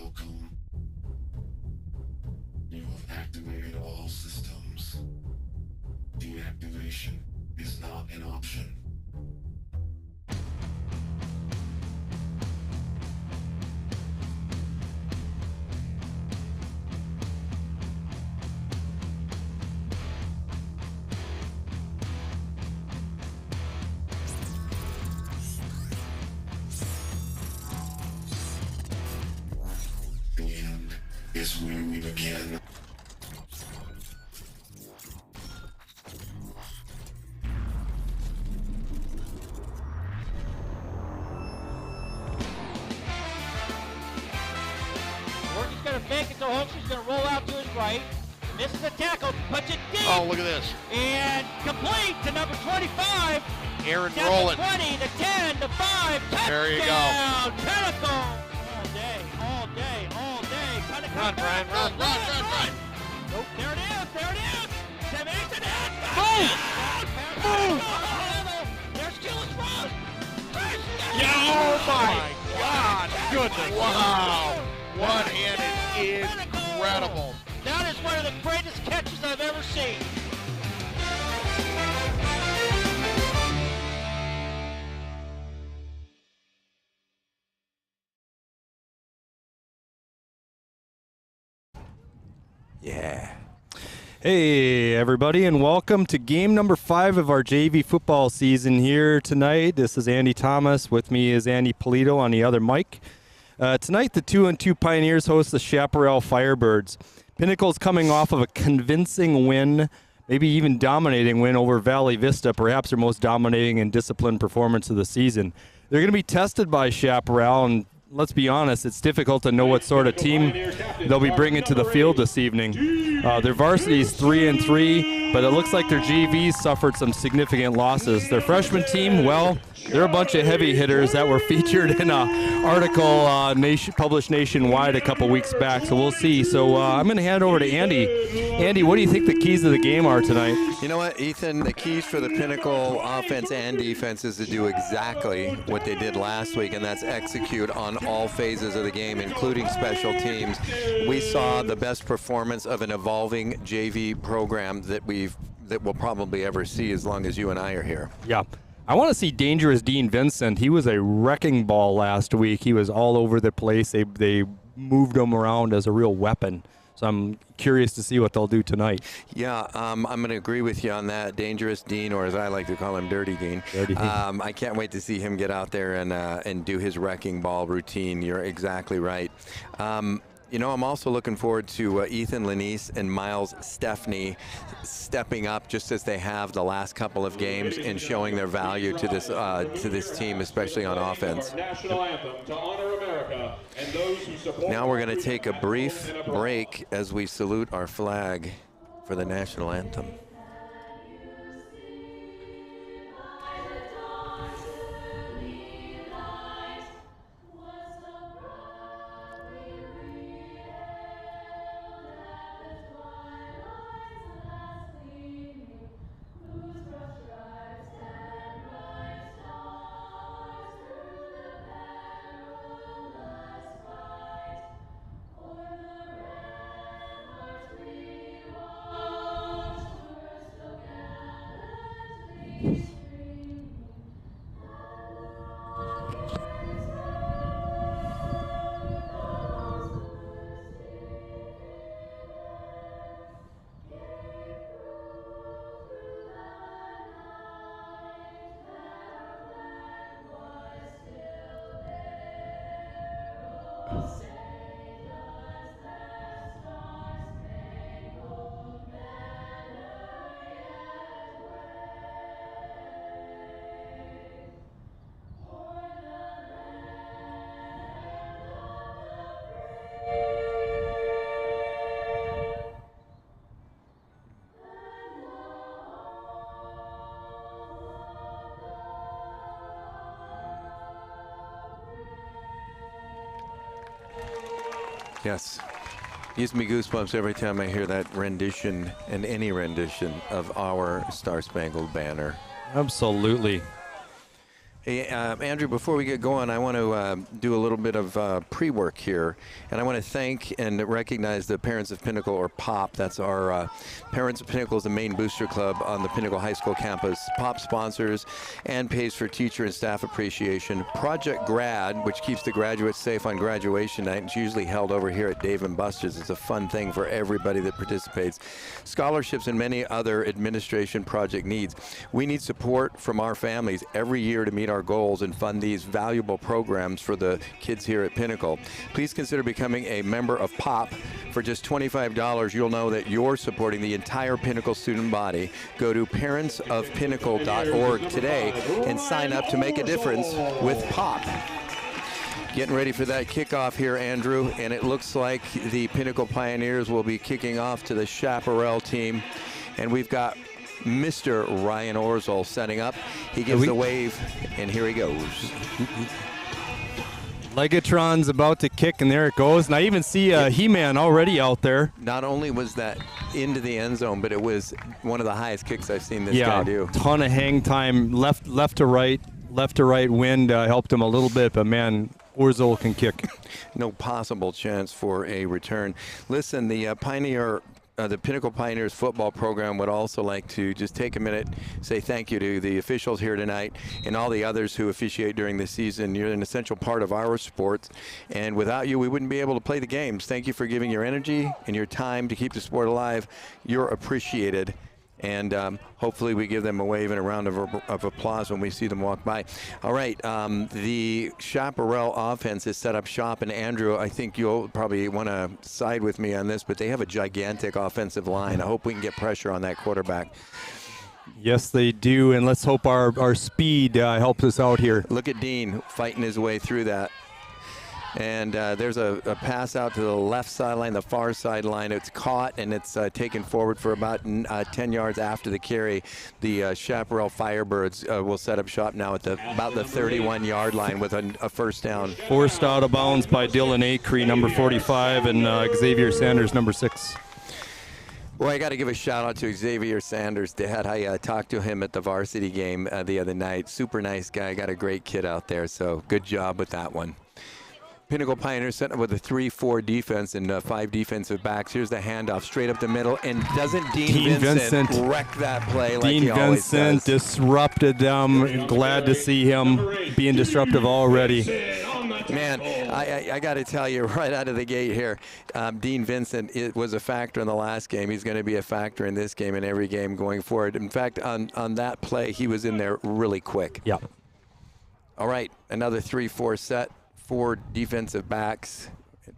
Welcome. You have activated all systems. Deactivation is not an option. The end is where we begin. We're just going to fake it to Hooks. He's going to roll out to his right. Misses the tackle, puts it deep. Oh, look at this. And complete to number 25. Aaron Down rolling. to 20, to 10, to 5. Touchdown. There you go. Pinnacle. All day, all day, all day. Run, Brian, run. Oh, there it is, there it is. 7, 8, to 10. Move. There's Gillis Ross. Oh, my God. Goodness. Wow. One-handed. Incredible. That is one of the greatest catches I've ever seen. Yeah. Hey, everybody, and welcome to game number 5 of our JV football season here tonight. This is Andy Thomas. With me is Andy Polito on the other mic. Tonight, the 2-2 Pioneers host the Chaparral Firebirds. Pinnacle's coming off of a convincing win, maybe even dominating win over Valley Vista, perhaps their most dominating and disciplined performance of the season. They're going to be tested by Chaparral, and let's be honest, it's difficult to know what sort of team they'll be bringing to the field this evening. Their varsity is 3-3, but it looks like their GVs suffered some significant losses. Their freshman team, well, they're a bunch of heavy hitters that were featured in an article published nationwide a couple weeks back, so we'll see. So I'm going to hand it over to Andy. Andy, what do you think the keys of the game are tonight? You know what, Ethan, the keys for the Pinnacle offense and defense is to do exactly what they did last week, and that's execute on all phases of the game, including special teams. We saw the best performance of an evolving JV program that we'll probably ever see as long as you and I are here. Yeah. I want to see Dangerous Dean Vincent. He was a wrecking ball last week. He was all over the place. They moved him around as a real weapon. So I'm curious to see what they'll do tonight. Yeah, I'm going to agree with you on that. Dangerous Dean, or as I like to call him, Dirty Dean. Dirty Dean. I can't wait to see him get out there and do his wrecking ball routine. You're exactly right. You know, I'm also looking forward to Ethan Lanice and Miles Stepney stepping up just as they have the last couple of games and showing their value to this team, especially on offense. Now we're going to take a brief break as we salute our flag for the national anthem. Yes. Gives me goosebumps every time I hear that rendition and any rendition of our Star Spangled Banner. Absolutely. Hey, Andrew, before we get going, I want to do a little bit of pre-work here. And I want to thank and recognize the Parents of Pinnacle, or POP. That's our Parents of Pinnacle is the main booster club on the Pinnacle High School campus. POP sponsors and pays for teacher and staff appreciation. Project Grad, which keeps the graduates safe on graduation night. It's usually held over here at Dave & Buster's. It's a fun thing for everybody that participates. Scholarships and many other administration project needs. We need support from our families every year to meet our goals and fund these valuable programs for the kids here at Pinnacle. Please consider becoming a member of POP. For just $25, you'll know that you're supporting the entire Pinnacle student body. Go to parentsofpinnacle.org today and sign up to make a difference with POP. Getting ready for that kickoff here, Andrew, and it looks like the Pinnacle Pioneers will be kicking off to the Chaparral team, and we've got Mr. Ryan Orzel setting up. He gives the wave, and here he goes. Legatron's about to kick, and there it goes. And I even see He-Man already out there. Not only was that into the end zone, but it was one of the highest kicks I've seen this guy do. Ton of hang time, left to right wind helped him a little bit, but man, Orzel can kick. No possible chance for a return. Listen, the the Pinnacle Pioneers football program would also like to just take a minute, say thank you to the officials here tonight and all the others who officiate during the season. You're an essential part of our sport, and without you, we wouldn't be able to play the games. Thank you for giving your energy and your time to keep the sport alive. You're appreciated. And hopefully we give them a wave and a round of applause when we see them walk by. All right, the Chaparral offense is set up shop, and Andrew, I think you'll probably want to side with me on this, but they have a gigantic offensive line. I hope we can get pressure on that quarterback. Yes, they do, and let's hope our speed helps us out here. Look at Dean fighting his way through that. And there's a pass out to the left sideline, the far sideline. It's caught, and it's taken forward for about 10 yards after the carry. The Chaparral Firebirds will set up shop now at about the 31-yard line with a first down. Forced out of bounds by Dylan Acree, number 45, and Xavier Sanders, number 6. Boy, I got to give a shout out to Xavier Sanders' dad. I talked to him at the varsity game the other night. Super nice guy. Got a great kid out there, so good job with that one. Pinnacle Pioneers set up with a 3-4 defense and 5 defensive backs. Here's the handoff straight up the middle, and doesn't Dean Vincent wreck that play like he always does? Dean Vincent disrupted them. Glad to see him being disruptive already. Man, I got to tell you right out of the gate here, Dean Vincent was a factor in the last game. He's going to be a factor in this game and every game going forward. In fact, on that play, he was in there really quick. Yeah. All right, another 3-4 set. 4 defensive backs.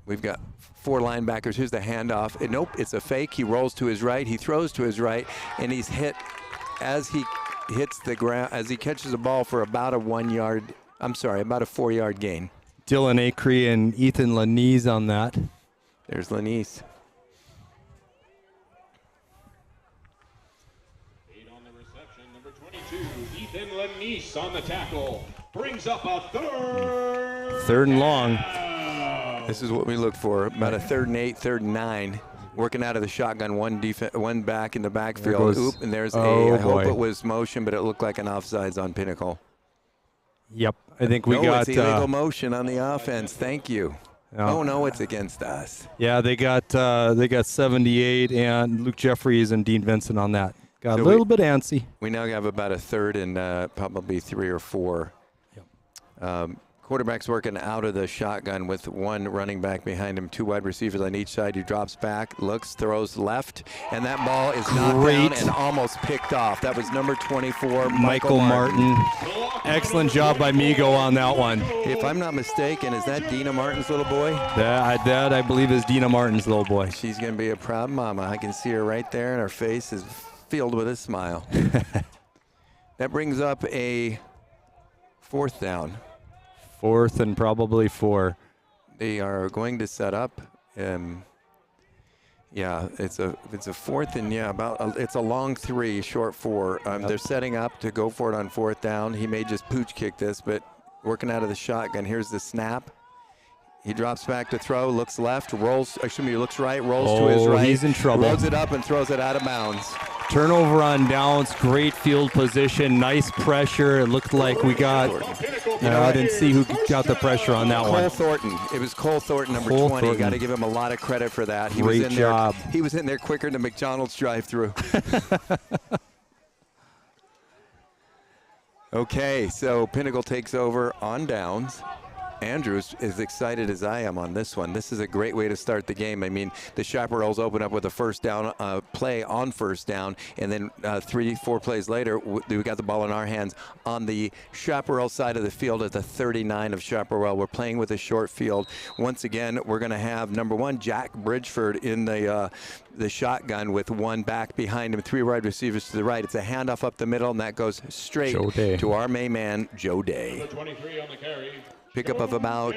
We've got 4 linebackers. Here's the handoff. And nope, it's a fake. He rolls to his right. He throws to his right, and he's hit as he hits the ground, as he catches the ball for about a 4-yard gain. Dylan Acree and Ethan Lanise on that. There's Lanise. 8 on the reception, number 22, Ethan Lanise on the tackle. Brings up a third and long. This is what we look for, about a 3rd and 8, 3rd and 9. Working out of the shotgun, one back in the backfield. Oop, and there's I hope it was motion, but it looked like an offsides on Pinnacle. Yep, I think we got it's illegal motion on the offense. Thank you. Oh no, it's against us. Yeah, they got 78 and Luke Jeffries and Dean Vincent on that. Got a little bit antsy. We now have about a 3rd and probably 3 or 4. Quarterback's working out of the shotgun with 1 running back behind him, 2 wide receivers on each side. He drops back, looks, throws left, and that ball is knocked down and almost picked off. That was number 24, Michael Martin. Excellent job by Migo on that one. If I'm not mistaken, is that Dina Martin's little boy? That I believe is Dina Martin's little boy. She's going to be a proud mama. I can see her right there, and her face is filled with a smile. That brings up a 4th down. 4th and probably 4. They are going to set up. Yeah, it's a 4th and it's a long 3, short 4. They're setting up to go for it on 4th down. He may just pooch kick this, but working out of the shotgun. Here's the snap. He drops back to throw, looks left, rolls. Looks right, rolls to his right. He's in trouble. Loads it up and throws it out of bounds. Turnover on downs, great field position, nice pressure. It looked like we got, I didn't see who got the pressure on that Cole one. Thornton. It was Cole Thornton, number Cole 20. Thornton. Got to give him a lot of credit for that. He Great was in job. there. He was in there quicker than McDonald's drive-through. Okay, so Pinnacle takes over on downs. Andrews is excited as I am on this one. This is a great way to start the game. I mean, the Chaparrals open up with a first down play on first down, and then 3-4 plays later, we got the ball in our hands on the Chaparral side of the field at the 39 of Chaparral. We're playing with a short field. Once again, we're going to have number 1, Jack Bridgeford in the shotgun with one back behind him, 3 wide receivers to the right. It's a handoff up the middle, and that goes straight to our main man, Joe Day. 23 on the carry. Pickup of about,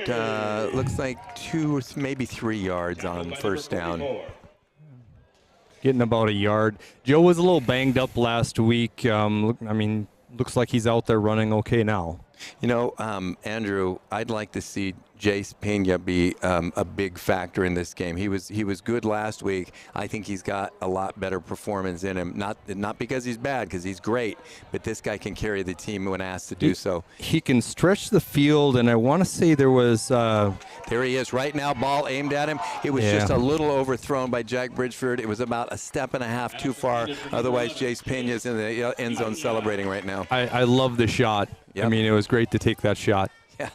looks like 2, maybe 3 yards on first down. Getting about a yard. Joe was a little banged up last week. I mean, looks like he's out there running okay now. You know, Andrew, I'd like to see Jace Pena be a big factor in this game. He was good last week. I think he's got a lot better performance in him. Not because he's bad, because he's great, but this guy can carry the team when asked to do so. He can stretch the field, and I want to say there was... there he is right now, ball aimed at him. It was just a little overthrown by Jack Bridgeford. It was about a step and a half too far. Otherwise, Jace Pena's in the end zone celebrating right now. I love the shot. Yep. I mean, it was great to take that shot. Yeah.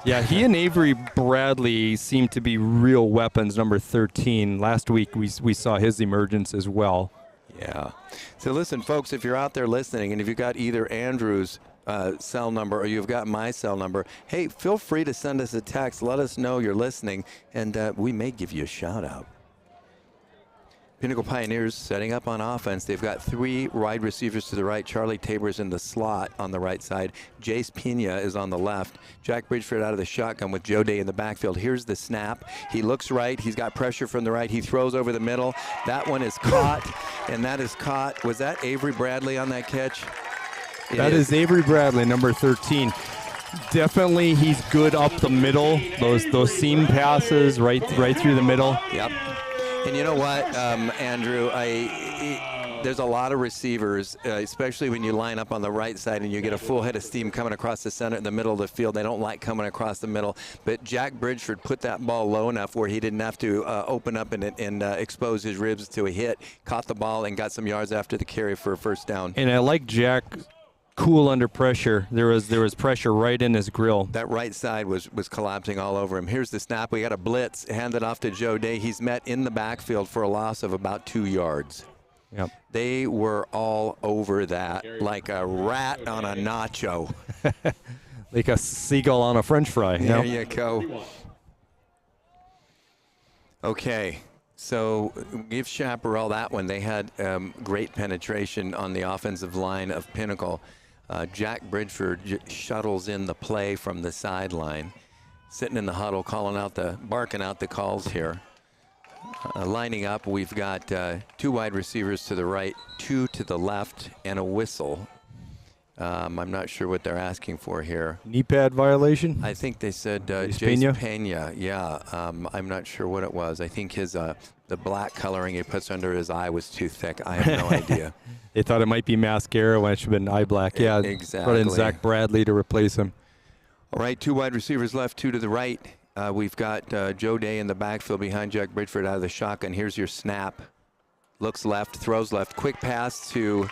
Yeah, he and Avery Bradley seem to be real weapons, number 13. Last week we saw his emergence as well. Yeah. So listen, folks, if you're out there listening and if you've got either Andrew's cell number or you've got my cell number, hey, feel free to send us a text. Let us know you're listening, and we may give you a shout-out. Pinnacle Pioneers setting up on offense. They've got 3 wide receivers to the right. Charlie Tabor's in the slot on the right side. Jace Pena is on the left. Jack Bridgeford out of the shotgun with Joe Day in the backfield. Here's the snap. He looks right. He's got pressure from the right. He throws over the middle. That one is caught, and that is caught. Was that Avery Bradley on that catch? That is Avery Bradley, number 13. Definitely, he's good up the middle. Those seam passes right through the middle. Yep. And you know what, Andrew, there's a lot of receivers, especially when you line up on the right side and you get a full head of steam coming across the center in the middle of the field. They don't like coming across the middle. But Jack Bridgeford put that ball low enough where he didn't have to open up and expose his ribs to a hit, caught the ball, and got some yards after the carry for a first down. And I like Jack cool under pressure. There was pressure right in his grill. That right side was collapsing all over him. Here's the snap. We got a blitz handed off to Joe Day. He's met in the backfield for a loss of about 2 yards. Yep. They were all over that like a rat on a nacho. Like a seagull on a French fry. There you go. Okay. So give Chaparral that one. They had great penetration on the offensive line of Pinnacle. Jack Bridgeford shuttles in the play from the sideline, sitting in the huddle, barking out the calls here. Lining up, we've got 2 wide receivers to the right, 2 to the left, and a whistle. I'm not sure what they're asking for here. Knee pad violation? I think they said Jace Pena. Yeah, I'm not sure what it was. I think his the black coloring he puts under his eye was too thick. I have no idea. They thought it might be mascara when it should have been eye black. Yeah, exactly. Brought in Zach Bradley to replace him. All right, 2 wide receivers left, 2 to the right. We've got Joe Day in the backfield behind Jack Bridgeford out of the shotgun. Here's your snap. Looks left, throws left. Quick pass to,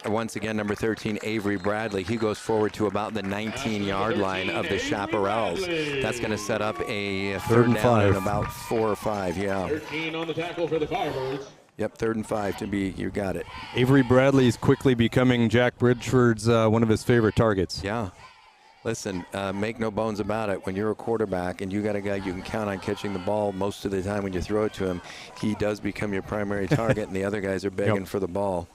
once again, number 13, Avery Bradley. He goes forward to about the 19-yard line of the Chaparrals. That's going to set up a third down and about 4 or 5, yeah. 13 on the tackle for the Firebirds. Yep, 3rd and 5 to be, you got it. Avery Bradley is quickly becoming Jack Bridgeford's one of his favorite targets. Yeah. Listen, make no bones about it. When you're a quarterback and you got a guy you can count on catching the ball most of the time when you throw it to him, he does become your primary target, and the other guys are begging for the ball.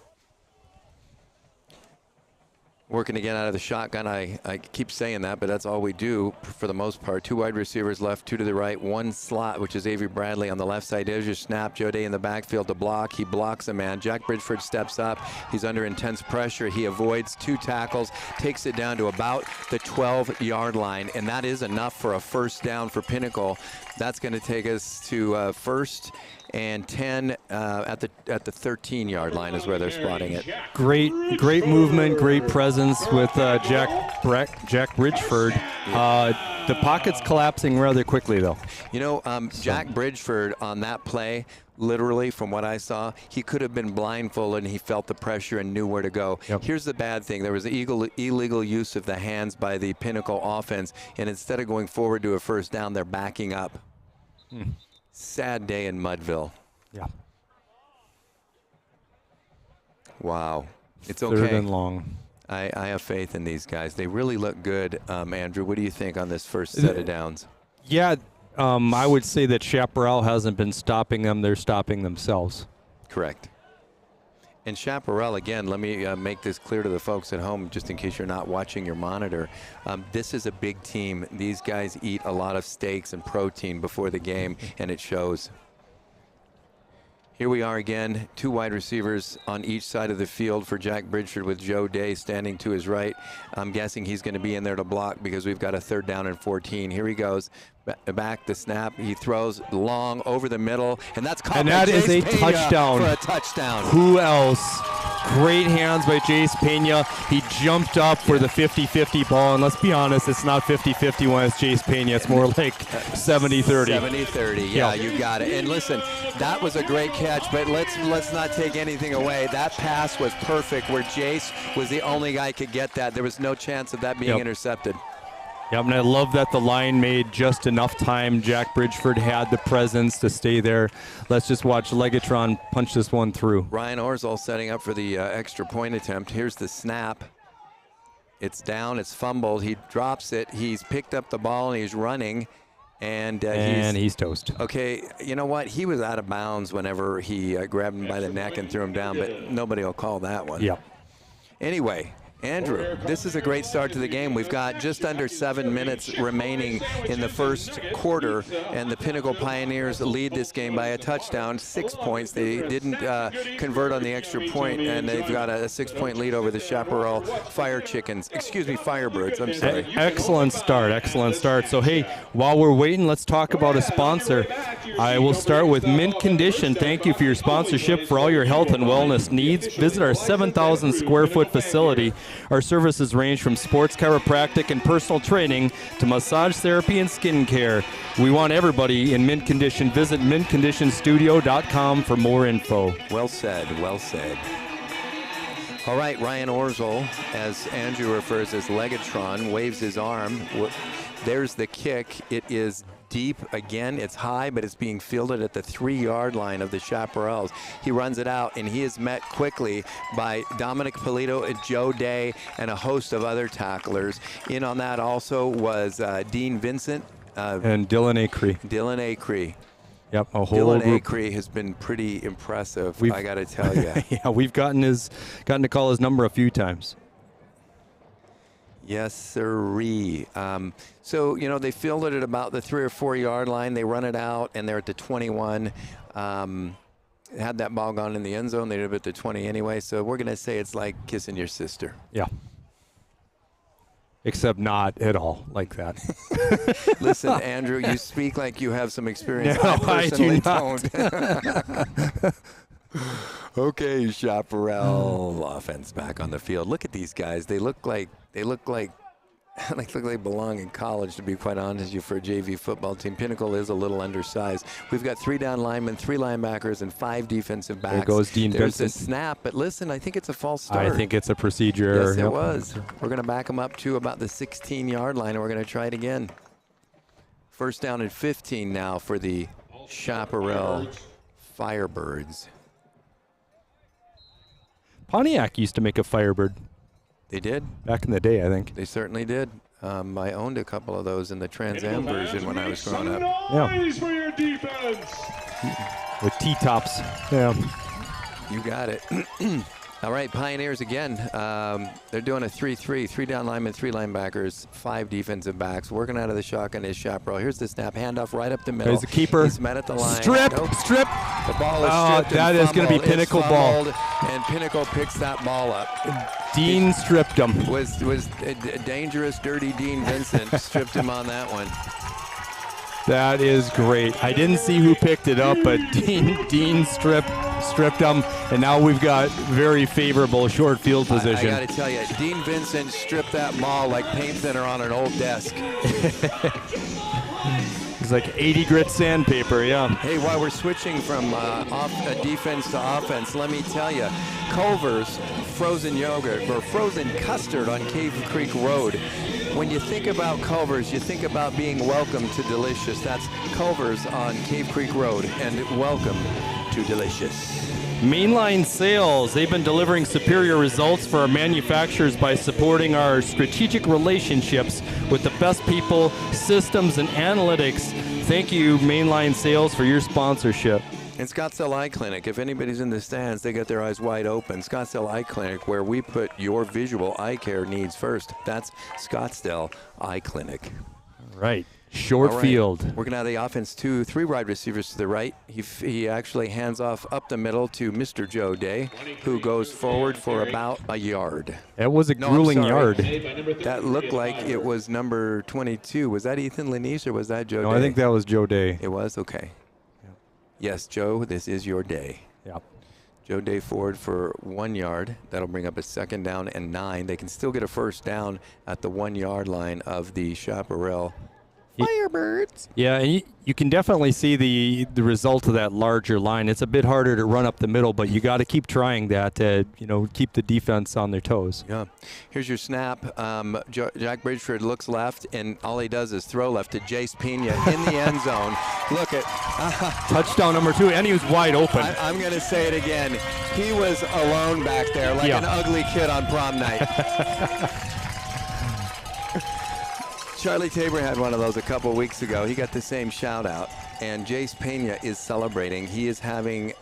Working again out of the shotgun. I keep saying that, but that's all we do for the most part. 2 wide receivers left, 2 to the right, 1 slot, which is Avery Bradley on the left side. There's your snap. Joe Day in the backfield to block. He blocks a man. Jack Bridgeford steps up. He's under intense pressure. He avoids 2 tackles, takes it down to about the 12-yard line, and that is enough for a first down for Pinnacle. That's going to take us to first and 10 at the 13-yard line is where they're spotting it. Great movement, great presence with Jack Bridgeford. The pocket's collapsing rather quickly, though. You know, Jack Bridgeford on that play, literally, from what I saw, he could have been blindfolded and he felt the pressure and knew where to go. Yep. Here's the bad thing. There was illegal use of the hands by the Pinnacle offense, and instead of going forward to a first down, they're backing up. Sad day in Mudville. Yeah. Wow. It's Third okay. and long. I have faith in these guys. They really look good. Andrew, what do you think on this first set of downs? Yeah, I would say that Chaparral hasn't been stopping them. They're stopping themselves. Correct. And Chaparral, again, let me make this clear to the folks at home, just in case you're not watching your monitor. This is a big team. These guys eat a lot of steaks and protein before the game, and it shows. Here we are again, 2 wide receivers on each side of the field for Jack Bridgeford with Joe Day standing to his right. I'm guessing he's going to be in there to block because we've got a 3rd down and 14. Here he goes. Back the snap. He throws long over the middle, and that's caught. And that is a touchdown. For a touchdown. Who else? Great hands by Jace Pena. He jumped up for the 50-50 ball, and let's be honest, it's not 50-50 when it's Jace Pena. It's more like 70-30. 70-30, yeah, you got it. And listen, that was a great catch, but let's not take anything away. That pass was perfect where Jace was the only guy could get that. There was no chance of that being intercepted. Yep, and I love that the line made just enough time. Jack Bridgeford had the presence to stay there. Let's just watch Legatron punch this one through. Ryan Orzol setting up for the extra point attempt. Here's the snap. It's down, it's fumbled. He drops it. He's picked up the ball and he's running. And he's toast. Okay, you know what? He was out of bounds whenever he grabbed him by the neck and threw him down, but nobody will call that one. Yep. Anyway, Andrew, this is a great start to the game. We've got just under 7 minutes remaining in the first quarter, and the Pinnacle Pioneers lead this game by a touchdown, 6 points. They didn't convert on the extra point, and they've got a 6-point lead over the Chaparral Firebirds. I'm sorry. Excellent start. So, hey, while we're waiting, let's talk about a sponsor. I will start with Mint Condition. Thank you for your sponsorship for all your health and wellness needs. Visit our 7,000 square foot facility. Our services range from sports chiropractic and personal training to massage therapy and skincare. We want everybody in mint condition. Visit mintconditionstudio.com for more info. Well said, well said. All right, Ryan Orzol, as Andrew refers as Legatron, waves his arm. There's the kick. It is deep again. It's high, but it's being fielded at the 3-yard line of the Chaparrals. He runs it out, and he is met quickly by Dominic Polito and Joe Day and a host of other tacklers. In on that also was Dean Vincent. And Dylan Acree. Yep, a whole Dylan group. Acree has been pretty impressive, I got to tell you. Yeah, we've gotten to call his number a few times. Yes, sirree. So, you know, they fielded it about the 3 or 4 yard line. They run it out, and they're at the 21. Had that ball gone in the end zone, they'd have been at the 20 anyway. So we're going to say it's like kissing your sister. Yeah. Except not at all like that. Listen, Andrew, you speak like you have some experience. No, I personally I don't. Okay, Chaparral offense back on the field. Look at these guys. They look like they belong in college, to be quite honest with you, for a JV football team. Pinnacle is a little undersized. We've got 3 down linemen, 3 linebackers, and 5 defensive backs. There goes Dean There's Vincent. a snap, but listen, I think it's a false start. I think it's a procedure error. Yes, it was. We're going to back them up to about the 16-yard line, and we're going to try it again. First down and 15 now for the Chaparral Firebirds. Pontiac used to make a Firebird. They did. Back in the day, I think. They certainly did. I owned a couple of those in the Trans Am version when I was growing up. Yeah. For your defense. With T-tops. Yeah. You got it. All right, Pioneers again. They're doing a 3-3. 3 down linemen, 3 linebackers, 5 defensive backs. Working out of the shotgun is Chaparral. Here's the snap. Handoff right up the middle. There's the keeper. He's met at the line. Strip. Nope. Strip. The ball is stripped. That and is going to be fumbled. Pinnacle It's ball. fumbled, and Pinnacle picks that ball up. Dean stripped him. Was a dangerous, dirty Dean Vincent stripped him on that one. That is great. I didn't see who picked it up, but Dean stripped them, and now we've got very favorable short field position. I got to tell you, Dean Vincent stripped that ball like paint thinner on an old desk. It's like 80 grit sandpaper, yeah. Hey, while we're switching from defense to offense, let me tell you, Culver's frozen yogurt or frozen custard on Cave Creek Road. When you think about Culver's, you think about being welcome to delicious. That's Culver's on Cave Creek Road, and welcome to delicious. Mainline Sales, they've been delivering superior results for our manufacturers by supporting our strategic relationships with the best people, systems, and analytics. Thank you, Mainline Sales, for your sponsorship. And Scottsdale Eye Clinic, if anybody's in the stands, they get their eyes wide open. Scottsdale Eye Clinic, where we put your visual eye care needs first. That's Scottsdale Eye Clinic. Right. Short field. Working out of the offense, 3 wide receivers to the right. He actually hands off up the middle to Mr. Joe Day, who goes forward for about a yard. That was a grueling yard. That looked like it was number 22. Was that Ethan Lanise or was that Joe Day? No, I think that was Joe Day. It was? Okay. Yes, Joe, this is your day. Yep. Joe Day forward for 1 yard. That'll bring up a 2nd down and 9. They can still get a 1st down at the 1 yard line of the Chaparral Firebirds. Yeah, and you can definitely see the result of that larger line. It's a bit harder to run up the middle, but you got to keep trying that to keep the defense on their toes. Yeah. Here's your snap. Jack Bridgeford looks left, and all he does is throw left to Jace Pena in the end zone. Look at touchdown number 2, and he was wide open. I'm going to say it again. He was alone back there like an ugly kid on prom night. Charlie Tabor had one of those a couple weeks ago. He got the same shout out, and Jace Pena is celebrating. He is having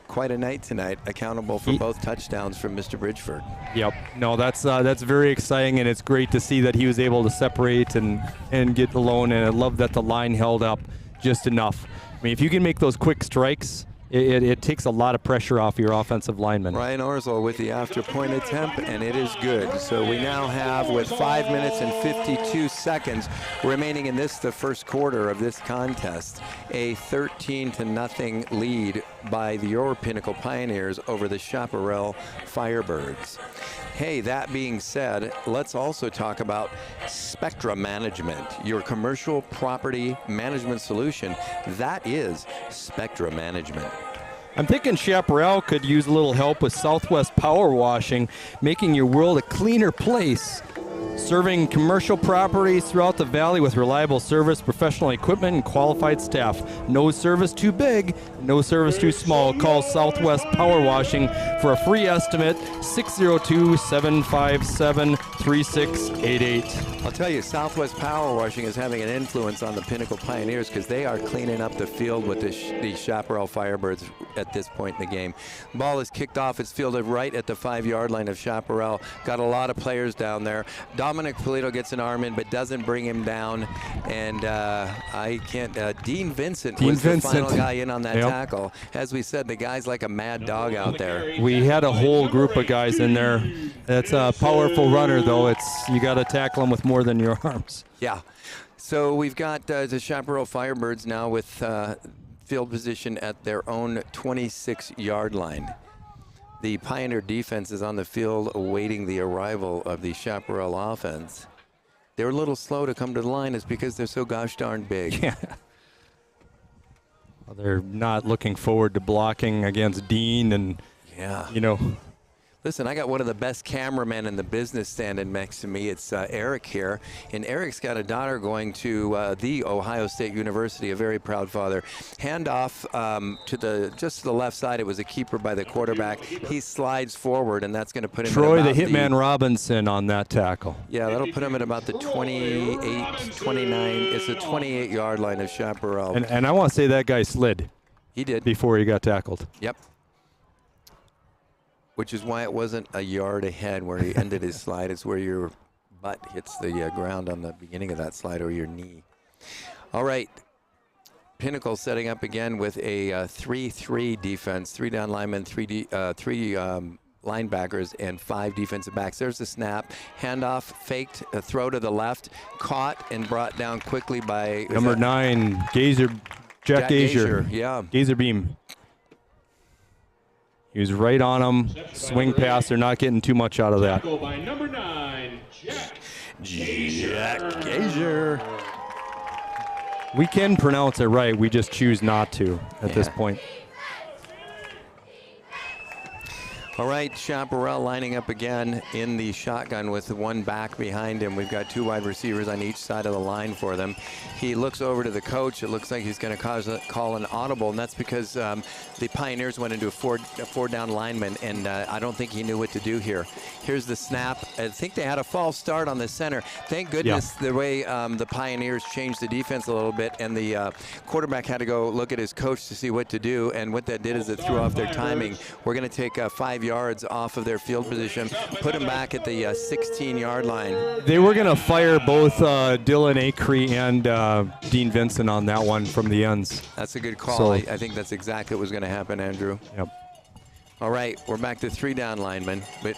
quite a night tonight, accountable for both touchdowns from Mr. Bridgeford. Yep. No, that's very exciting, and it's great to see that he was able to separate and get alone, and I love that the line held up just enough. I mean, if you can make those quick strikes, it takes a lot of pressure off your offensive lineman. Ryan Orzel with the after point attempt, and it is good. So we now have, with 5 minutes and 52 seconds remaining in the first quarter of this contest, a 13-0 lead by your Pinnacle Pioneers over the Chaparral Firebirds. Hey, that being said, let's also talk about Spectra Management, your commercial property management solution. That is Spectra Management. I'm thinking Chaparral could use a little help with Southwest Power Washing, making your world a cleaner place. Serving commercial properties throughout the valley with reliable service, professional equipment, and qualified staff. No service too big, no service too small. Call Southwest Power Washing for a free estimate, 602-757-3688. I'll tell you, Southwest Power Washing is having an influence on the Pinnacle Pioneers because they are cleaning up the field with the Chaparral Firebirds at this point in the game. Ball is kicked off. It's fielded right at the 5-yard line of Chaparral. Got a lot of players down there. Dominic Polito gets an arm in, but doesn't bring him down. And Dean Vincent was the final guy in on that tackle. As we said, the guy's like a mad dog out there. We had a whole group of guys in there. That's a powerful runner, though. You got to tackle him with more than your arms. Yeah. So we've got the Chaparral Firebirds now with field position at their own 26-yard line. The Pioneer defense is on the field awaiting the arrival of the Chaparral offense. They're a little slow to come to the line. It's because they're so gosh darn big. Yeah. Well, they're not looking forward to blocking against Dean and, Listen, I got one of the best cameramen in the business standing next to me. It's Eric here. And Eric's got a daughter going to the Ohio State University, a very proud father. Handoff to just to the left side. It was a keeper by the quarterback. He slides forward, and that's going to put him Troy, at about the Hitman Robinson on that tackle. Yeah, that'll put him at about the 28, 29. It's a 28-yard line of Chaparral. And I want to say that guy slid. He did. Before he got tackled. Yep. Which is why it wasn't a yard ahead where he ended his slide. It's where your butt hits the ground on the beginning of that slide, or your knee. All right. Pinnacle setting up again with a 3-3 defense. 3 down linemen, three linebackers and 5 defensive backs. There's the snap, handoff, faked, a throw to the left, caught and brought down quickly by Number 9, Gazer, Jack Gazer. Yeah. Gazer beam. He was right on him. Swing pass. They're not getting too much out of that. Tackle by number 9, Jack Gazer. We can pronounce it right. We just choose not to at this point. All right, Chaparral lining up again in the shotgun with the one back behind him. We've got 2 wide receivers on each side of the line for them. He looks over to the coach. It looks like he's going to call an audible, and that's because the Pioneers went into a four down lineman, and I don't think he knew what to do here. Here's the snap. I think they had a false start on the center. Thank goodness the way the Pioneers changed the defense a little bit, and the quarterback had to go look at his coach to see what to do, and what that did is it threw off their timing. We're going to take 5 yards off of their field position, put them back at the 16-yard line. They were going to fire both Dylan Acree and Dean Vincent on that one from the ends. That's a good call. So, I think that's exactly what was going to happen, Andrew. Yep. All right, we're back to 3 down linemen, but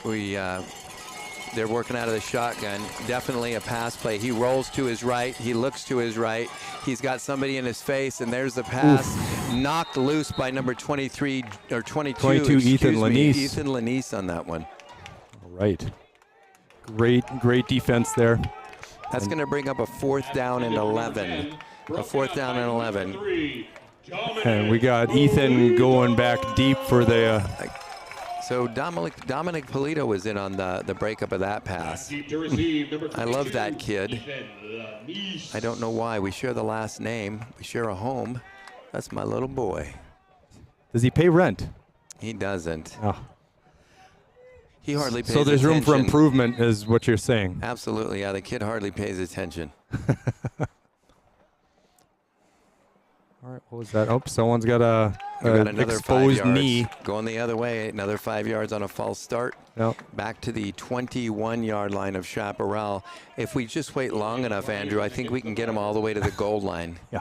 they're working out of the shotgun. Definitely a pass play. He rolls to his right. He looks to his right. He's got somebody in his face, and there's the pass. Oof. Knocked loose by number 23 or 22 Ethan Lanise. Ethan Lanise on that one. All right. Great defense there. That's going to bring up a 4th down and 11. A 4th down and 11. And we got Ethan going back deep for the... So Dominic Polito was in on the breakup of that pass. I love that kid. I don't know why. We share the last name. We share a home. That's my little boy. Does he pay rent? He doesn't. Oh. He hardly pays attention. So there's room for improvement is what you're saying. Absolutely, yeah. The kid hardly pays attention. All right, what was that? Oh, someone's got another exposed 5 yards. knee. Going the other way, another 5 yards on a false start. Yep. Back to the 21-yard line of Chaparral. If we just wait long enough, Andrew, I think we can get them all the way to the goal line. Yeah.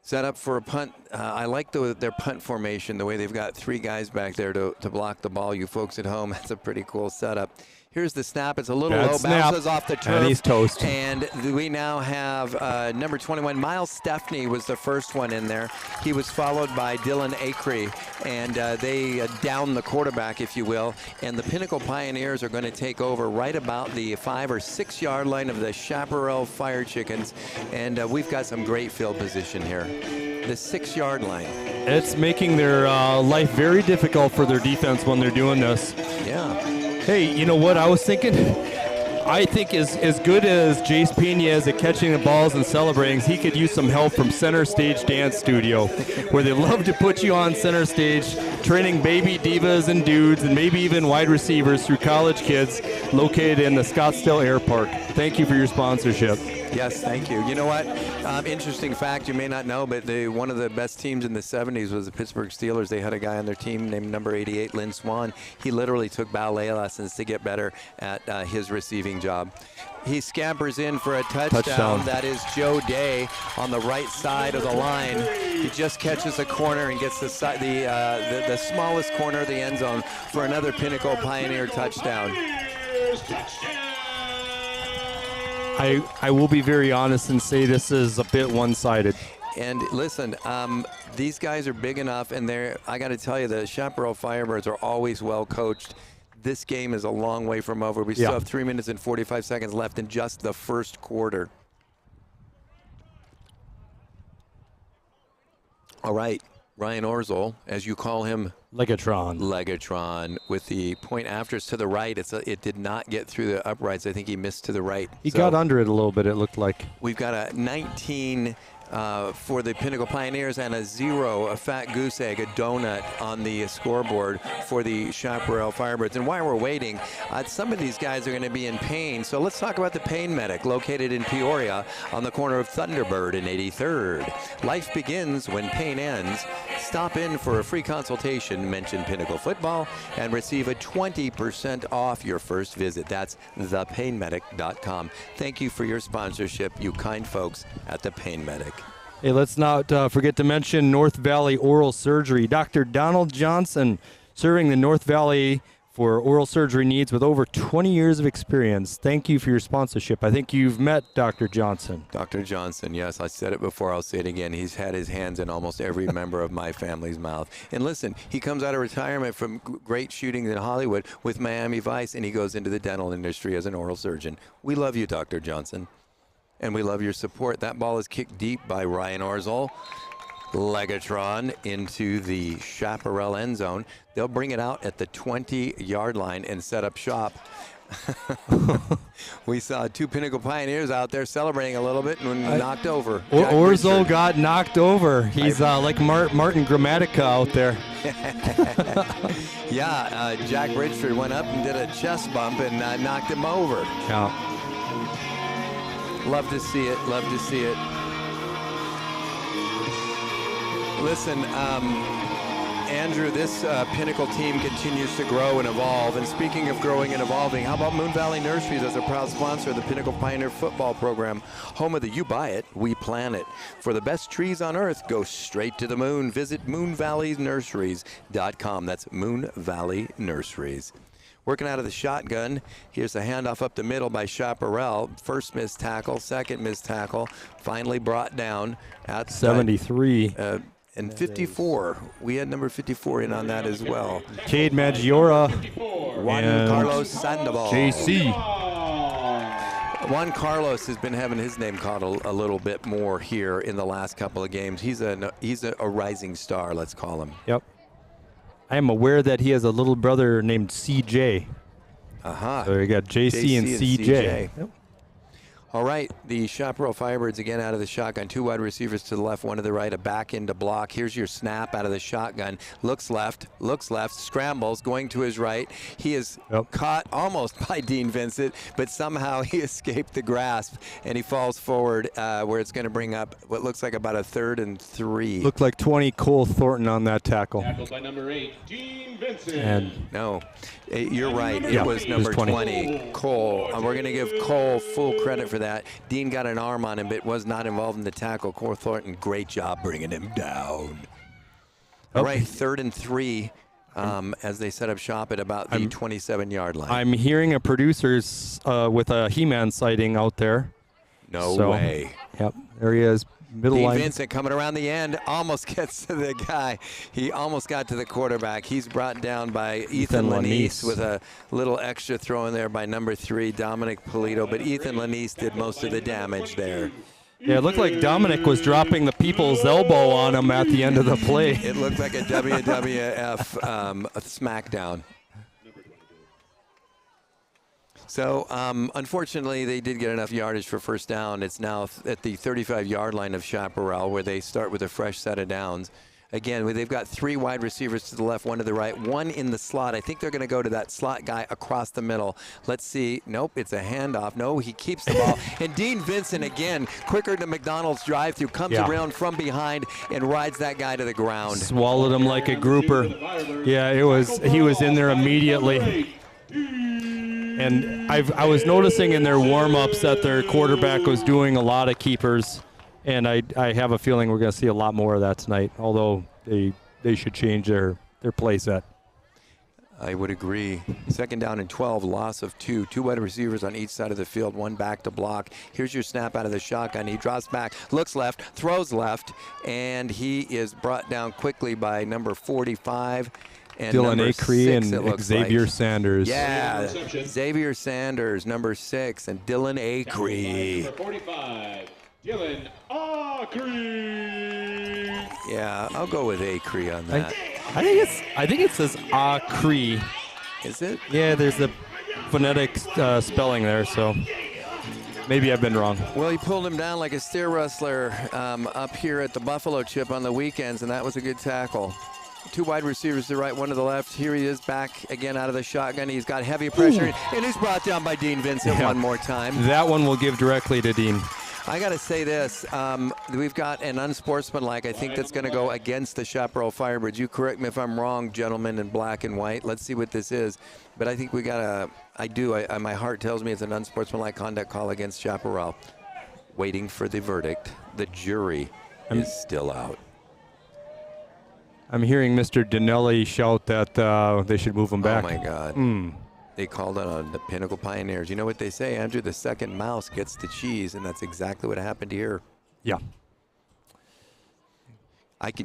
Set up for a punt. I like their punt formation, the way they've got 3 guys back there to block the ball. You folks at home, that's a pretty cool setup. Here's the snap. It's a little low, bounces off the turf. And he's toast. And we now have number 21, Miles Stepney was the first one in there. He was followed by Dylan Acree, and they down the quarterback, if you will. And the Pinnacle Pioneers are going to take over right about the 5 or 6 yard line of the Chaparral Fire Chickens. And we've got some great field position here. The 6 yard line. It's making their life very difficult for their defense when they're doing this. Yeah. Hey, you know what I was thinking? I think as good as Jace Pena is at catching the balls and celebrating, he could use some help from Center Stage Dance Studio, where they love to put you on center stage, training baby divas and dudes and maybe even wide receivers through college kids located in the Scottsdale Air Park. Thank you for your sponsorship. Yes, thank you. You know what? Interesting fact you may not know, but one of the best teams in the 70s was the Pittsburgh Steelers. They had a guy on their team named number 88, Lynn Swan. He literally took ballet lessons to get better at his receiving job. He scampers in for a touchdown. That is Joe Day on the right side of the line. He just catches a corner and gets the smallest corner of the end zone for another Pinnacle Pioneer touchdown. I will be very honest and say this is a bit one-sided. And listen, these guys are big enough, and I got to tell you, the Chaparral Firebirds are always well coached. This game is a long way from over. We still have 3 minutes and 45 seconds left in just the first quarter. All right, Ryan Orzel, as you call him. Legatron with the point afters to the right. It did not get through the uprights. I think he missed to the right. He got under it a little bit, it looked like. We've got a 19 for the Pinnacle Pioneers and a 0, a fat goose egg, a donut on the scoreboard for the Chaparral Firebirds. And while we're waiting, some of these guys are going to be in pain. So let's talk about the Pain Medic, located in Peoria on the corner of Thunderbird and 83rd. Life begins when pain ends. Stop in for a free consultation, mention Pinnacle Football, and receive a 20% off your first visit. That's thepainmedic.com. Thank you for your sponsorship, you kind folks at the Pain Medic. Hey, let's not forget to mention North Valley Oral Surgery. Dr. Donald Johnson, serving the North Valley for oral surgery needs with over 20 years of experience. Thank you for your sponsorship. I think you've met Dr. Johnson. Dr. Johnson, yes, I said it before, I'll say it again. He's had his hands in almost every member of my family's mouth. And listen, he comes out of retirement from great shooting in Hollywood with Miami Vice, and he goes into the dental industry as an oral surgeon. We love you, Dr. Johnson, and we love your support. That ball is kicked deep by Ryan Orzel. Legatron into the Chaparral end zone. They'll bring it out at the 20-yard line and set up shop. We saw 2 Pinnacle Pioneers out there celebrating a little bit and knocked over. Orzo got knocked over. He's like Martin Grammatica out there. Yeah, Jack Bridgeford went up and did a chest bump and knocked him over. Yeah. Love to see it. Love to see it. Listen, Andrew, this Pinnacle team continues to grow and evolve. And speaking of growing and evolving, how about Moon Valley Nurseries as a proud sponsor of the Pinnacle Pioneer Football Program? Home of the You Buy It, We Plant It. For the best trees on earth, go straight to the moon. Visit moonvalleynurseries.com. That's Moon Valley Nurseries. Working out of the shotgun. Here's a handoff up the middle by Chaparral. First missed tackle, second missed tackle. Finally brought down at 73. And 54. We had number 54 in on that as well. Cade Maggiora. Juan Carlos Sandoval. JC. Juan Carlos has been having his name called a little bit more here in the last couple of games. He's a rising star, let's call him. Yep. I am aware that he has a little brother named CJ. So we got JC and CJ. Yep. All right, the Chaparral Firebirds again out of the shotgun. 2 wide receivers to the left, 1 to the right, a back into block. Here's your snap out of the shotgun. Looks left, scrambles, going to his right. He is caught almost by Dean Vincent, but somehow he escaped the grasp, and he falls forward where it's going to bring up what looks like about a 3rd and 3. Looked like 20 Cole Thornton on that tackle. Tackled by number 8, Dean Vincent. And no, you're right. It was number 20, Cole. We're going to give Cole full credit for that. Dean got an arm on him, but was not involved in the tackle. Cole Thornton, great job bringing him down. All right, 3rd and 3 as they set up shop at about the 27-yard line. I'm hearing a producer's with a He-Man sighting out there. No way. Yep, there he is. Middle Dean line. Vincent coming around the end, almost gets to the guy. He almost got to the quarterback. He's brought down by Ethan Lanise with a little extra throw in there by number 3, Dominic Polito. But Ethan Lanise did most of the damage there. Yeah, it looked like Dominic was dropping the people's elbow on him at the end of the play. It looked like a WWF smackdown. So, unfortunately, they did get enough yardage for first down. It's now at the 35-yard line of Chaparral, where they start with a fresh set of downs. Again, they've got 3 wide receivers to the left, 1 to the right, 1 in the slot. I think they're going to go to that slot guy across the middle. Let's see. Nope, it's a handoff. No, he keeps the ball. And Dean Vincent, again, quicker than McDonald's drive-through, comes around from behind and rides that guy to the ground. Swallowed him like a grouper. Yeah, he was in there immediately. And I was noticing in their warm-ups that their quarterback was doing a lot of keepers, and I have a feeling we're going to see a lot more of that tonight, although they should change their play set. I would agree. 2nd down and 12, loss of 2. 2 wide receivers on each side of the field, 1 back to block. Here's your snap out of the shotgun. He drops back, looks left, throws left, and he is brought down quickly by number 45. And Dylan Acree and Xavier Sanders. Yeah, Xavier Sanders, number 6, and Dylan Acree. Number 45, Dylan Acree. Yeah, I'll go with Acree on that. I think it says Acree. Is it? Yeah, there's the phonetic spelling there, so maybe I've been wrong. Well, he pulled him down like a steer wrestler up here at the Buffalo Chip on the weekends, and that was a good tackle. 2 wide receivers to the right, 1 to the left. Here he is back again out of the shotgun. He's got heavy pressure, and he's brought down by Dean Vincent one more time. That one will give directly to Dean. I got to say this. We've got an unsportsmanlike, I think, that's going to go against the Chaparral Firebirds. You correct me if I'm wrong, gentlemen in black and white. Let's see what this is. But I think we got to, my heart tells me it's an unsportsmanlike conduct call against Chaparral. Waiting for the verdict. The jury is still out. I'm hearing Mr. Dinelli shout that they should move him back. Oh, my God. Hmm. They called it on the Pinnacle Pioneers. You know what they say, Andrew? The second mouse gets the cheese, and that's exactly what happened here. Yeah.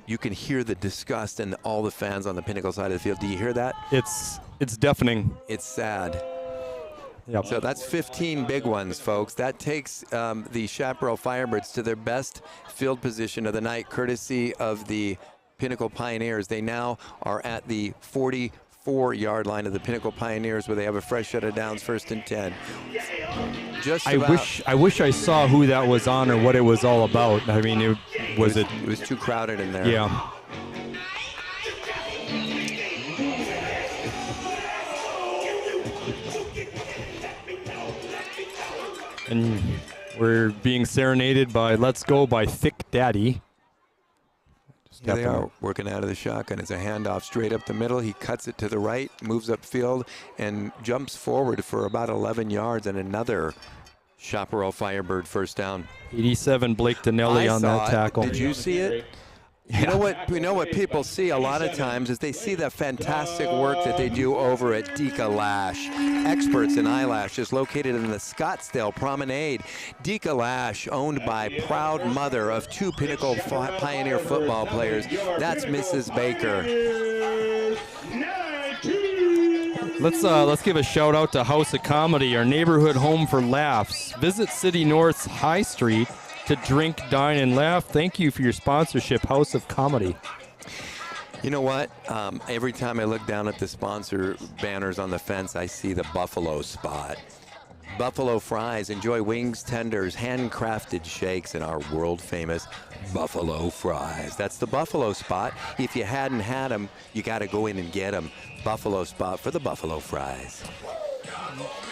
You can hear the disgust in all the fans on the Pinnacle side of the field. Do you hear that? It's deafening. It's sad. Yep. So that's 15 big ones, folks. That takes the Chaparral Firebirds to their best field position of the night, courtesy of the Pinnacle Pioneers. They now are at the 44-yard line of the Pinnacle Pioneers, where they have a fresh set of downs, 1st and 10. Just I about. wish I saw who that was on or what it was all about. I mean, it was too crowded in there. Yeah. And we're being serenaded by "Let's Go" by Thick Daddy. Here they are working out of the shotgun. It's a handoff straight up the middle. He cuts it to the right, moves upfield, and jumps forward for about 11 yards, and another Chaparral Firebird first down. 87 Blake Dinelli on that tackle. Did you see it? You know what people see a lot of times is they see the fantastic work that they do over at Dika Lash. Experts in eyelashes located in the Scottsdale Promenade. Dika Lash, owned by proud mother of 2 Pinnacle Pioneer football players. That's Mrs. Baker. Let's give a shout out to House of Comedy, our neighborhood home for laughs. Visit City North's High Street to drink, dine, and laugh. Thank you for your sponsorship, House of Comedy. You know what? Every time I look down at the sponsor banners on the fence, I see the Buffalo spot. Buffalo fries. Enjoy wings, tenders, handcrafted shakes, and our world-famous Buffalo fries. That's the Buffalo spot. If you hadn't had them, you got to go in and get them. Buffalo spot for the Buffalo fries.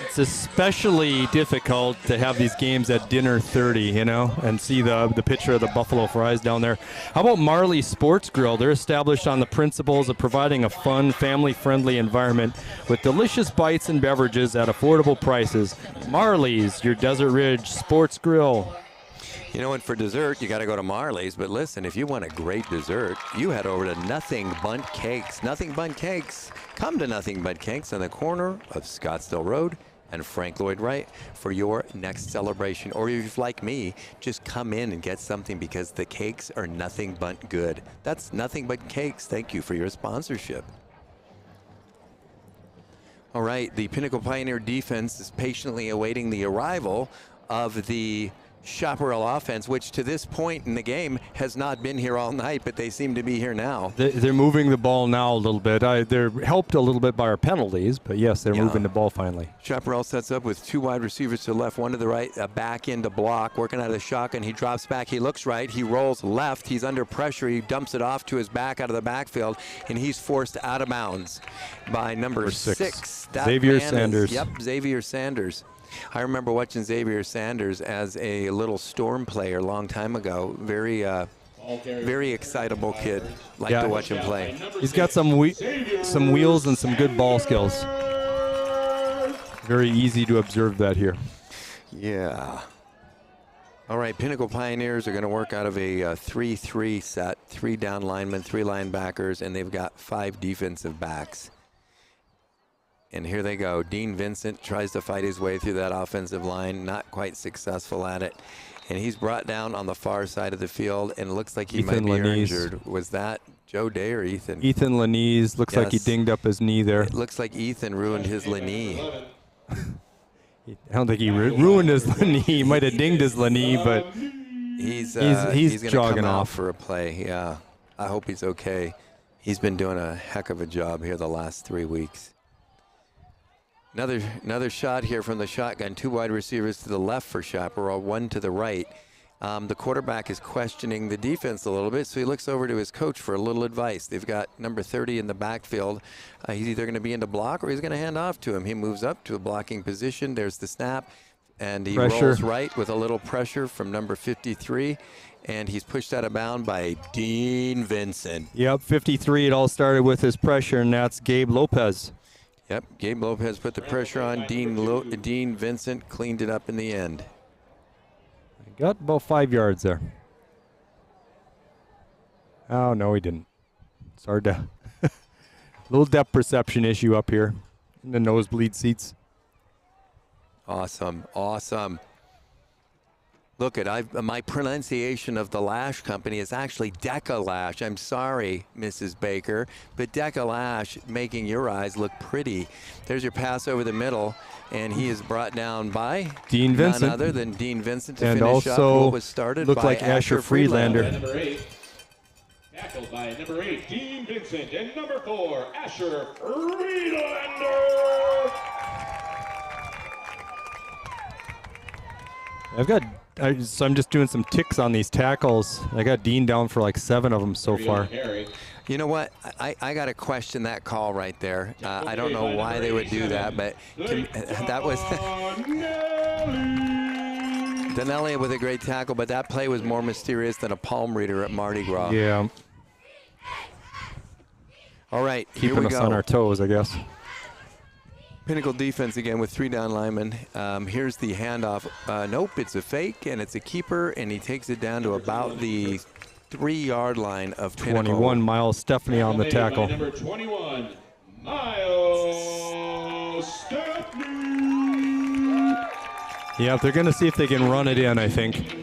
It's especially difficult to have these games at dinner 30, you know, and see the picture of the Buffalo fries down there. How about Marley's Sports Grill? They're established on the principles of providing a fun, family-friendly environment with delicious bites and beverages at affordable prices. Marley's, your Desert Ridge Sports Grill. You know, and for dessert, you got to go to Marley's. But listen, if you want a great dessert, you head over to Nothing Bundt Cakes. Nothing Bundt Cakes. Come to Nothing Bundt Cakes on the corner of Scottsdale Road and Frank Lloyd Wright for your next celebration. Or if you're like me, just come in and get something because the cakes are nothing but good. That's Nothing But Cakes. Thank you for your sponsorship. All right, the Pinnacle Pioneer defense is patiently awaiting the arrival of the Chaparral offense, which to this point in the game has not been here all night, but they seem to be here now. They're moving the ball now a little bit. They're helped a little bit by our penalties, but yes, they're moving the ball finally. Chaparral sets up with 2 wide receivers to the left, 1 to the right, a back into block, working out of the shotgun. He drops back, he looks right, he rolls left, he's under pressure, he dumps it off to his back out of the backfield, and he's forced out of bounds by number 6. Xavier Sanders. Xavier Sanders. I remember watching Xavier Sanders as a little Storm player a long time ago. Very excitable kid. Like to watch him play. He's got some wheels and some good ball skills. Very easy to observe that here. Yeah. All right, Pinnacle Pioneers are going to work out of a 3-3 set. 3 down linemen, 3 linebackers, and they've got 5 defensive backs. And here they go. Dean Vincent tries to fight his way through that offensive line, not quite successful at it. And he's brought down on the far side of the field, and it looks like he might be injured. Was that Joe Day or Ethan? Ethan Lanise. Looks like he dinged up his knee there. It looks like Ethan ruined his knee. I don't think he ruined his knee. He might have dinged his knee, but he's jogging come out off for a play. Yeah, I hope he's okay. He's been doing a heck of a job here the last 3 weeks. Another shot here from the shotgun. 2 wide receivers to the left for Chaparral, 1 to the right. The quarterback is questioning the defense a little bit, so he looks over to his coach for a little advice. They've got number 30 in the backfield. He's either going to be into block or he's going to hand off to him. He moves up to a blocking position. There's the snap, and he rolls right with a little pressure from number 53, and he's pushed out of bounds by Dean Vincent. Yep, 53. It all started with his pressure, and that's Gabe Lopez. Yep, Gabe Lopez put the pressure on. Dean Vincent cleaned it up in the end. Got about 5 yards there. Oh, no, he didn't. It's hard to little depth perception issue up here in the nosebleed seats. Awesome, awesome. Look my pronunciation of the lash company is actually Deca Lash. I'm sorry, Mrs. Baker, but Deca Lash making your eyes look pretty. There's your pass over the middle, and he is brought down by Dean Vincent. None other than Dean Vincent to And finish up also what was started looked by like Asher Friedlander. Number 8. Tackled by number 8, Dean Vincent, and number 4, Asher Friedlander. So I'm just doing some ticks on these tackles. I got Dean down for like 7 of them so far. You know what? I got to question that call right there. I don't know why they would do that, but that was Danelli with a great tackle, but that play was more mysterious than a palm reader at Mardi Gras. Yeah. All right, Keeping here we us go. on our toes, I guess. Pinnacle defense again with 3 down linemen. Here's the handoff. Nope, it's a fake, and it's a keeper, and he takes it down to about the 3-yard line of Pinnacle. 21, Miles Stephanie on the tackle. Number 21, Miles Stephanie. Yeah, they're going to see if they can run it in, I think.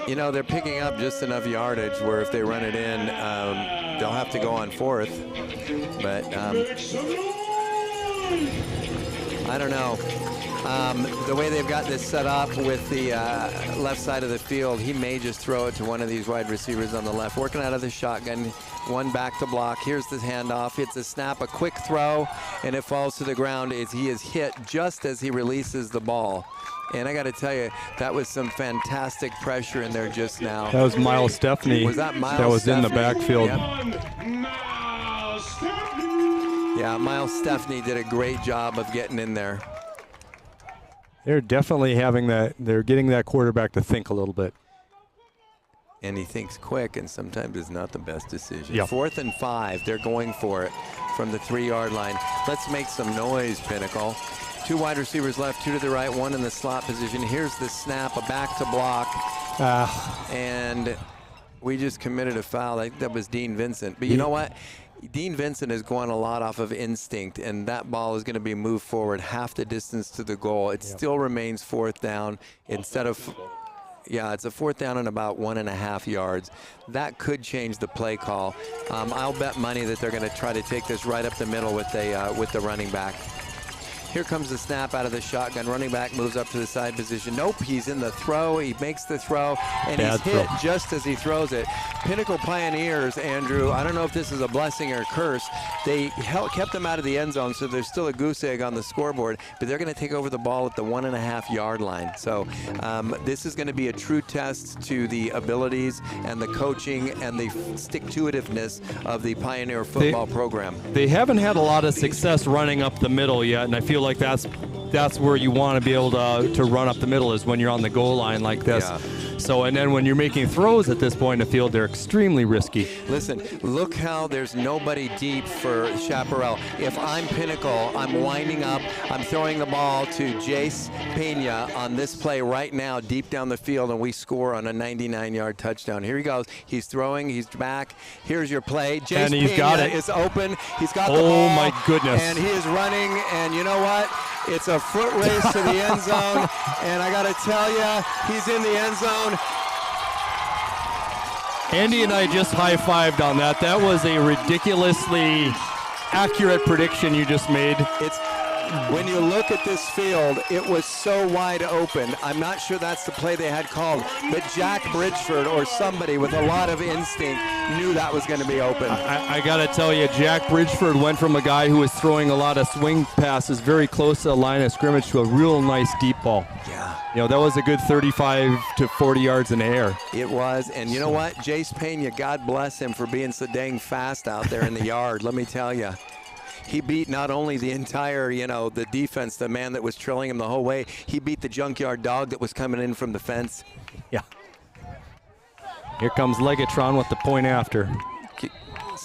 You know, they're picking up just enough yardage where if they run it in, they'll have to go on 4th. But I don't know. The way they've got this set up with the left side of the field, he may just throw it to one of these wide receivers on the left. Working out of the shotgun, one back to block. Here's the handoff. It's a snap, a quick throw, and it falls to the ground. He is hit just as he releases the ball. And I got to tell you, that was some fantastic pressure in there just now. That was Miles Stephanie. Was that Miles That was Stephanie? in the backfield. Yep. Miles Stephanie. Yeah, Miles Stephanie did a great job of getting in there. They're definitely having that. They're getting that quarterback to think a little bit. And he thinks quick, and sometimes it's not the best decision. Yep. 4th and 5, they're going for it from the 3-yard line. Let's make some noise, Pinnacle. 2 wide receivers left, 2 to the right, 1 in the slot position. Here's the snap, a back to block. And we just committed a foul. I think that was Dean Vincent. But you know what? Dean Vincent is going a lot off of instinct, and that ball is going to be moved forward half the distance to the goal. It still remains 4th down instead of, it's a 4th down and about 1.5 yards. That could change the play call. I'll bet money that they're going to try to take this right up the middle with the running back. Here comes the snap out of the shotgun. Running back moves up to the side position. Nope, he's in the throw. He makes the throw, and he's hit just as he throws it. Pinnacle Pioneers, Andrew, I don't know if this is a blessing or a curse. They kept them out of the end zone, so there's still a goose egg on the scoreboard, but they're going to take over the ball at the 1.5-yard line. So this is going to be a true test to the abilities and the coaching and the stick-to-itiveness of the Pioneer football program. They haven't had a lot of success running up the middle yet, and I feel like that's where you want to be able to run up the middle, is when you're on the goal line like this. Yeah. So, and then when you're making throws at this point in the field, they're extremely risky. Listen, look how there's nobody deep for Chaparral. If I'm Pinnacle, I'm winding up. I'm throwing the ball to Jace Pena on this play right now, deep down the field, and we score on a 99-yard touchdown. Here he goes. He's throwing. He's back. Here's your play. Jace And he's Pena got it. is open. He's got the Oh, ball. my goodness. And he is running, and you know what? It's a foot race to the end zone, and I got to tell you, he's in the end zone. Andy and I just high-fived on that. That was a ridiculously accurate prediction you just made. It's when you look at this field, it was so wide open. I'm not sure that's the play they had called, but Jack Bridgeford or somebody with a lot of instinct knew that was going to be open. I got to tell you, Jack Bridgeford went from a guy who was throwing a lot of swing passes very close to the line of scrimmage to a real nice deep ball. Yeah. You know, that was a good 35 to 40 yards in the air. It was, and you know what? Jace Pena, God bless him for being so dang fast out there in the yard, let me tell you. He beat not only the entire, the defense, the man that was trailing him the whole way, he beat the junkyard dog that was coming in from the fence. Yeah. Here comes Legatron with the point after.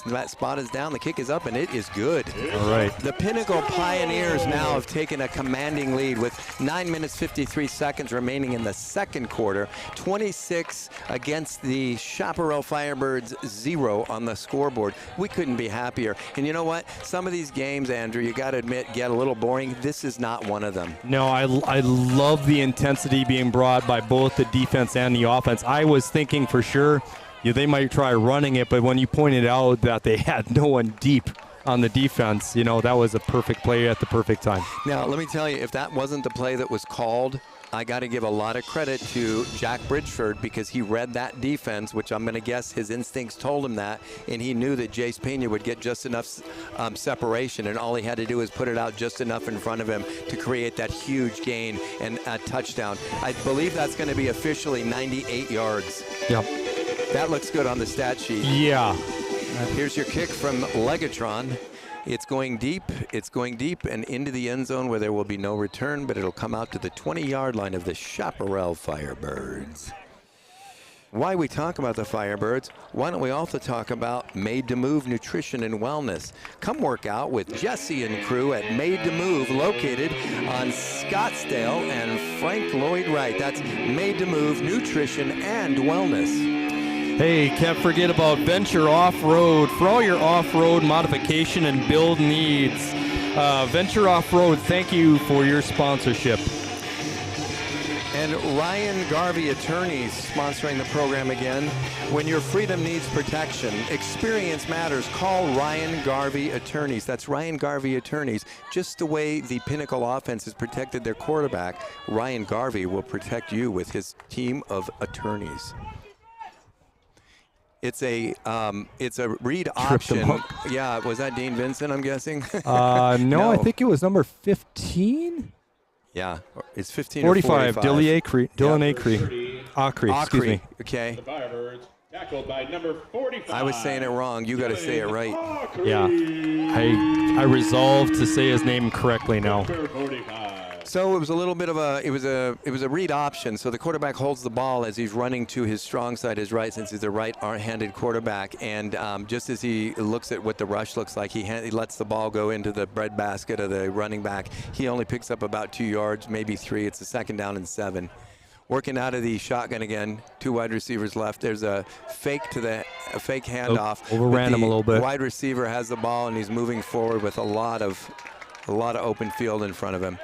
That spot is down. The kick is up, and it is good. All right. The Pinnacle Pioneers now have taken a commanding lead with 9 minutes 53 seconds remaining in the second quarter. 26 against the Chaparral Firebirds, 0 on the scoreboard. We couldn't be happier. And you know what? Some of these games, Andrew, you got to admit, get a little boring. This is not one of them. No, I love the intensity being brought by both the defense and the offense. I was thinking for sure they might try running it, but when you pointed out that they had no one deep on the defense, that was a perfect play at the perfect time. Now, let me tell you, if that wasn't the play that was called, I got to give a lot of credit to Jack Bridgeford because he read that defense, which I'm going to guess his instincts told him that, and he knew that Jace Pena would get just enough separation, and all he had to do is put it out just enough in front of him to create that huge gain and a touchdown. I believe that's going to be officially 98 yards. Yep. That looks good on the stat sheet. Yeah. Here's your kick from Legatron. It's going deep, and into the end zone where there will be no return, but it'll come out to the 20-yard line of the Chaparral Firebirds. Why we talk about the Firebirds, why don't we also talk about Made to Move Nutrition and Wellness? Come work out with Jesse and crew at Made to Move, located on Scottsdale and Frank Lloyd Wright. That's Made to Move Nutrition and Wellness. Hey, can't forget about Venture Off-Road. For all your off-road modification and build needs, Venture Off-Road, thank you for your sponsorship. And Ryan Garvey Attorneys sponsoring the program again. When your freedom needs protection, experience matters. Call Ryan Garvey Attorneys. That's Ryan Garvey Attorneys. Just the way the Pinnacle offense has protected their quarterback, Ryan Garvey will protect you with his team of attorneys. It's a read option. Yeah, was that Dean Vincent, I'm guessing? No, I think it was number 15. Yeah, it's 15 45. or 45. Dylan Acree, excuse me. Okay. The Firebirds tackled by number 45. I was saying it wrong. You got to say it right. Yeah, I resolved to say his name correctly now. Number 45. So it was a little bit of it was a read option. So the quarterback holds the ball as he's running to his strong side, his right, since he's a right-handed quarterback. And just as he looks at what the rush looks like, he lets the ball go into the breadbasket of the running back. He only picks up about 2 yards, maybe 3. It's a 2nd down and 7. Working out of the shotgun again, 2 wide receivers left. There's a fake handoff. Overran him a little bit. Wide receiver has the ball and he's moving forward with a lot of open field in front of him.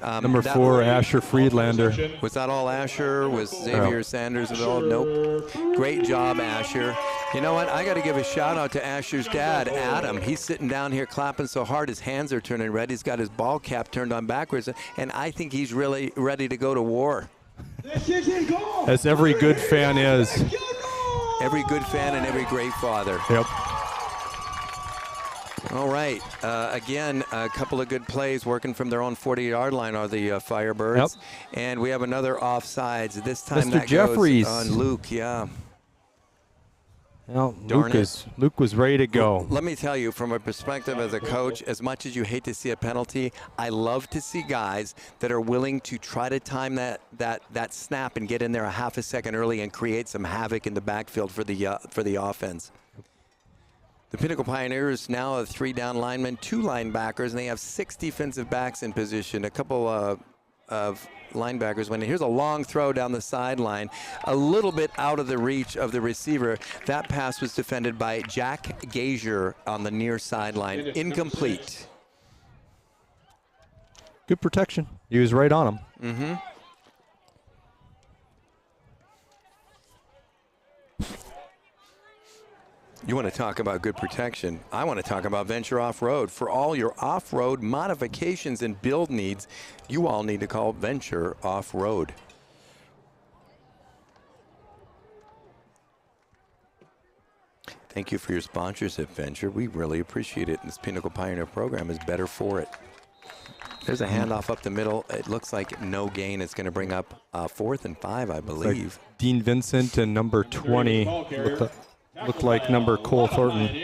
Number 4, Asher Friedlander. Was that all Asher? Was Xavier Sanders involved? Nope. Great job, Asher. You know what? I got to give a shout out to Asher's dad, Adam. He's sitting down here clapping so hard his hands are turning red. He's got his ball cap turned on backwards, and I think he's really ready to go to war. As every good fan is. Every good fan and every great father. Yep. All right. Again, a couple of good plays working from their own 40-yard line are the Firebirds. Yep. And we have another offsides. This time Mr. that Jeffries. goes on Luke, yeah. Well, Darn Luke was ready to go. Let me tell you, from a perspective as a coach, as much as you hate to see a penalty, I love to see guys that are willing to try to time that snap and get in there a half a second early and create some havoc in the backfield for the offense. The Pinnacle Pioneers now have 3 down linemen, 2 linebackers, and they have 6 defensive backs in position. A couple of linebackers went in. Here's a long throw down the sideline, a little bit out of the reach of the receiver. That pass was defended by Jack Gazier on the near sideline. Incomplete. Good protection. He was right on him. Mm-hmm. You want to talk about good protection. I want to talk about Venture Off-Road. For all your off-road modifications and build needs, you all need to call Venture Off-Road. Thank you for your sponsorship, Venture. We really appreciate it. This Pinnacle Pioneer program is better for it. There's a handoff up the middle. It looks like no gain. It's going to bring up 4th and 5, I believe. Like Dean Vincent and number 20 looked like number Cole Thornton.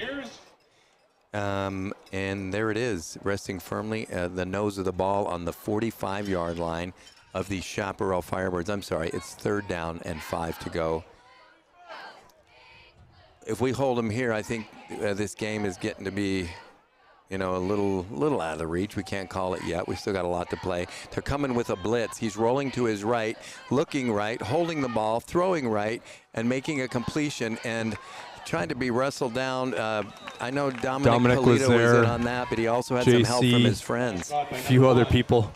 And there it is, resting firmly the nose of the ball on the 45-yard line of the Chaparral Firebirds. I'm sorry, it's 3rd down and 5 to go. if we hold him here, I think this game is getting to be, a little out of the reach. We can't call it yet. We've still got a lot to play. They're coming with a blitz. He's rolling to his right, looking right, holding the ball, throwing right, and making a completion, and trying to be wrestled down. I know Dominic was Polito there. was in on that, but he also had some help from his friends. A few other people.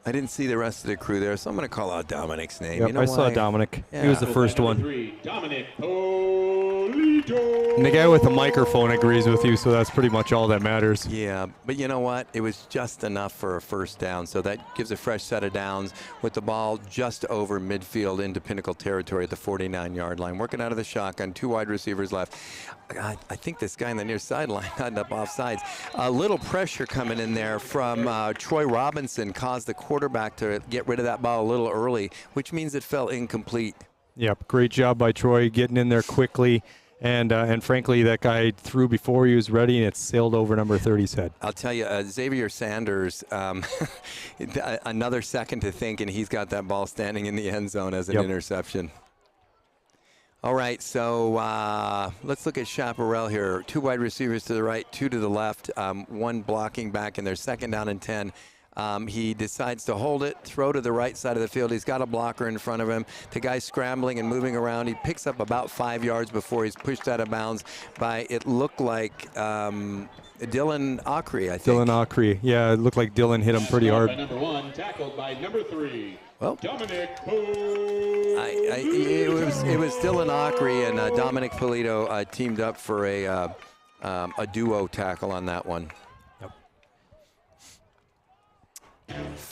I didn't see the rest of the crew there, so I'm going to call out Dominic's name. Yep, I saw Dominic. Yeah. He was the first one. 3, Dominic Polito. And the guy with the microphone agrees with you, so that's pretty much all that matters. Yeah, but you know what? It was just enough for a first down, so that gives a fresh set of downs with the ball just over midfield into Pinnacle territory at the 49-yard line. Working out of the shotgun, 2 wide receivers left. I think this guy on the near sideline ended up offsides. A little pressure coming in there from Troy Robinson caused the quarterback to get rid of that ball a little early, which means it fell incomplete. Yep, great job by Troy getting in there quickly. And frankly, that guy threw before he was ready, and it sailed over number 30's head. I'll tell you, Xavier Sanders, another second to think, and he's got that ball standing in the end zone as an interception. All right, so let's look at Chaparral here. 2 wide receivers to the right, 2 to the left, 1 blocking back in their 2nd down and 10. He decides to hold it, throw to the right side of the field. He's got a blocker in front of him. The guy's scrambling and moving around. He picks up about 5 yards before he's pushed out of bounds by, it looked like, Dylan Ockrey, I think. Dylan Ockrey. Yeah, it looked like Dylan hit him pretty hard. By number 1, tackled by number 3. Well, Dominic Polito. it was Dylan Ockrey and Dominic Polito teamed up for a duo tackle on that one.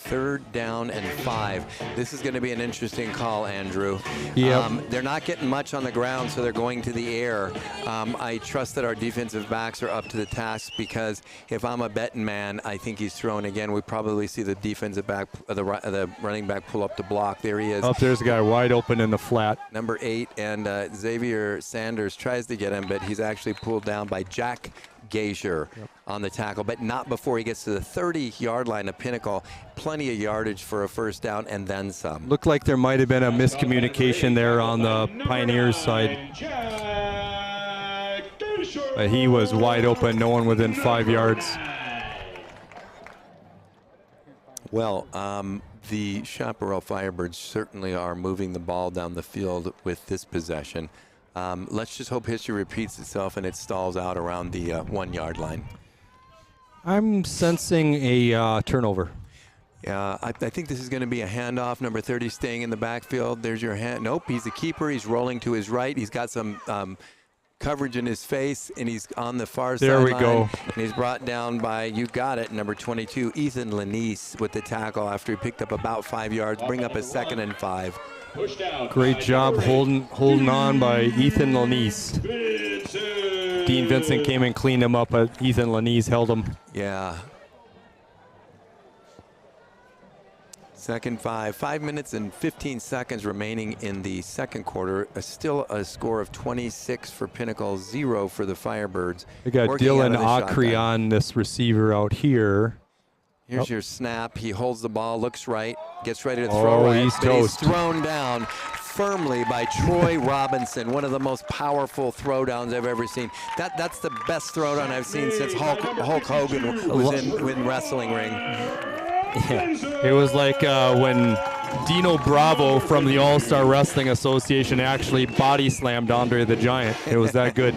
3rd down and 5. This is going to be an interesting call, Andrew. They're not getting much on the ground, so they're going to the air. I trust that our defensive backs are up to the task, because if I'm a betting man, I think he's throwing again. We probably see the defensive back, the running back pull up to block. There he is. Oh, there's a guy wide open in the flat. Number 8, and Xavier Sanders tries to get him, but he's actually pulled down by Jack Gazier on the tackle, but not before he gets to the 30-yard line of Pinnacle. Plenty of yardage for a first down and then some. Looked like there might have been a miscommunication there on the Pioneers side. He was wide open, no one within 5 yards. Well, the Chaparral Firebirds certainly are moving the ball down the field with this possession. Let's just hope history repeats itself and it stalls out around the 1-yard line. I'm sensing a turnover. Yeah, I think this is going to be a handoff. Number 30 staying in the backfield. There's your hand. Nope, he's a keeper. He's rolling to his right. He's got some coverage in his face, and he's on the far sideline. There we go. And he's brought down by, you got it, number 22, Ethan Lanise with the tackle after he picked up about 5 yards. Bring up a 2nd and 5. Great job holding on by Ethan Lanise. Dean Vincent came and cleaned him up, but Ethan Lanise held him. Yeah. 2nd 5. 5 minutes and 15 seconds remaining in the 2nd quarter. Still a score of 26 for Pinnacle, 0 for the Firebirds. We got Dylan Ockrey on this receiver out here. Here's your snap. He holds the ball, looks right, gets ready to throw right. He's toast. He's thrown down firmly by Troy Robinson, one of the most powerful throwdowns I've ever seen. That's the best throwdown I've seen since Hulk Hogan was in wrestling ring. Yeah. It was like when Dino Bravo from the All-Star Wrestling Association actually body slammed Andre the Giant. It was that good.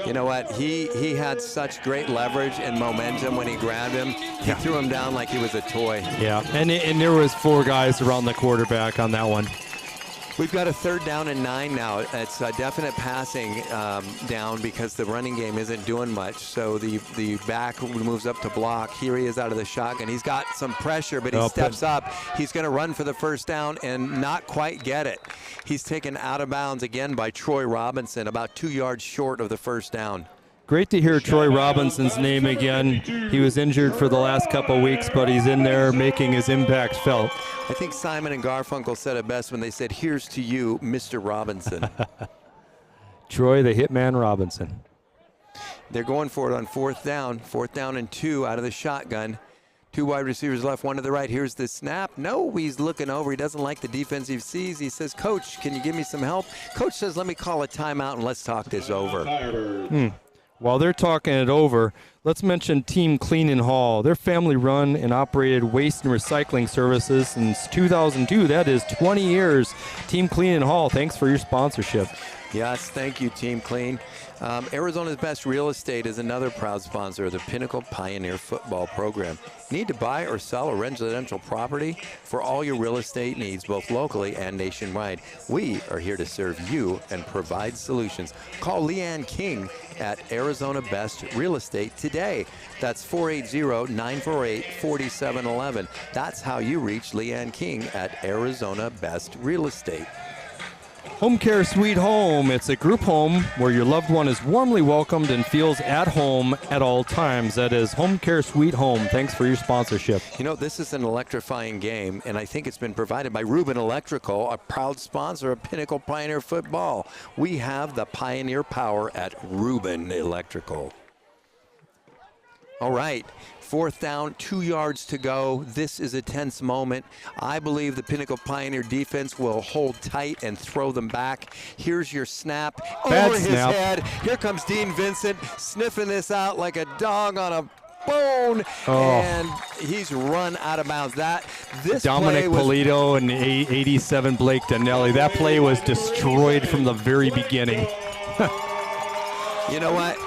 You know what? He had such great leverage and momentum when he grabbed him. He threw him down like he was a toy. Yeah, and there was 4 guys around the quarterback on that one. We've got a 3rd down and 9 now. It's a definite passing down because the running game isn't doing much. So the back moves up to block. Here he is out of the shotgun. He's got some pressure, but he steps up. He's going to run for the first down and not quite get it. He's taken out of bounds again by Troy Robinson, about 2 yards short of the first down. Great to hear Troy Robinson's name again. He was injured for the last couple weeks, but he's in there making his impact felt. I think Simon and Garfunkel said it best when they said, "Here's to you, Mr. Robinson." Troy the Hitman Robinson. They're going for it on 4th down. 4th down and 2 out of the shotgun. Two wide receivers left, one to the right. Here's the snap. No, he's looking over. He doesn't like the defensive sees. He says, Coach, can you give me some help? Coach says, let me call a timeout and let's talk this over. While they're talking it over, let's mention Team Clean and Haul. They're family-run and operated waste and recycling services since 2002. That is 20 years. Team Clean and Haul, thanks for your sponsorship. Yes, thank you, Team Clean. Arizona's Best Real Estate is another proud sponsor of the Pinnacle Pioneer Football Program. Need to buy or sell a residential property? For all your real estate needs, both locally and nationwide, we are here to serve you and provide solutions. Call Leanne King at Arizona Best Real Estate today. That's 480-948-4711. That's how you reach Leanne King at Arizona Best Real Estate. Home Care Sweet Home. It's a group home where your loved one is warmly welcomed and feels at home at all times. That is Home Care Sweet Home. Thanks for your sponsorship. You know, this is an electrifying game, and I think it's been provided by Rubin Electrical, a proud sponsor of Pinnacle Pioneer Football. We have the Pioneer power at Rubin Electrical. All right. 4th down, 2 yards to go. This is a tense moment. I believe the Pinnacle Pioneer defense will hold tight and throw them back. Here's your snap. Bad over snap. his head. Here comes Dean Vincent sniffing this out like a dog on a bone, and he's run out of bounds. This Dominic play was, Polito and 87 Blake Donnelly. That play was destroyed from the very beginning. you know what?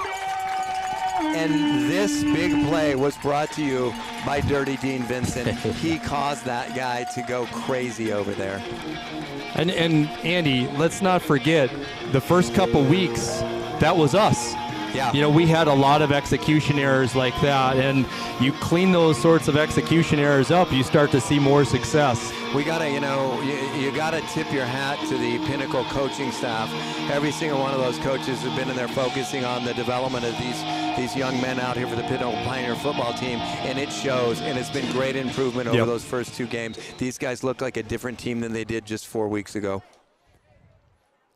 And this big play was brought to you by Dirty Dean Vincent. He caused that guy to go crazy over there. And Andy, let's not forget, the first couple weeks, that was us. Yeah. You know, we had a lot of execution errors like that, and you clean those sorts of execution errors up, you start to see more success. We gotta, you gotta tip your hat to the Pinnacle coaching staff. Every single one of those coaches have been in there focusing on the development of these young men out here for the Pinnacle Pioneer football team, and it shows, and it's been great improvement over those first 2 games. These guys look like a different team than they did just 4 weeks ago.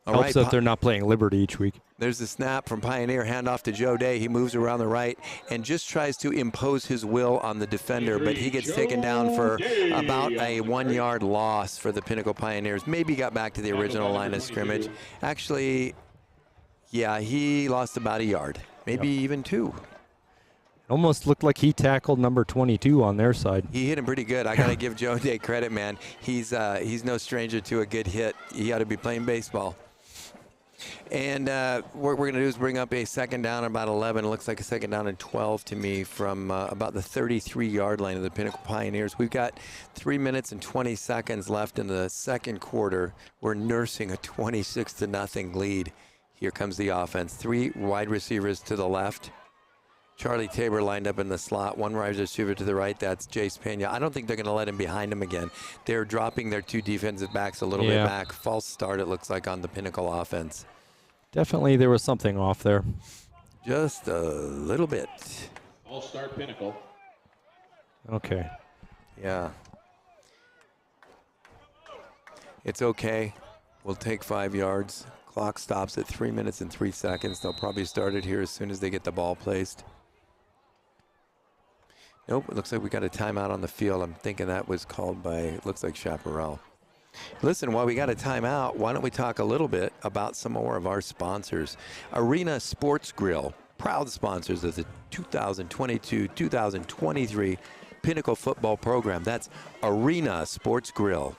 All Helps that they're not playing Liberty each week. There's the snap from Pioneer, handoff to Joe Day. He moves around the right and just tries to impose his will on the defender, but he gets taken down for about a 1-yard loss for the Pinnacle Pioneers. Maybe got back to the original line of scrimmage. Actually, yeah, he lost about a yard, maybe even 2. Almost looked like he tackled number 22 on their side. He hit him pretty good. I got to give Joe Day credit, man. He's no stranger to a good hit. He ought to be playing baseball. And what we're going to do is bring up a 2nd down, about 11. It looks like a 2nd down and 12 to me from about the 33-yard line of the Pinnacle Pioneers. We've got 3 minutes and 20 seconds left in the 2nd quarter. We're nursing a 26-0 lead. Here comes the offense. 3 wide receivers to the left. Charlie Tabor lined up in the slot. 1 wide receiver to the right. That's Jace Pena. I don't think they're going to let him behind him again. They're dropping their 2 defensive backs a little bit back. False start, it looks like, on the Pinnacle offense. Definitely there was something off there. Just a little bit. All start Pinnacle. Okay. Yeah. It's okay. We'll take 5 yards. Clock stops at 3 minutes and 3 seconds. They'll probably start it here as soon as they get the ball placed. Nope, it looks like we got a timeout on the field. I'm thinking that was called by, it looks like Chaparral. Listen, while we got a timeout, why don't we talk a little bit about some more of our sponsors. Arena Sports Grill, proud sponsors of the 2022-2023 Pinnacle football program. That's Arena Sports Grill.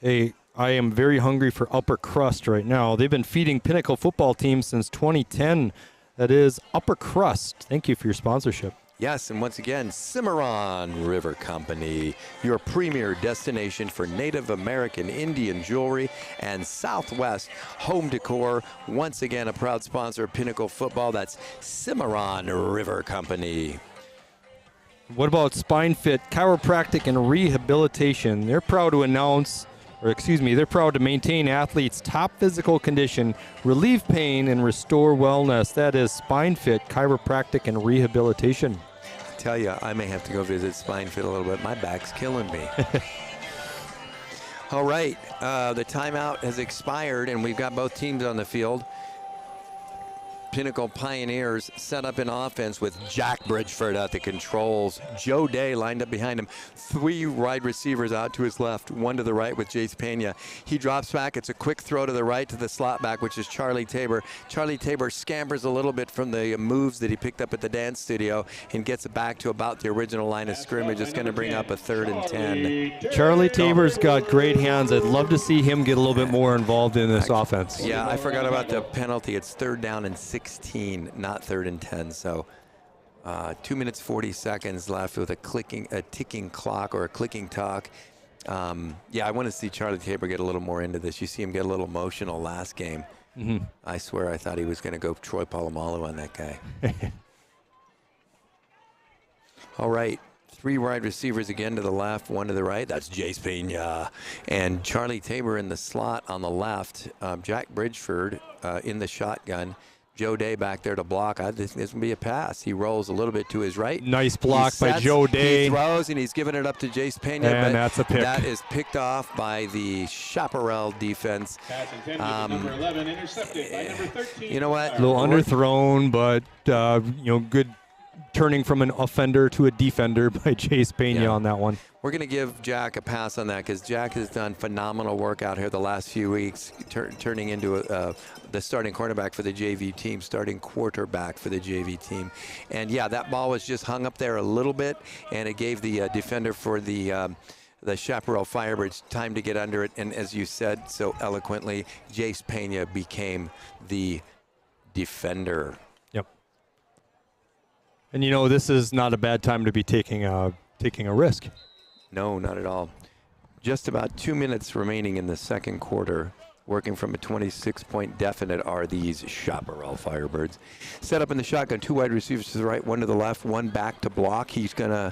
Hey, I am very hungry for upper crust right now. They've been feeding Pinnacle football teams since 2010. That is Upper Crust. Thank you for your sponsorship. Yes, and once again, Cimarron River Company, your premier destination for Native American Indian jewelry and Southwest home decor. Once again, a proud sponsor of Pinnacle football. That's Cimarron River Company. What about Spine Fit Chiropractic and Rehabilitation? They're proud to announce, they're proud to maintain athletes' top physical condition, relieve pain, and restore wellness. That is Spine Fit Chiropractic and Rehabilitation. I tell you, I may have to go visit Spine Fit a little bit. My back's killing me. All right, the timeout has expired, and we've got both teams on the field. Pinnacle Pioneers set up in offense with Jack Bridgeford at the controls. Joe Day lined up behind him. 3 wide receivers out to his left, 1 to the right with Jace Pena. He drops back. It's a quick throw to the right to the slot back, which is Charlie Tabor. Charlie Tabor scampers a little bit from the moves that he picked up at the dance studio and gets it back to about the original line of scrimmage. It's going to bring up a 3rd and 10. Charlie Tabor's got great hands. I'd love to see him get a little bit more involved in this offense. Yeah, I forgot about the penalty. It's 3rd down and 16, not 3rd and 10. So 2 minutes 40 seconds left with a ticking clock or a clicking talk. Yeah, I want to see Charlie Tabor get a little more into this. You see him get a little emotional last game. Mm-hmm. I swear I thought he was going to go Troy Polamalu on that guy. All right. 3 wide receivers again to the left, 1 to the right. That's Jace Pena. And Charlie Tabor in the slot on the left. Jack Bridgeford in the shotgun. Joe Day back there to block. I think this will be a pass. He rolls a little bit to his right. Nice block by Joe Day. He throws, and he's giving it up to Jace Pena. And that's a pick. That is picked off by the Chaparral defense. Pass intended to number 11, intercepted by number 13. You know what? A little underthrown, but good turning from an offender to a defender by Jace Pena on that one. We're going to give Jack a pass on that because Jack has done phenomenal work out here the last few weeks, turning into the starting cornerback for the JV team, starting quarterback for the JV team. And, yeah, that ball was just hung up there a little bit, and it gave the defender for the Chaparral Firebirds time to get under it. And as you said so eloquently, Jace Pena became the defender. Yep. And, this is not a bad time to be taking a risk. No, not at all. Just about 2 minutes remaining in the second quarter. Working from a 26-point deficit are these Chaparral Firebirds. Set up in the shotgun, 2 wide receivers to the right, 1 to the left, 1 back to block. He's gonna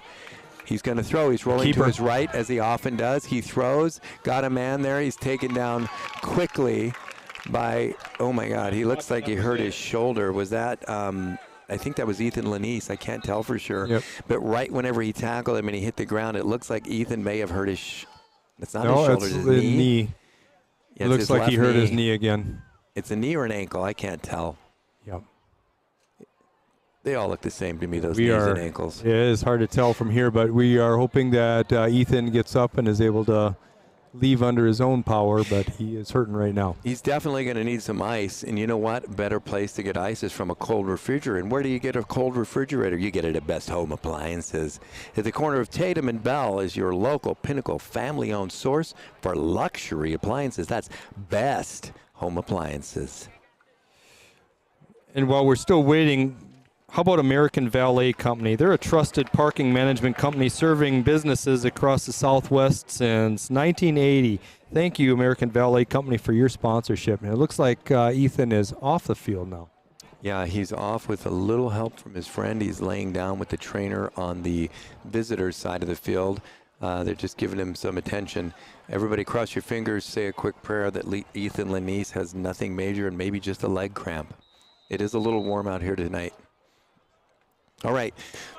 throw. He's rolling to his right as he often does. He throws. Got a man there. He's taken down quickly by. Oh my God! He looks like he hurt his shoulder. Was that? I think that was Ethan Lanise. I can't tell for sure. Yep. But right whenever he tackled him and he hit the ground, it looks like Ethan may have hurt his. It's not his shoulder. It's his knee. Yeah, it looks like he hurt his knee again. It's a knee or an ankle. I can't tell. Yep. They all look the same to me, those knees and ankles. Yeah, it is hard to tell from here, but we are hoping that Ethan gets up and is able to leave under his own power, but he is hurting right now. He's definitely going to need some ice, and you know what? Better place to get ice is from a cold refrigerator. And where do you get a cold refrigerator? You get it at Best Home Appliances. At the corner of Tatum and Bell is your local Pinnacle family-owned source for luxury appliances. That's Best Home Appliances. And while we're still waiting, how about American Valet Company? They're a trusted parking management company serving businesses across the Southwest since 1980. Thank you, American Valet Company, for your sponsorship. And it looks like Ethan is off the field now. Yeah, he's off with a little help from his friend. He's laying down with the trainer on the visitor's side of the field. They're just giving him some attention. Everybody cross your fingers, say a quick prayer that Ethan Lanise has nothing major and maybe just a leg cramp. It is a little warm out here tonight. All right,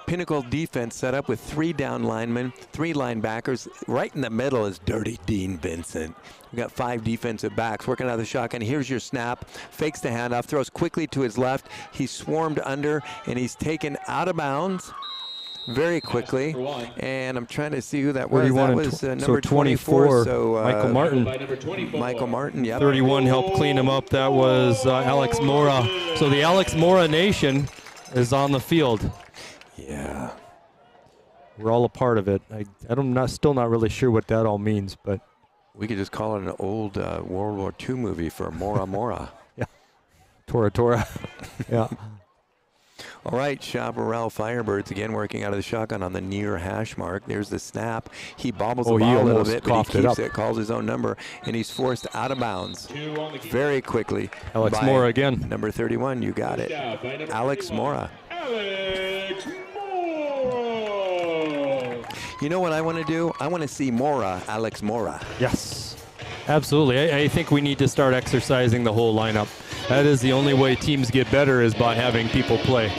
Pinnacle defense set up with 3 down linemen, 3 linebackers. Right in the middle is Dirty Dean Vincent. We got 5 defensive backs working out of the shotgun. Here's your snap, fakes the handoff, throws quickly to his left. He's swarmed under, and he's taken out of bounds very quickly. And I'm trying to see who that was. That was number 24. So Michael Martin. Michael Martin, yep. 31 helped clean him up. That was Alex Mora. So the Alex Mora Nation is on the field. Yeah. We're all a part of it. I'm still not really sure what that all means, but we could just call it an old World War II movie for Mora Mora. Yeah. Tora. Yeah. All right, Chaparral Firebirds again working out of the shotgun on the near hash mark. There's the snap. He bobbles the ball a little bit, but he keeps it, calls his own number, and he's forced out of bounds very quickly. Alex Mora again. Number 31, you got it. Alex Mora. Alex Mora. You know what I want to do? I want to see Mora, Alex Mora. Yes, absolutely. I think we need to start exercising the whole lineup. That is the only way teams get better, is by having people play.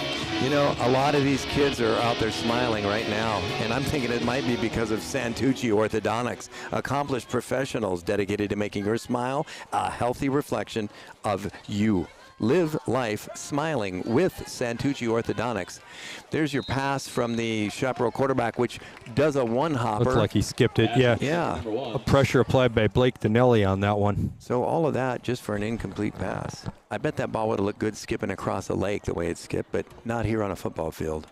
You know, a lot of these kids are out there smiling right now, and I'm thinking it might be because of Santucci Orthodontics, accomplished professionals dedicated to making your smile a healthy reflection of you. Live life smiling with Santucci Orthodontics. There's your pass from the Chaparral quarterback, which does a one-hopper. Looked like he skipped it. Yeah. Yeah. A pressure applied by Blake Donnelly on that one. So all of that just for an incomplete pass. I bet that ball would have looked good skipping across a lake the way it skipped, but not here on a football field.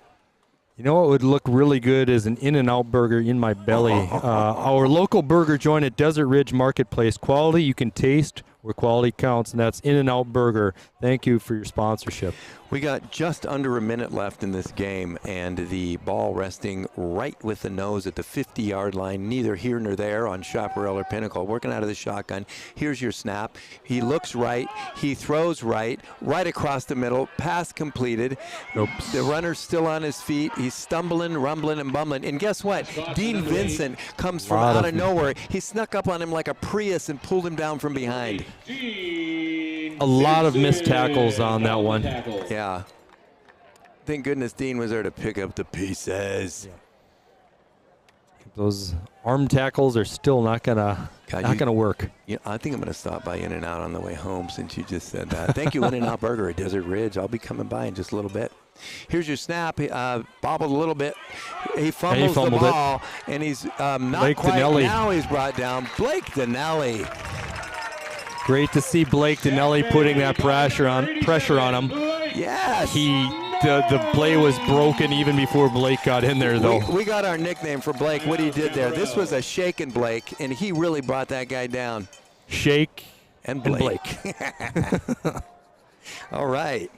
You know what would look really good is an In-N-Out burger in my belly. Our local burger joint at Desert Ridge Marketplace. Quality you can taste where quality counts, and that's In-N-Out Burger. Thank you for your sponsorship. We got just under a minute left in this game, and the ball resting right with the nose at the 50-yard line, neither here nor there on Chaparral or Pinnacle. Working out of the shotgun. Here's your snap. He looks right. He throws right across the middle. Pass completed. Oops. The runner's still on his feet. He's stumbling, rumbling, and bumbling. And guess what? Dean Vincent comes from out of nowhere. He snuck up on him like a Prius and pulled him down from behind. A lot of missed tackles on that one. Yeah. Thank goodness Dean was there to pick up the pieces. Yeah. Those arm tackles are still not gonna work. Yeah, I think I'm gonna stop by In-N-Out on the way home since you just said that. Thank you, In-N-Out Burger at Desert Ridge. I'll be coming by in just a little bit. Here's your snap. Bobbled a little bit. He fumbles the ball, and he's not Blake quite. Donnelly. Now he's brought down. Blake Donnelly. Great to see Blake Donnelly putting that pressure on him. Yes. The play was broken even before Blake got in there, though. We got our nickname for Blake, what he did there. This was a shaken Blake, and he really brought that guy down. Shake and Blake. All right.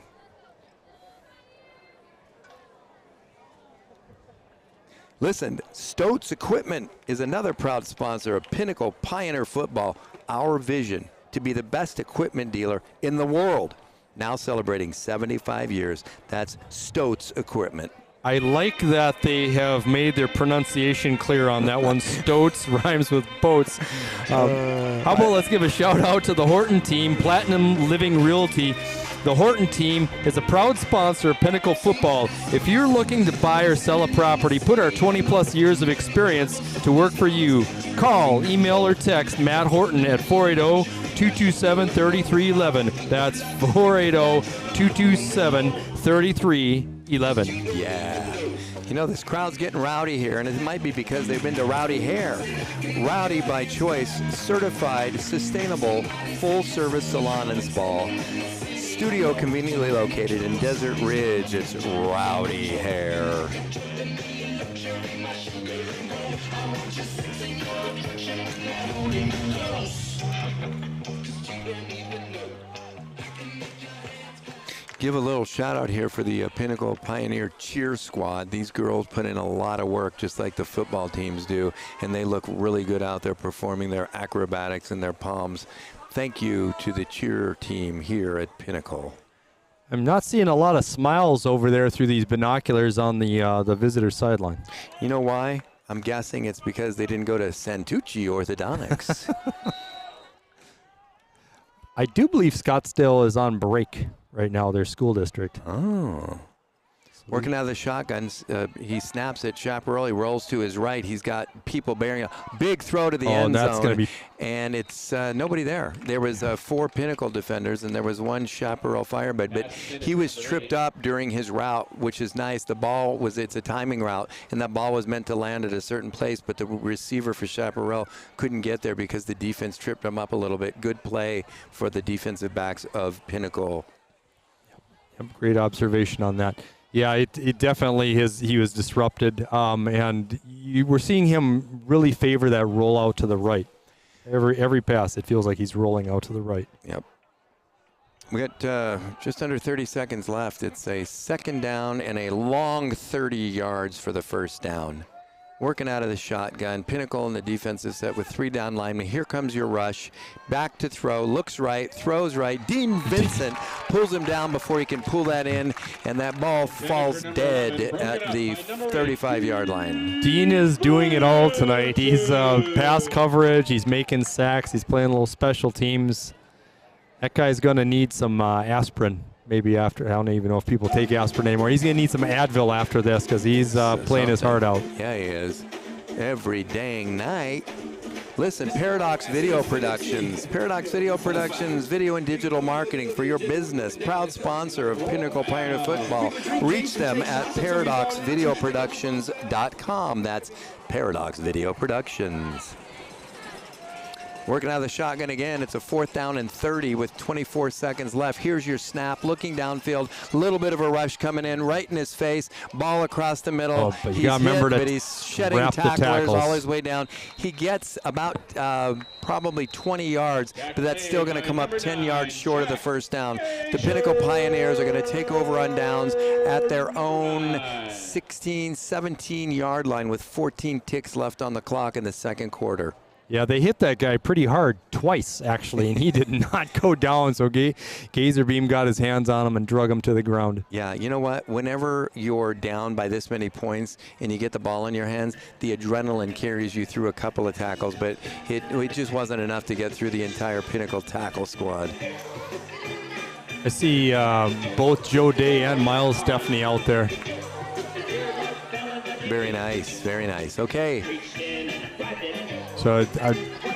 Listen, Stoats Equipment is another proud sponsor of Pinnacle Pioneer Football. Our vision to be the best equipment dealer in the world. Now celebrating 75 years. That's Stoats Equipment. I like that they have made their pronunciation clear on that one. Stoats rhymes with boats. How about let's give a shout out to the Horton team, Platinum Living Realty. The Horton team is a proud sponsor of Pinnacle Football. If you're looking to buy or sell a property, put our 20-plus years of experience to work for you. Call, email, or text Matt Horton at 480-227-3311. That's 480-227-3311. Yeah. You know, this crowd's getting rowdy here, and it might be because they've been to Rowdy Hair. Rowdy by choice, certified, sustainable, full-service salon and spa. Studio conveniently located in Desert Ridge. It's Rowdy Hair. Give a little shout out here for the Pinnacle Pioneer Cheer Squad. These girls put in a lot of work just like the football teams do, and they look really good out there performing their acrobatics and their palms. Thank you to the cheer team here at Pinnacle. I'm not seeing a lot of smiles over there through these binoculars on the visitor sideline. You know why? I'm guessing it's because they didn't go to Santucci Orthodontics. I do believe Scottsdale is on break right now, their school district. Oh. Working out of the shotguns, he snaps at Chaparral. He rolls to his right. He's got people bearing a big throw to the end that's zone. Gonna be... And it's nobody there. There was 4 Pinnacle defenders, and there was 1 Chaparral Firebird. But he was tripped up during his route, which is nice. The ball it's a timing route, and that ball was meant to land at a certain place, but the receiver for Chaparral couldn't get there because the defense tripped him up a little bit. Good play for the defensive backs of Pinnacle. Yep, great observation on that. Yeah, it definitely he was disrupted, and we're seeing him really favor that rollout to the right. Every pass, it feels like he's rolling out to the right. Yep. We got just under 30 seconds left. It's a second down and a long 30 yards for the first down. Working out of the shotgun. Pinnacle in the defensive set with 3 down linemen. Here comes your rush. Back to throw. Looks right. Throws right. Dean Vincent pulls him down before he can pull that in. And that ball falls dead at the 35-yard line. Dean is doing it all tonight. He's pass coverage. He's making sacks. He's playing a little special teams. That guy's going to need some aspirin. Maybe after, I don't even know if people take aspirin anymore. He's going to need some Advil after this because he's playing his heart out. Yeah, he is. Every dang night. Listen, Paradox Video Productions. Paradox Video Productions, video and digital marketing for your business. Proud sponsor of Pinnacle Pioneer Football. Reach them at paradoxvideoproductions.com. That's Paradox Video Productions. Working out of the shotgun again. It's a 4th down and 30 with 24 seconds left. Here's your snap. Looking downfield. A little bit of a rush coming in right in his face. Ball across the middle. Oh, but you He's gotta remember hit, to but he's shedding wrap the tacklers tackles. all his way down. He gets about probably 20 yards, but that's still going to come up 10 yards short of the first down. The Pinnacle Pioneers are going to take over on downs at their own 16, 17-yard line with 14 ticks left on the clock in the second quarter. Yeah, they hit that guy pretty hard twice, actually, and he did not go down. So Gazerbeam got his hands on him and drug him to the ground. Yeah, you know what? Whenever you're down by this many points and you get the ball in your hands, the adrenaline carries you through a couple of tackles, but it just wasn't enough to get through the entire Pinnacle tackle squad. I see both Joe Day and Miles Stepney out there. Very nice, very nice. Okay. So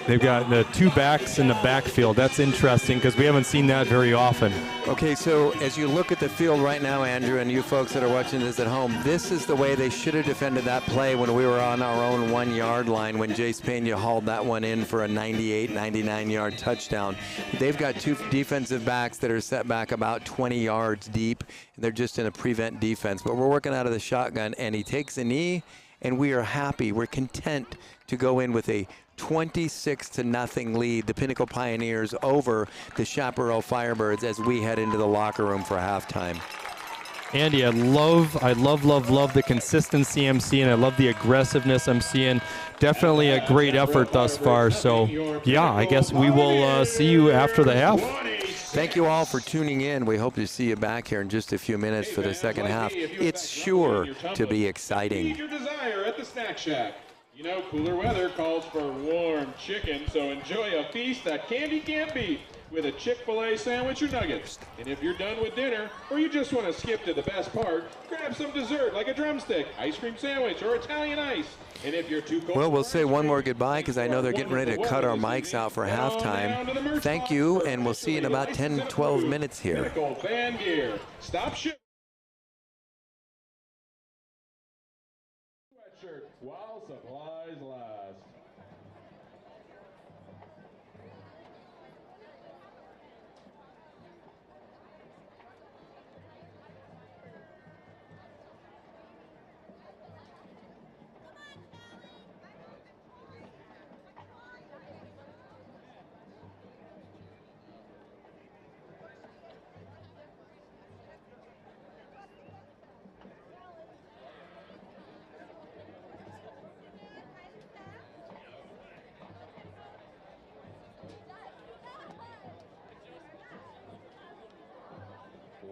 they've got the 2 backs in the backfield. That's interesting because we haven't seen that very often. Okay, so as you look at the field right now, Andrew, and you folks that are watching this at home, this is the way they should have defended that play when we were on our own 1-yard line when Jace Pena hauled that one in for a 98, 99-yard touchdown. They've got 2 defensive backs that are set back about 20 yards deep, and they're just in a prevent defense. But we're working out of the shotgun, and he takes a knee, and we are happy. We're content to go in with a 26-0 lead, the Pinnacle Pioneers over the Chaparral Firebirds as we head into the locker room for halftime. Andy, I love the consistency I'm seeing. I love the aggressiveness I'm seeing. Definitely a great effort thus far. So, yeah, I guess we will see you after the half. Thank you all for tuning in. We hope to see you back here in just a few minutes for the second half. It's sure to be exciting. Feed your desire at the Snack Shack. You know, cooler weather calls for warm chicken, so enjoy a feast that candy can't beat with a Chick-fil-A sandwich or nuggets. And if you're done with dinner, or you just want to skip to the best part, grab some dessert like a drumstick, ice cream sandwich, or Italian ice. And if you're too cold, Well, we'll say one more goodbye because I know they're getting ready to cut our mics out for halftime. Thank you, and we'll see you in about 10, 12 minutes here. Pinnacle fan gear. Stop shipping. Sweatshirt while supplies last.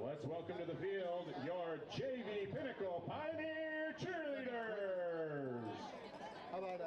Let's welcome to the field your JV Pinnacle Pioneer cheerleaders. How about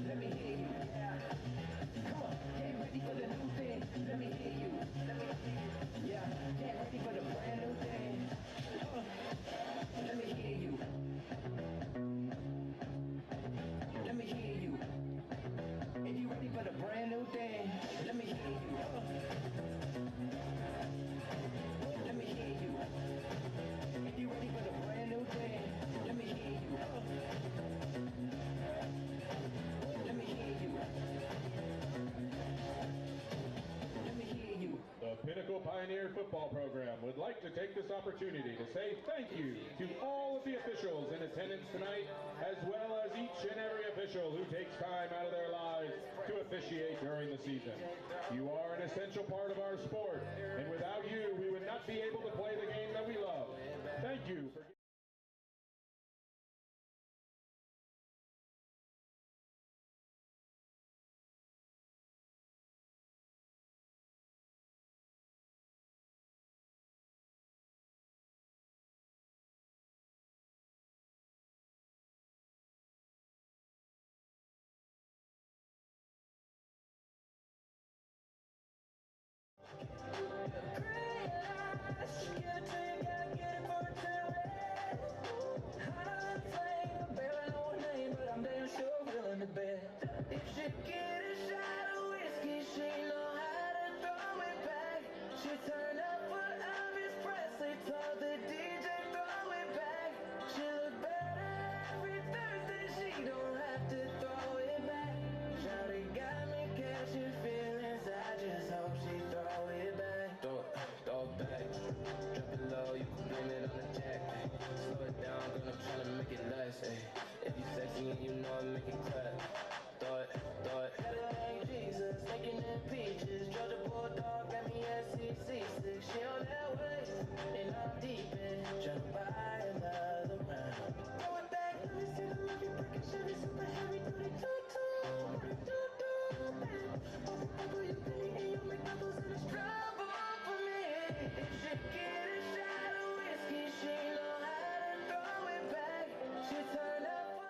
Let me hear you. Come on, get ready for the new thing. Let me hear you. Yeah, get ready for the brand new thing. Let me hear you. Let me hear you. If you ready for the brand new thing, let me hear you. Let me hear you. If you ready for the brand new thing, let me hear you. Let me hear you. Let me hear you. The Pinnacle Pioneer Football Program would like to take this opportunity to say thank you to all of the officials in attendance tonight, as well as each and every official who takes time out of their lives to officiate during the season. You are an essential part of our sport, and without you, we would not be able to play the game that we love. Thank you for If she get a shot of whiskey, she know how to throw it back. She turned up for Elvis Presley, told the DJ throw it back. She look better every Thursday, she don't have to throw it back. Shawty got me catching feelings, I just hope she throw it back. Throw it back, drop it low, you can blame it on the jack. Slow it down, girl, I'm trying to make it last. If you sexy and you know I make it clap. Throw it. Better than Jesus, making them peaches. Georgia Bulldog got me SEC6. She on that way, and I'm deep in. Tryna buy another round. Throw it back, let me see the love you breaking. Shit is super heavy, do the do-do. Over you Billy, and you make bubbles and it's trouble for me. If she get a shot of whiskey, she know how to throw it back. She turn up for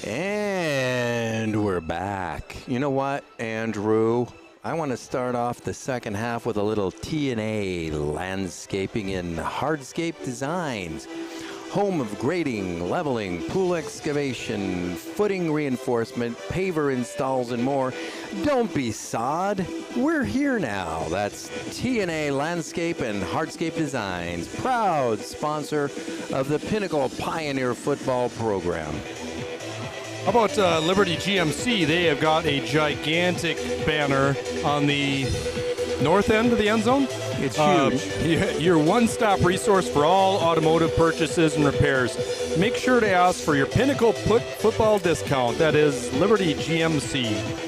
And we're back. You know what, Andrew? I want to start off the second half with a little T&A landscaping and hardscape designs. Home of grading, leveling, pool excavation, footing reinforcement, paver installs, and more. Don't be sod. We're here now. That's T&A Landscape and Hardscape Designs, proud sponsor of the Pinnacle Pioneer Football Program. How about Liberty GMC? They have got a gigantic banner on the north end of the end zone. It's huge. Your one-stop resource for all automotive purchases and repairs. Make sure to ask for your Pinnacle football discount. That is Liberty GMC.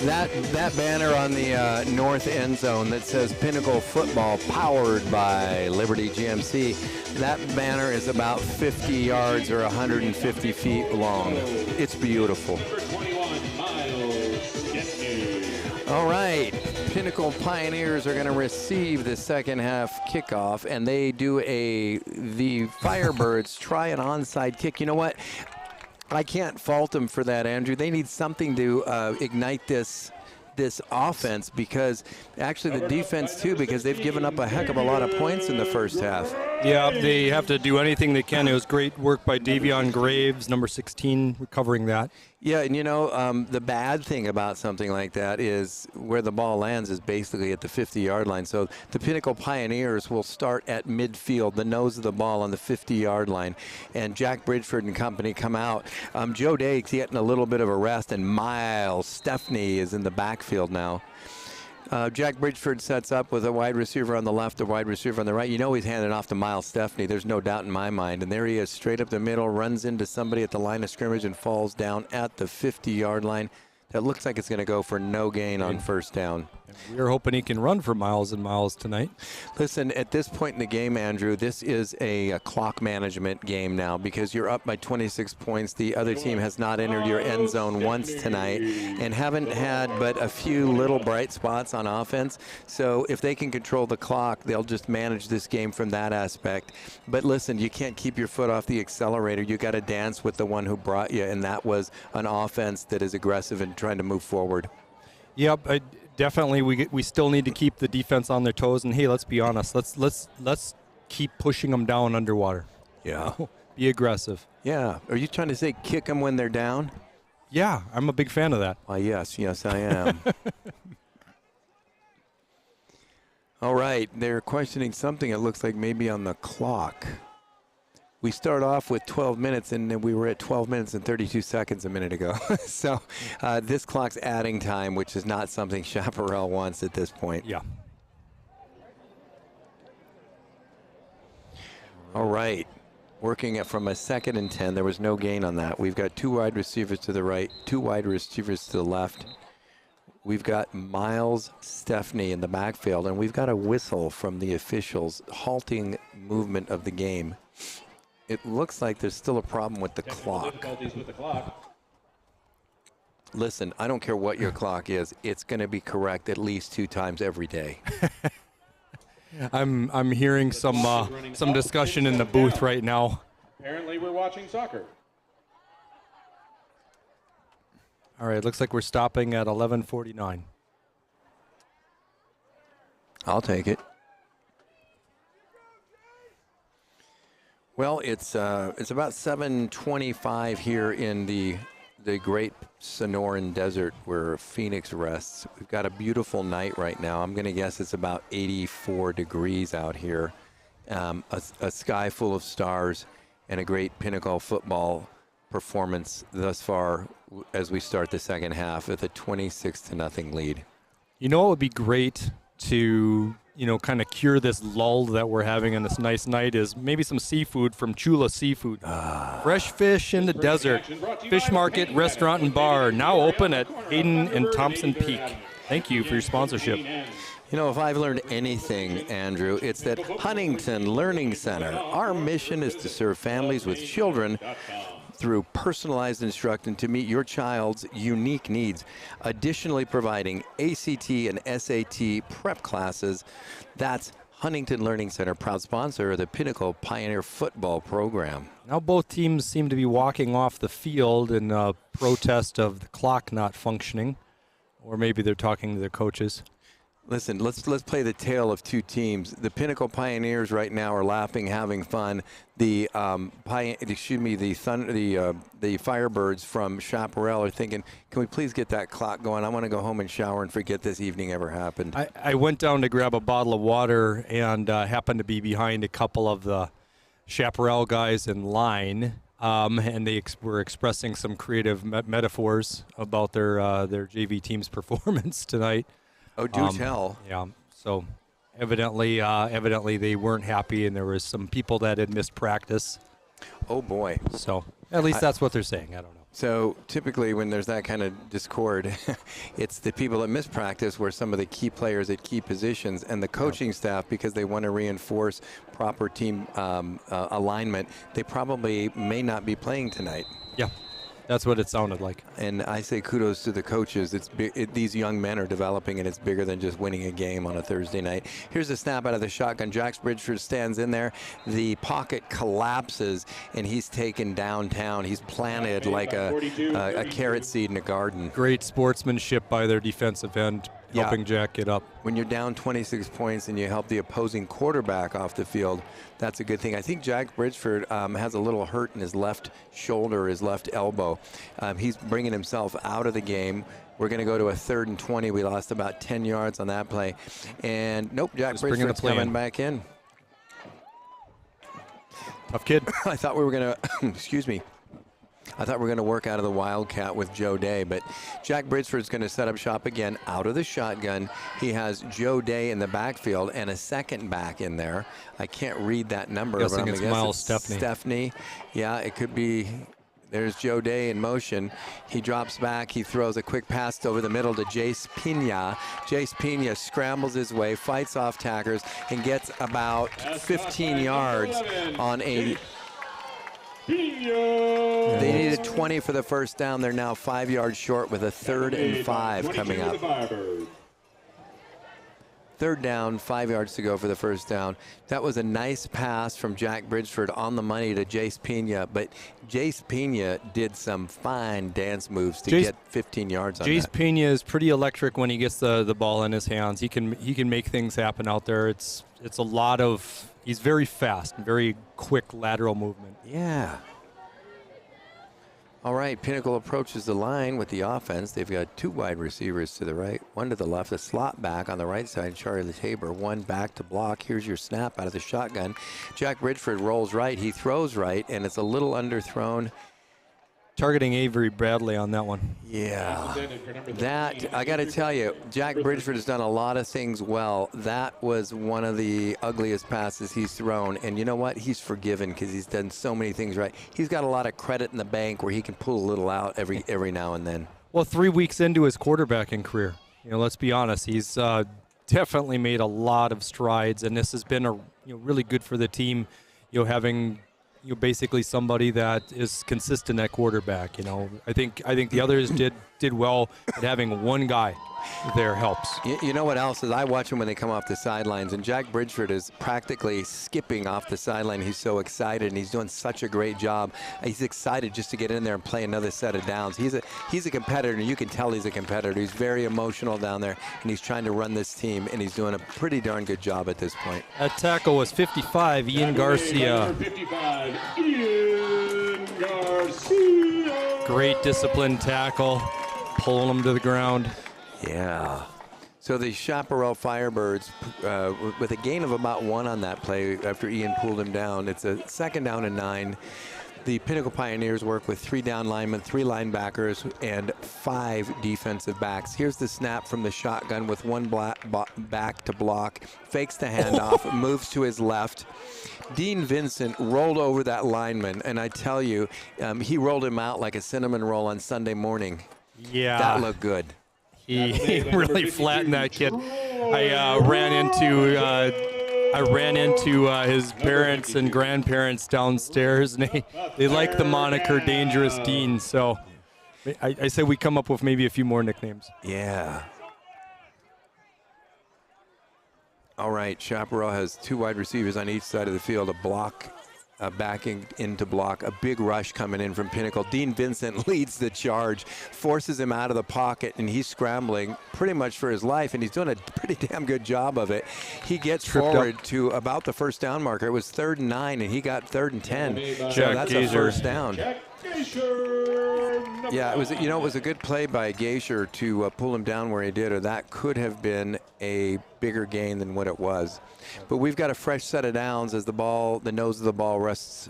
That banner on the north end zone that says Pinnacle Football powered by Liberty GMC, that banner is about 50 yards or 150 feet long. It's beautiful. number 21, Miles Stepney. All right, Pinnacle Pioneers are going to receive the second half kickoff, and they do the Firebirds try an onside kick. You know what? I can't fault them for that, Andrew. They need something to ignite this offense, because actually the defense too, because they've given up a heck of a lot of points in the first half. Yeah, they have to do anything they can. It was great work by Davion Graves, number 16, recovering that. Yeah, and you know, the bad thing about something like that is where the ball lands is basically at the 50-yard line. So the Pinnacle Pioneers will start at midfield, the nose of the ball on the 50-yard line. And Jack Bridgeford and company come out. Joe Dake's getting a little bit of a rest, and Miles Stepney is in the backfield now. Jack Bridgeford sets up with a wide receiver on the left, a wide receiver on the right. You know he's handing off to Miles Stepney. There's no doubt in my mind. And there he is, straight up the middle, runs into somebody at the line of scrimmage and falls down at the 50-yard line. that looks like it's going to go for no gain on first down. We're hoping he can run for miles and miles tonight. Listen, at this point in the game, Andrew, this is a clock management game now because you're up by 26 points. The other team has not entered your end zone once tonight and haven't had but a few little bright spots on offense. So if they can control the clock, they'll just manage this game from that aspect. But listen, you can't keep your foot off the accelerator. You got to dance with the one who brought you, and that was an offense that is aggressive and trying to move forward. Yep, definitely. We still need to keep the defense on their toes. And hey, let's be honest. Let's keep pushing them down underwater. Yeah. Be aggressive. Yeah. Are you trying to say kick them when they're down? Yeah, I'm a big fan of that. Why, yes, I am. All right, they're questioning something. It looks like maybe on the clock. We start off with 12 minutes, and then we were at 12 minutes and 32 seconds a minute ago. So this clock's adding time, which is not something Chaparral wants at this point. Yeah. All right. Working it from a 2nd and 10. There was no gain on that. We've got 2 wide receivers to the right, 2 wide receivers to the left. We've got Miles Stepney in the backfield, and we've got a whistle from the officials halting movement of the game. It looks like there's still a problem with the clock. Difficulties with the clock. Listen, I don't care what your clock is. It's going to be correct at least 2 times every day. I'm hearing some discussion in the booth right now. Apparently, we're watching soccer. All right, looks like we're stopping at 11:49. I'll take it. Well, it's about 7:25 here in the great Sonoran Desert where Phoenix rests. We've got a beautiful night right now. I'm going to guess it's about 84 degrees out here. A sky full of stars and a great Pinnacle football performance thus far as we start the second half with a 26-0 lead. You know what would be great to, kind of cure this lull that we're having on this nice night is maybe some seafood from Chula Seafood. Fresh fish in the desert. Fish market, restaurant, and bar now open at Hayden and Thompson Peak. Thank you for your sponsorship. You know, if I've learned anything, Andrew, it's that Huntington Learning Center, our mission is to serve families with children through personalized instruction to meet your child's unique needs, additionally providing ACT and SAT prep classes. That's Huntington Learning Center, proud sponsor of the Pinnacle Pioneer Football Program. Now both teams seem to be walking off the field in a protest of the clock not functioning, or maybe they're talking to their coaches. Listen, let's play the tale of 2 teams. The Pinnacle Pioneers right now are laughing, having fun. The Firebirds from Chaparral are thinking, "Can we please get that clock going? I want to go home and shower and forget this evening ever happened." I went down to grab a bottle of water and happened to be behind a couple of the Chaparral guys in line, and they were expressing some creative metaphors about their JV team's performance tonight. Oh, do tell. Yeah. So evidently they weren't happy, and there was some people that had missed practice. Oh boy. So at least that's what they're saying. I don't know. So typically when there's that kind of discord, it's the people that miss practice where some of the key players at key positions and the coaching staff, because they want to reinforce proper team alignment, they probably may not be playing tonight. Yeah. That's what it sounded like. And I say kudos to the coaches. These young men are developing, and it's bigger than just winning a game on a Thursday night. Here's a snap out of the shotgun. Jax Bridgeford stands in there. The pocket collapses, and he's taken downtown. He's planted like a carrot seed in a garden. Great sportsmanship by their defensive end, helping Jack get up. When you're down 26 points and you help the opposing quarterback off the field, that's a good thing. I think Jack Bridgeford has a little hurt in his left shoulder, his left elbow. He's bringing himself out of the game. We're going to go to a 3rd and 20. We lost about 10 yards on that play. And nope, Jack Bridgeford's coming back in. Tough kid. I thought we were going to, excuse me. I thought we were going to work out of the Wildcat with Joe Day, but Jack Bridgeford's going to set up shop again out of the shotgun. He has Joe Day in the backfield and a second back in there. I can't read that number. Guessing it's Miles Stepney. Yeah, it could be There's Joe Day in motion. He drops back. He throws a quick pass over the middle to Jace Pina. Jace Pina scrambles his way, fights off tackers, and gets about 15 yards on a... They needed 20 for the first down. They're now 5 yards short with a 3rd and 5 coming up. 3rd down, 5 yards to go for the first down. That was a nice pass from Jack Bridgeford on the money to Jace Pina, but Jace Pina did some fine dance moves to get 15 yards on that. Jace Pina is pretty electric when he gets the ball in his hands. He can make things happen out there. It's a lot of... He's very fast, very quick lateral movement. Yeah. All right, Pinnacle approaches the line with the offense. They've got 2 wide receivers to the right, 1 to the left, a slot back on the right side, Charlie Tabor, 1 back to block. Here's your snap out of the shotgun. Jack Bridgeford rolls right, he throws right, and it's a little underthrown. Targeting Avery Bradley on that one. Yeah, that, I got to tell you, Jack Bridgeford has done a lot of things well. That was one of the ugliest passes he's thrown. And you know what? He's forgiven because he's done so many things right. He's got a lot of credit in the bank where he can pull a little out every now and then. Well, 3 weeks into his quarterbacking career, let's be honest, he's definitely made a lot of strides, and this has been really good for the team, having basically somebody that is consistent at quarterback. I think the others did well, but having one guy there helps. You know what else is? I watch them when they come off the sidelines, and Jack Bridgeford is practically skipping off the sideline. He's so excited, and he's doing such a great job. He's excited just to get in there and play another set of downs. He's a competitor, and you can tell he's a competitor. He's very emotional down there, and he's trying to run this team, and he's doing a pretty darn good job at this point. That tackle was 55, Ian Garcia. 55, Ian Garcia. Great disciplined tackle, pulling him to the ground. Yeah. So the Chaparral Firebirds, with a gain of about 1 on that play after Ian pulled him down, it's a 2nd down and 9. The Pinnacle Pioneers work with 3 down linemen, 3 linebackers, and 5 defensive backs. Here's the snap from the shotgun with 1 back to block, fakes the handoff, moves to his left. Dean Vincent rolled over that lineman, and I tell you, he rolled him out like a cinnamon roll on Sunday morning. Yeah. That looked good. He really flattened that kid. I ran into his parents and grandparents downstairs, and they like the moniker Dangerous Dean. So I say we come up with maybe a few more nicknames. Yeah. All right, Chaparral has 2 wide receivers on each side of the field, a block. Backing into block, a big rush coming in from Pinnacle. Dean Vincent leads the charge, forces him out of the pocket, and he's scrambling pretty much for his life, and he's doing a pretty damn good job of it. He gets forward to about the first down marker. It was 3rd and 9, and he got 3rd and 10. So that's a first down. Yeah, it was a good play by Geisher to pull him down where he did, or that could have been a bigger gain than what it was. But we've got a fresh set of downs as the nose of the ball rests,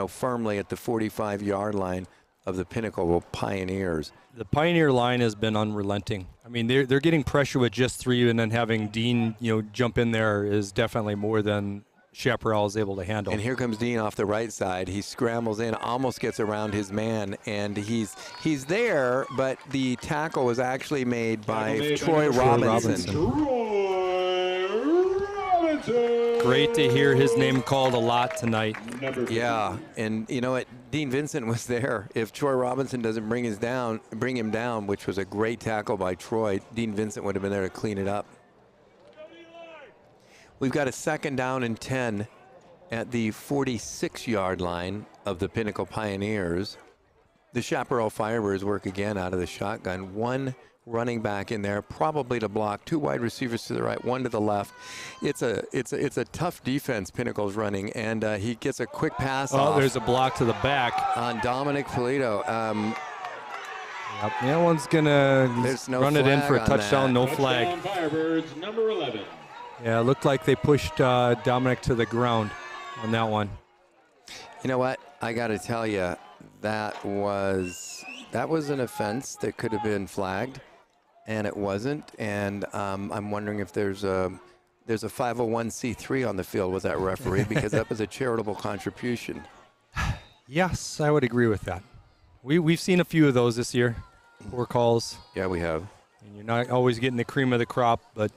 firmly at the 45-yard line of the Pinnacle Pioneers. The Pioneer line has been unrelenting. I mean, they're getting pressure with just 3, and then having Dean, jump in there is definitely more than Chaparral is able to handle. And here comes Dean off the right side. He scrambles in, almost gets around his man, and he's there, but the tackle was actually made by Troy Robinson. Great to hear his name called a lot tonight. Yeah, and you know what? Dean Vincent was there. If Troy Robinson doesn't bring him down, which was a great tackle by Troy, Dean Vincent would have been there to clean it up. We've got a 2nd down and 10 at the 46-yard line of the Pinnacle Pioneers. The Chaparral Firebirds work again out of the shotgun. 1 running back in there, probably to block. 2 wide receivers to the right, 1 to the left. It's a tough defense Pinnacle's running, and he gets a quick pass off. Oh, there's a block to the back On Dominic Polito. Yep, that one's going to run it in for a touchdown, no flag. Firebirds, number 11. Yeah, it looked like they pushed Dominic to the ground on that one. You know what? I got to tell you, that was an offense that could have been flagged, and it wasn't. And I'm wondering if there's a 501c3 on the field with that referee, because that was a charitable contribution. Yes, I would agree with that. We've seen a few of those this year. Poor calls. Yeah, we have. And you're not always getting the cream of the crop, but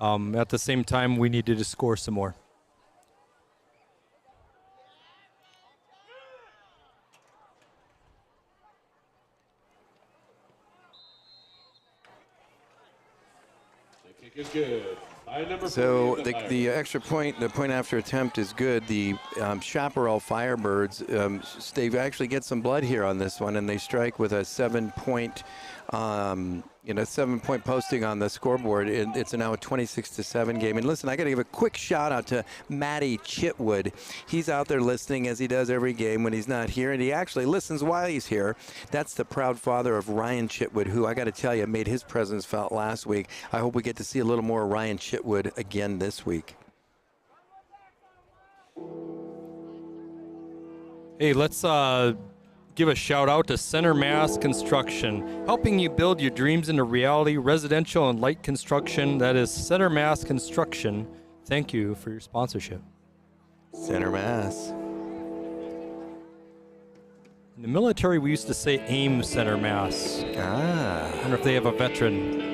at the same time, we needed to score some more. The kick is good. So the extra point, the point after attempt is good. The Chaparral Firebirds, they actually get some blood here on this one, and they strike with a 7-point, 7-point posting on the scoreboard. It's now a 26-7 game. And listen, I got to give a quick shout out to Matty Chitwood. He's out there listening as he does every game when he's not here, and he actually listens while he's here. That's the proud father of Ryan Chitwood, who I got to tell you made his presence felt last week. I hope we get to see a little more Ryan Chitwood again this week. Hey, let's give a shout out to Center Mass Construction, helping you build your dreams into reality, residential and light construction. That is Center Mass Construction. Thank you for your sponsorship. Center Mass. In the military, we used to say AIM Center Mass. Ah. I wonder if they have a veteran.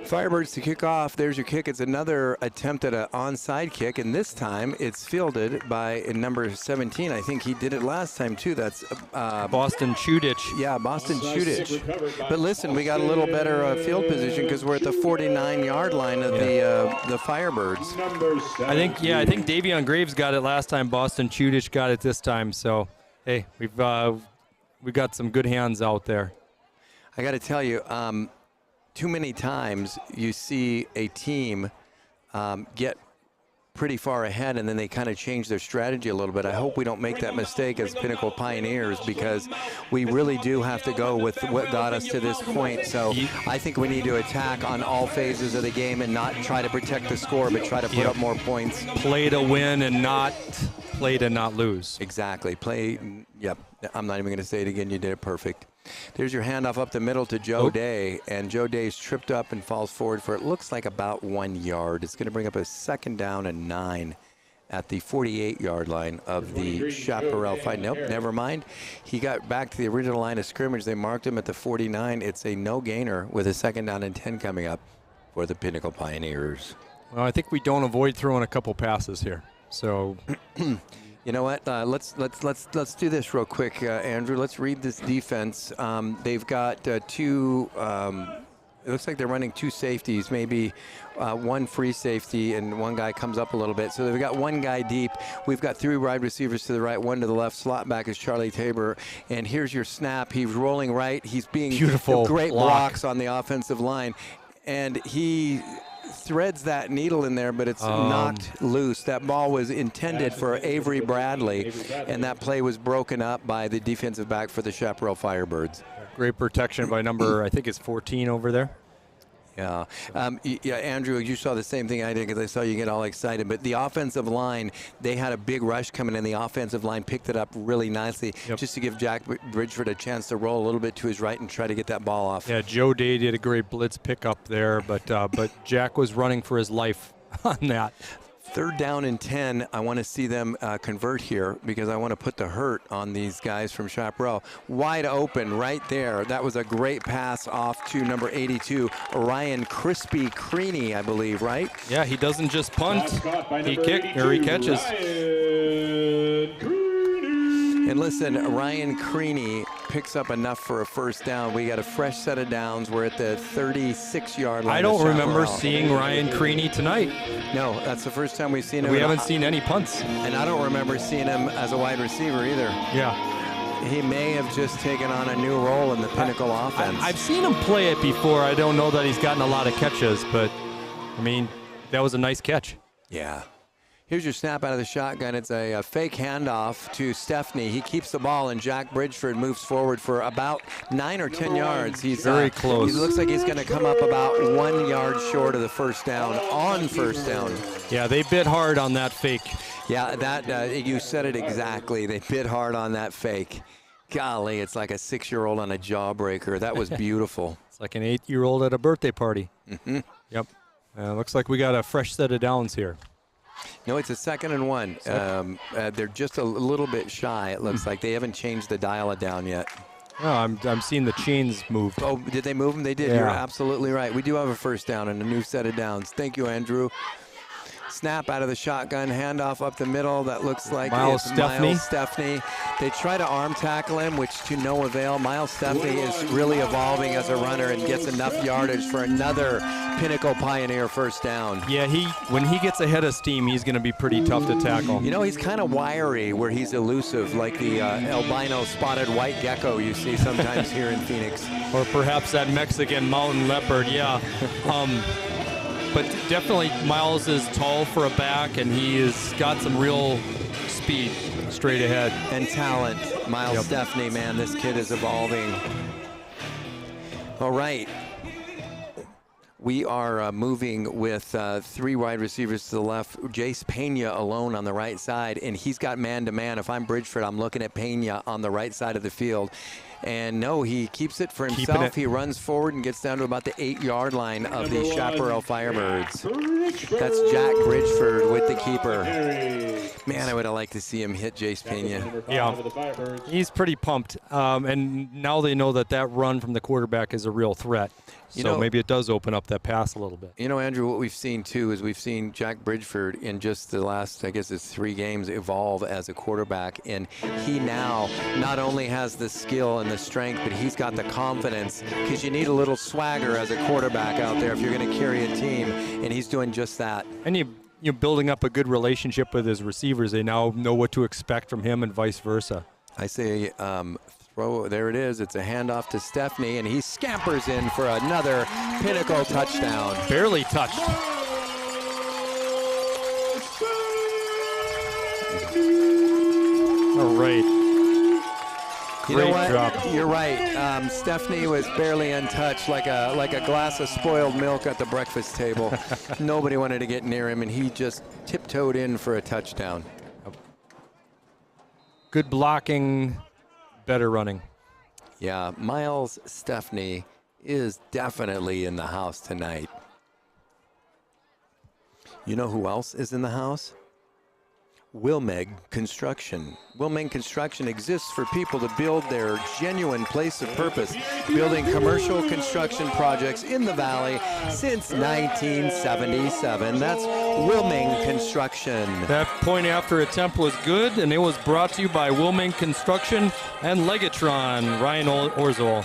Firebirds to kick off. There's your kick. It's another attempt at an onside kick, and this time it's fielded by number 17. I think he did it last time too. That's Boston Chudich. Yeah, Boston Chudich. But listen, we got a little better field position because we're at the 49-yard line of the Firebirds. I think Davion Graves got it last time. Boston Chudich got it this time. So hey, we've got some good hands out there. I got to tell you. Too many times you see a team get pretty far ahead and then they kind of change their strategy a little bit. I hope we don't make that mistake as Pinnacle Pioneers, because we really do have to go with what got us to this point. So I think we need to attack on all phases of the game and not try to protect the score, but try to put up more points. Play to win and not play to not lose. Exactly. Play. Yep. I'm not even going to say it again. You did it perfect. There's your handoff up the middle to Joe Day, and Joe Day's tripped up and falls forward for it looks like about 1 yard. It's going to bring up a 2nd down and 9 at the 48-yard line of the Chaparral fight. Nope, never mind. He got back to the original line of scrimmage. They marked him at the 49. It's a no-gainer with a 2nd down and 10 coming up for the Pinnacle Pioneers. Well, I think we don't avoid throwing a couple passes here. So. You know what? Let's do this real quick, Andrew. Let's read this defense. They've got two. It looks like they're running 2 safeties, maybe 1 free safety, and 1 guy comes up a little bit. So they've got 1 guy deep. We've got 3 wide receivers to the right, 1 to the left. Slot back is Charlie Tabor. And here's your snap. He's rolling right. He's being beautiful. Great blocks on the offensive line, and he threads that needle in there, but it's knocked loose. That ball was intended for Avery Bradley, and that play was broken up by the defensive back for the Chaparral Firebirds. Great protection by number, I think it's 14 over there. Yeah. Andrew, you saw the same thing I did because I saw you get all excited. But the offensive line, they had a big rush coming in. The offensive line picked it up really nicely just to give Jack Bridgeford a chance to roll a little bit to his right and try to get that ball off. Yeah, Joe Day did a great blitz pickup there, but Jack was running for his life on that. 3rd down and 10. I want to see them convert here because I want to put the hurt on these guys from Chaparral. Wide open right there. That was a great pass off to number 82, Ryan Crispy Creaney, I believe, right? Yeah, he doesn't just punt. He catches. And listen, Ryan Creaney picks up enough for a 1st down. We got a fresh set of downs. We're at the 36-yard line. I don't remember seeing Ryan Creaney tonight. No, that's the first time we've seen him. We haven't seen any punts. And I don't remember seeing him as a wide receiver either. Yeah. He may have just taken on a new role in the Pinnacle offense. I've seen him play it before. I don't know that he's gotten a lot of catches, but, I mean, that was a nice catch. Yeah. Here's your snap out of the shotgun. It's a fake handoff to Stepney. He keeps the ball, and Jack Bridgeford moves forward for about 9 or 10 yards. He's very close. He looks like he's going to come up about 1 yard short of the 1st down on 1st down. Yeah, they bit hard on that fake. Yeah, that you said it exactly. They bit hard on that fake. Golly, it's like a 6-year-old on a jawbreaker. That was beautiful. It's like an 8-year-old at a birthday party. Mm-hmm. Yep. Looks like we got a fresh set of downs here. No, it's a 2nd and 1. They're just a little bit shy, it looks like. They haven't changed the dial down yet. Oh, I'm seeing the chains moved. Oh, did they move them? They did. Yeah. You're absolutely right. We do have a first down and a new set of downs. Thank you, Andrew. Snap out of the shotgun, handoff up the middle. That looks like Miles it's Stepney. Miles Stepney. They try to arm tackle him, which to no avail. Miles Stepney is really evolving as a runner and gets enough yardage for another Pinnacle Pioneer first down. Yeah, when he gets ahead of steam, he's going to be pretty tough to tackle. You know, he's kind of wiry where he's elusive, like the albino spotted white gecko you see sometimes here in Phoenix. Or perhaps that Mexican mountain leopard, yeah. But definitely Miles is tall for a back, and he has got some real speed straight ahead. And talent. Miles Stepney, man, this kid is evolving. All right. We are moving with 3 wide receivers to the left. Jace Pena alone on the right side, and he's got man-to-man. If I'm Bridgeford, I'm looking at Pena on the right side of the field. And no, he keeps it for himself. He runs forward and gets down to about the 8-yard line of the Chaparral Firebirds. That's Jack Bridgeford with the keeper. Man, I would have liked to see him hit Jace Pena. Yeah, he's pretty pumped. And now they know that run from the quarterback is a real threat. So maybe it does open up that pass a little bit. You know, Andrew, what we've seen, too, is we've seen Jack Bridgeford in just the last, I guess it's 3 games, evolve as a quarterback. And he now not only has the skill and the strength, but he's got the confidence, because you need a little swagger as a quarterback out there if you're going to carry a team, and he's doing just that. And you're building up a good relationship with his receivers. They now know what to expect from him and vice versa. I say throw, there it is. It's a handoff to Stepney, and he scampers in for another Pinnacle touchdown. Barely touched. All right. You know Great what? job. You're right. Stepney was barely untouched, like a glass of spoiled milk at the breakfast table. Nobody wanted to get near him, and he just tiptoed in for a touchdown. Good blocking, better running. Yeah, Miles Stepney is definitely in the house tonight. You know who else is in the house? Wilmeg Construction. Wilmeg Construction exists for people to build their genuine place of purpose, building commercial construction projects in the Valley since 1977. That's Wilmeg Construction. That point after attempt was good, and it was brought to you by Wilming Construction and Legatron, Ryan Orzel.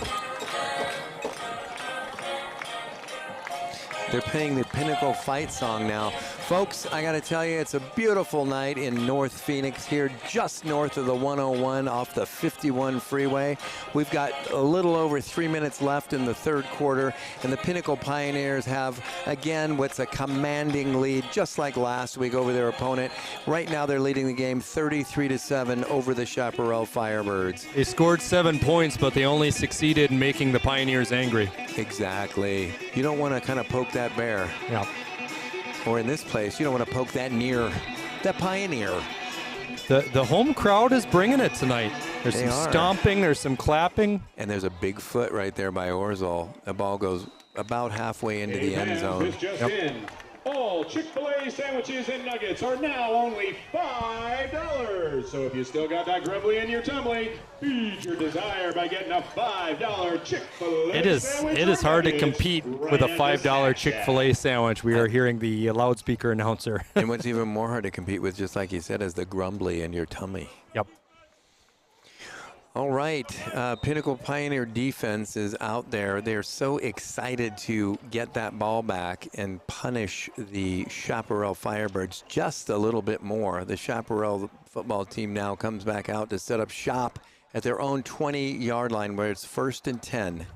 They're playing the Pinnacle fight song now. Folks, I got to tell you, it's a beautiful night in North Phoenix here, just north of the 101 off the 51 freeway. We've got a little over 3 minutes left in the 3rd quarter, and the Pinnacle Pioneers have, again, what's a commanding lead, just like last week over their opponent. Right now, they're leading the game 33-7 over the Chaparral Firebirds. They scored 7 points, but they only succeeded in making the Pioneers angry. Exactly. You don't want to kind of poke that bear. Yeah. Or in this place, you don't want to poke that pioneer. The home crowd is bringing it tonight. There's some stomping, there's some clapping. And there's a big foot right there by Orzel. The ball goes about halfway into the end zone. All Chick-fil-A sandwiches and nuggets are now only $5. So if you still got that grumbly in your tumbly, feed your desire by getting a $5 Chick-fil-A sandwich. It is hard to compete with a $5 Chick-fil-A sandwich. We are hearing the loudspeaker announcer. And what's even more hard to compete with, just like you said, is the grumbly in your tummy. Yep. All right, Pinnacle Pioneer defense is out there. They're so excited to get that ball back and punish the Chaparral Firebirds just a little bit more. The Chaparral football team now comes back out to set up shop at their own 20-yard line where it's 1st and 10.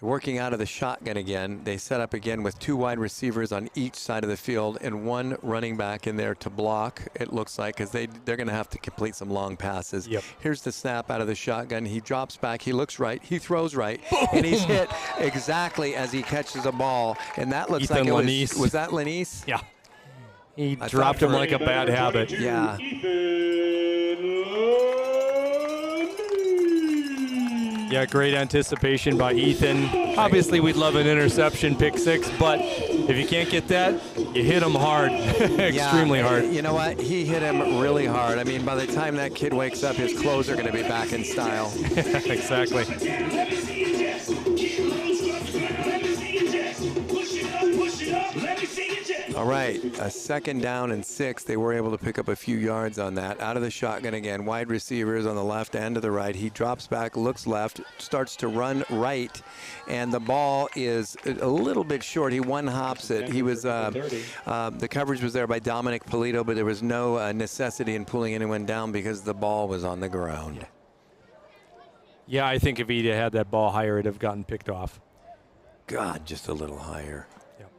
They're working out of the shotgun again. They set up again with 2 wide receivers on each side of the field and 1 running back in there to block, it looks like, because they're going to have to complete some long passes. Yep. Here's the snap out of the shotgun. He drops back. He looks right. He throws right. And he's hit exactly as he catches a ball. And that looks Ethan like Lanise. was that Lanise? Yeah. He dropped him like a bad habit. Yeah. Yeah, great anticipation by Ethan. Obviously, we'd love an interception, pick six, but if you can't get that, you hit him hard, extremely hard. You know what? He hit him really hard. I mean, by the time that kid wakes up, his clothes are going to be back in style. Exactly. All right, a second down and 6. They were able to pick up a few yards on that. Out of the shotgun again, wide receivers on the left and to the right. He drops back, looks left, starts to run right, and the ball is a little bit short. He one-hops it. He was the coverage was there by Dominic Polito, but there was no necessity in pulling anyone down because the ball was on the ground. Yeah, I think if he'd had that ball higher, it'd have gotten picked off. God, just a little higher. Yep.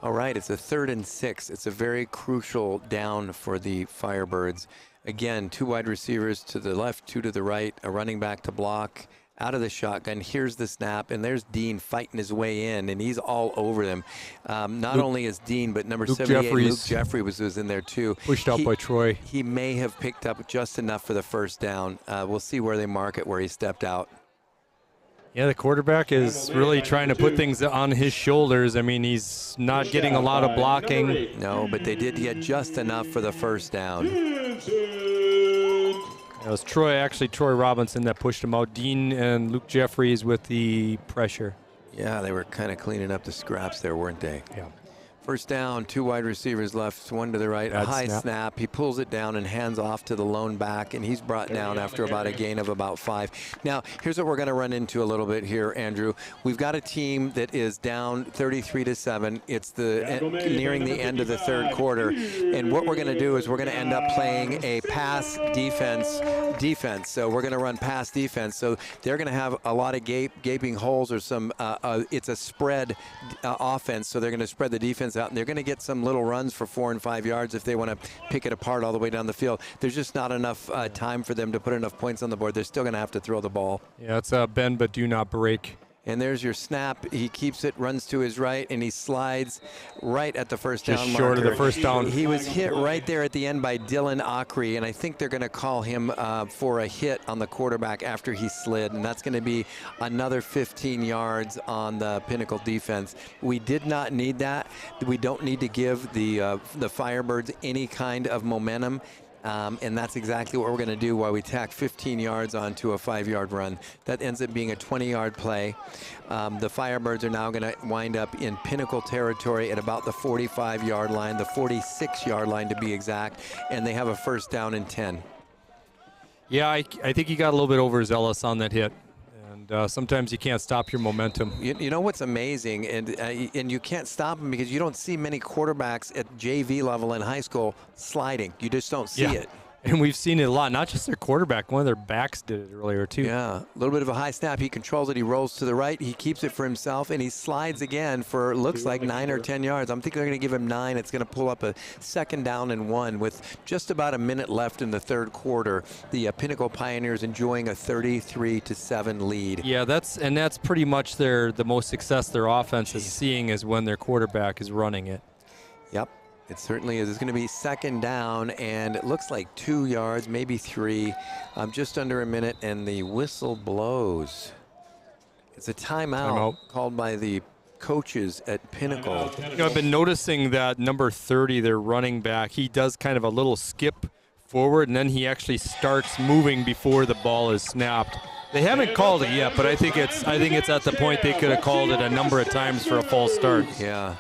All right, it's a 3rd and 6. It's a very crucial down for the Firebirds. Again, 2 wide receivers to the left, 2 to the right, a running back to block. Out of the shotgun, here's the snap, and there's Dean fighting his way in, and he's all over them. Not only is Dean, but number 78, Luke Jeffrey was in there too. Pushed out by Troy. He may have picked up just enough for the first down. We'll see where they mark it, where he stepped out. Yeah, the quarterback is really trying to put things on his shoulders. I mean, he's not getting a lot of blocking. No, but they did get just enough for the first down. It was Troy Robinson that pushed him out. Dean and Luke Jeffries with the pressure. Yeah, they were kind of cleaning up the scraps there, weren't they? Yeah. First down, 2 wide receivers left, 1 to the right, a high snap. He pulls it down and hands off to the lone back, and he's brought down after about a gain of about 5. Now, here's what we're going to run into a little bit here, Andrew. We've got a team that is down 33-7. It's nearing the end of the 3rd quarter, and what we're going to do is we're going to end up playing a pass defense. So we're going to run pass defense. So they're going to have a lot of gaping holes or some. It's a spread offense, so they're going to spread the defense out, and they're going to get some little runs for 4 and 5 yards if they want to pick it apart all the way down the field. There's just not enough time for them to put enough points on the board. They're still going to have to throw the ball. Yeah, it's bend but do not break. And there's your snap. He keeps it, runs to his right, and he slides right at the first down marker. Just short of the first down. He was hit right there at the end by Dylan Ockrey, and I think they're going to call him for a hit on the quarterback after he slid, and that's going to be another 15 yards on the Pinnacle defense. We did not need that. We don't need to give the Firebirds any kind of momentum. And that's exactly what we're going to do while we tack 15 yards onto a 5-yard run. That ends up being a 20-yard play. The Firebirds are now going to wind up in Pinnacle territory at about the 45-yard line, the 46-yard line to be exact, and they have a first down and 10. Yeah, I think he got a little bit overzealous on that hit. And sometimes you can't stop your momentum. You know what's amazing, and you can't stop them because you don't see many quarterbacks at JV level in high school sliding. You just don't see it. And we've seen it a lot. Not just their quarterback. One of their backs did it earlier, too. Yeah, a little bit of a high snap. He controls it. He rolls to the right. He keeps it for himself, and he slides again for, looks like 9 or 10 yards. I'm thinking they're going to give him 9. It's going to pull up a 2nd down and 1 with just about a minute left in the 3rd quarter. The Pinnacle Pioneers enjoying a 33-7 lead. Yeah, that's pretty much the most success their offense is seeing is when their quarterback is running it. Yep. It certainly is. It's going to be 2nd down, and it looks like 2 yards, maybe 3, just under a minute, and the whistle blows. It's a timeout called by the coaches at Pinnacle. You know, I've been noticing that number 30, their running back, he does kind of a little skip forward, and then he actually starts moving before the ball is snapped. They haven't called it yet, but I think it's at the point they could have called it a number of times for a false start. Yeah.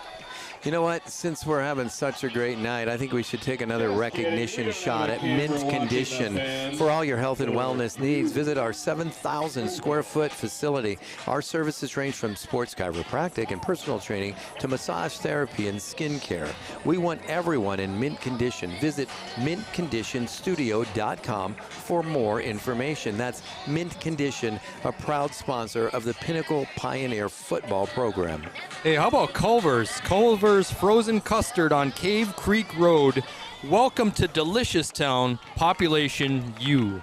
You know what? Since we're having such a great night, I think we should take another recognition shot at Mint Condition. For all your health and wellness needs, visit our 7,000 square foot facility. Our services range from sports chiropractic and personal training to massage therapy and skincare. We want everyone in mint condition. Visit mintconditionstudio.com for more information. That's Mint Condition, a proud sponsor of the Pinnacle Pioneer football program. Hey, how about Culver's? Culver's Frozen Custard on Cave Creek Road. Welcome to Delicious Town, population U.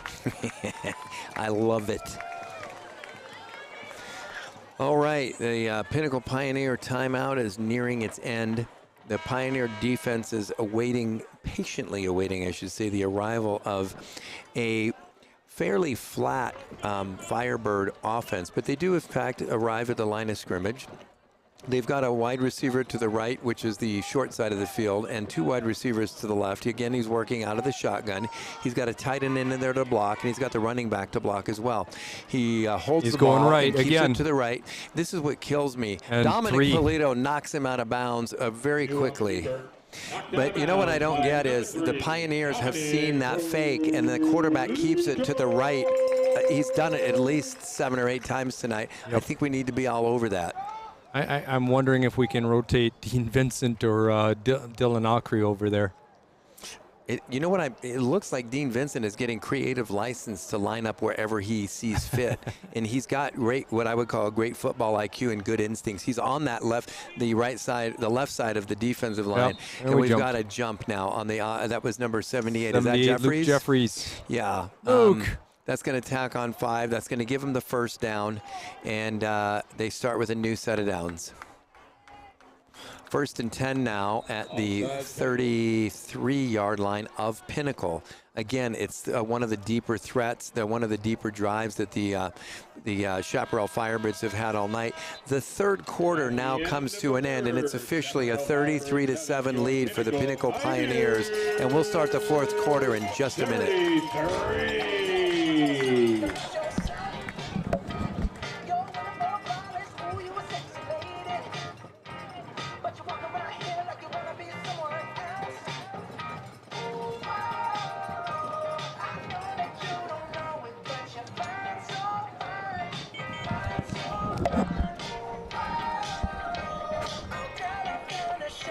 I love it. All right, the Pinnacle Pioneer timeout is nearing its end. The Pioneer defense is patiently awaiting, I should say, the arrival of a fairly flat Firebird offense, but they do in fact arrive at the line of scrimmage. They've got a wide receiver to the right, which is the short side of the field, and 2 wide receivers to the left. Again, he's working out of the shotgun. He's got a tight end in there to block, and he's got the running back to block as well. He holds the ball going right and keeps again. it to the right. This is what kills me. And Dominic 3. Polito knocks him out of bounds very quickly. But you know what I don't get is the Pioneers have seen that fake, and the quarterback keeps it to the right. He's done it at least 7 or 8 times tonight. I think we need to be all over that. I'm wondering if we can rotate Dean Vincent or Dylan Aukry over there. You know what? It looks like Dean Vincent is getting creative license to line up wherever he sees fit, and he's got what I would call a great football IQ and good instincts. He's on that left side of the defensive line, and we've got a jump now on the. That was number 78. Is that Jeffries? Luke Jeffries. Yeah. Luke. That's going to tack on 5. That's going to give them the first down, and they start with a new set of downs. 1st and 10 now at the 33-yard line of Pinnacle. Again, it's one of the deeper threats. They're one of the deeper drives that the Chaparral Firebirds have had all night. The third quarter now comes to an end, and it's officially a 33-7 lead for the Pinnacle Pioneers. And we'll start the 4th quarter in just a minute.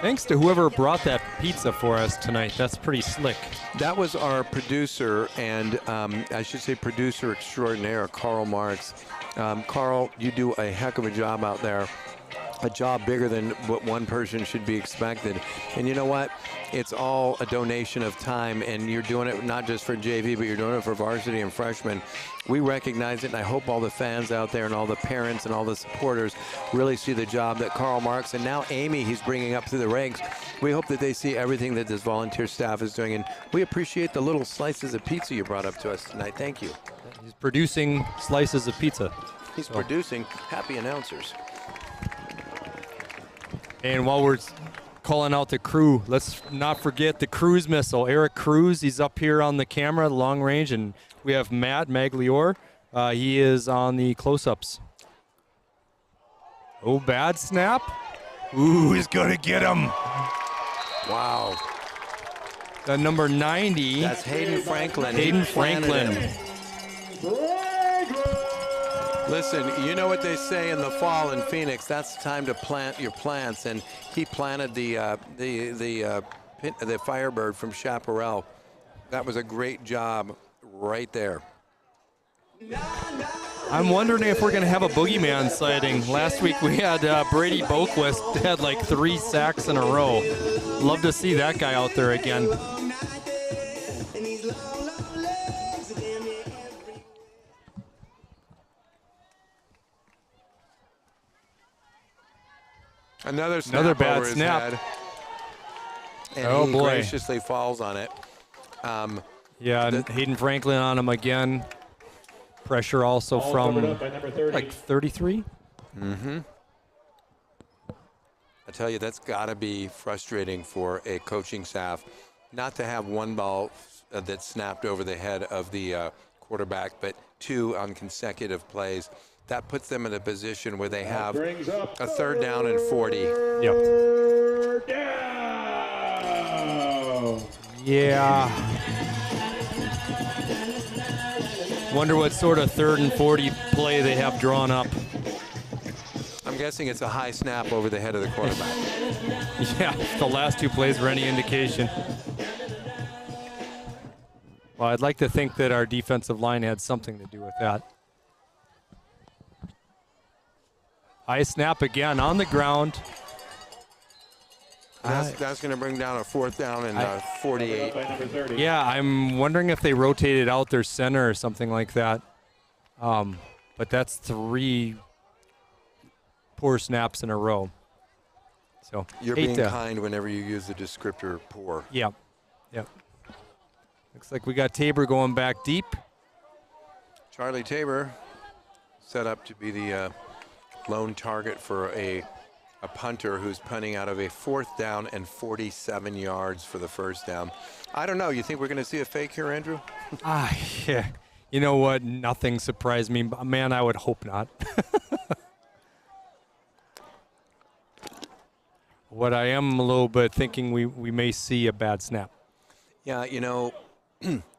Thanks to whoever brought that pizza for us tonight. That's pretty slick. That was our producer, and I should say producer extraordinaire, Carl Marks. Carl, you do a heck of a job out there. A job bigger than what one person should be expected. And you know what? It's all a donation of time, and you're doing it not just for JV, but you're doing it for varsity and freshmen. We recognize it, and I hope all the fans out there and all the parents and all the supporters really see the job that Carl Marks and now Amy he's bringing up through the ranks. We hope that they see everything that this volunteer staff is doing, and we appreciate the little slices of pizza you brought up to us tonight. Thank you. He's producing slices of pizza. He's producing happy announcers. And while we're calling out the crew, let's not forget the cruise missile. Eric Cruz, he's up here on the camera, long range, and we have Matt Magliore. He is on the close-ups. Oh, bad snap. Ooh, he's going to get him. Wow. The number 90. That's Hayden Franklin. Hayden Franklin. Listen, you know what they say in the fall in Phoenix, that's time to plant your plants, and he planted the Firebird from Chaparral. That was a great job right there. I'm wondering if we're going to have a boogeyman sighting. Last week we had Brady Boquist had like 3 sacks in a row. Love to see that guy out there again. Another bad over his snap. head, and Oh, he boy. graciously falls on it. Yeah, and Hayden Franklin on him again. Pressure also Ball from covered up by number 30. like 33. I tell you, that's got to be frustrating for a coaching staff not to have one ball that snapped over the head of the quarterback, but 2 on consecutive plays. That puts them in a position where they have a 3rd down and 40. Yep. Down. Yeah. Wonder what sort of 3rd and 40 play they have drawn up. I'm guessing it's a high snap over the head of the quarterback. Yeah, if the last 2 plays were any indication. Well, I'd like to think that our defensive line had something to do with that. High snap again on the ground. That's going to bring down a 4th down and 48. By number 30. Yeah, I'm wondering if they rotated out their center or something like that. But that's 3 poor snaps in a row. So You're being kind whenever you use the descriptor poor. Yep. Yep. Looks like we got Tabor going back deep. Charlie Tabor set up to be the lone target for a punter who's punting out of a 4th down and 47 yards for the first down. I don't know. You think we're going to see a fake here, Andrew? Yeah. You know what? Nothing surprised me. Man, I would hope not. What I am a little bit thinking we may see a bad snap. Yeah, you know,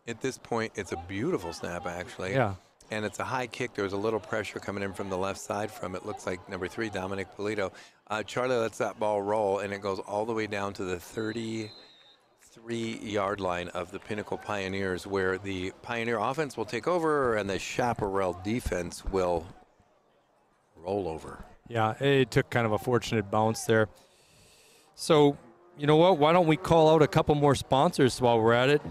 at this point, it's a beautiful snap, actually. Yeah. And it's a high kick. There's a little pressure coming in from the left side from it. Looks like number 3, Dominic Polito. Charlie lets that ball roll, and it goes all the way down to the 33-yard line of the Pinnacle Pioneers, where the Pioneer offense will take over and the Chaparral defense will roll over. Yeah, it took kind of a fortunate bounce there. So, you know what? Why don't we call out a couple more sponsors while we're at it?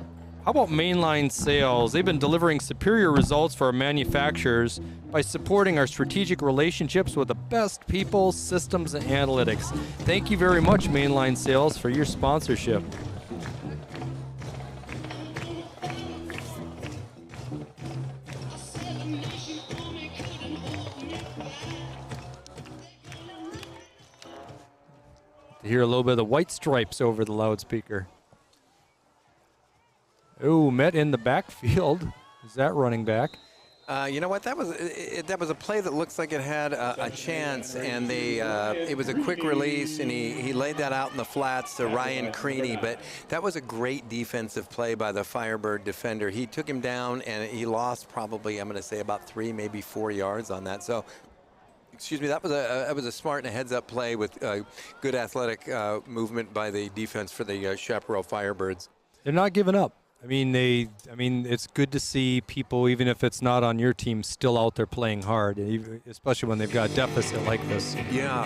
How about Mainline Sales? They've been delivering superior results for our manufacturers by supporting our strategic relationships with the best people, systems, and analytics. Thank you very much, Mainline Sales, for your sponsorship. To hear a little bit of the White Stripes over the loudspeaker. Oh, met in the backfield. Is that running back? You know what? That was a play that looks like it had a chance, and it was a quick release, and he laid that out in the flats to Ryan Creaney. But that was a great defensive play by the Firebird defender. He took him down, and he lost probably, I'm going to say, about 3, maybe 4 yards on that. So, excuse me, that was a smart and a heads-up play with good athletic movement by the defense for the Chaparral Firebirds. They're not giving up. I mean, it's good to see people, even if it's not on your team, still out there playing hard, especially when they've got a deficit like this. Yeah.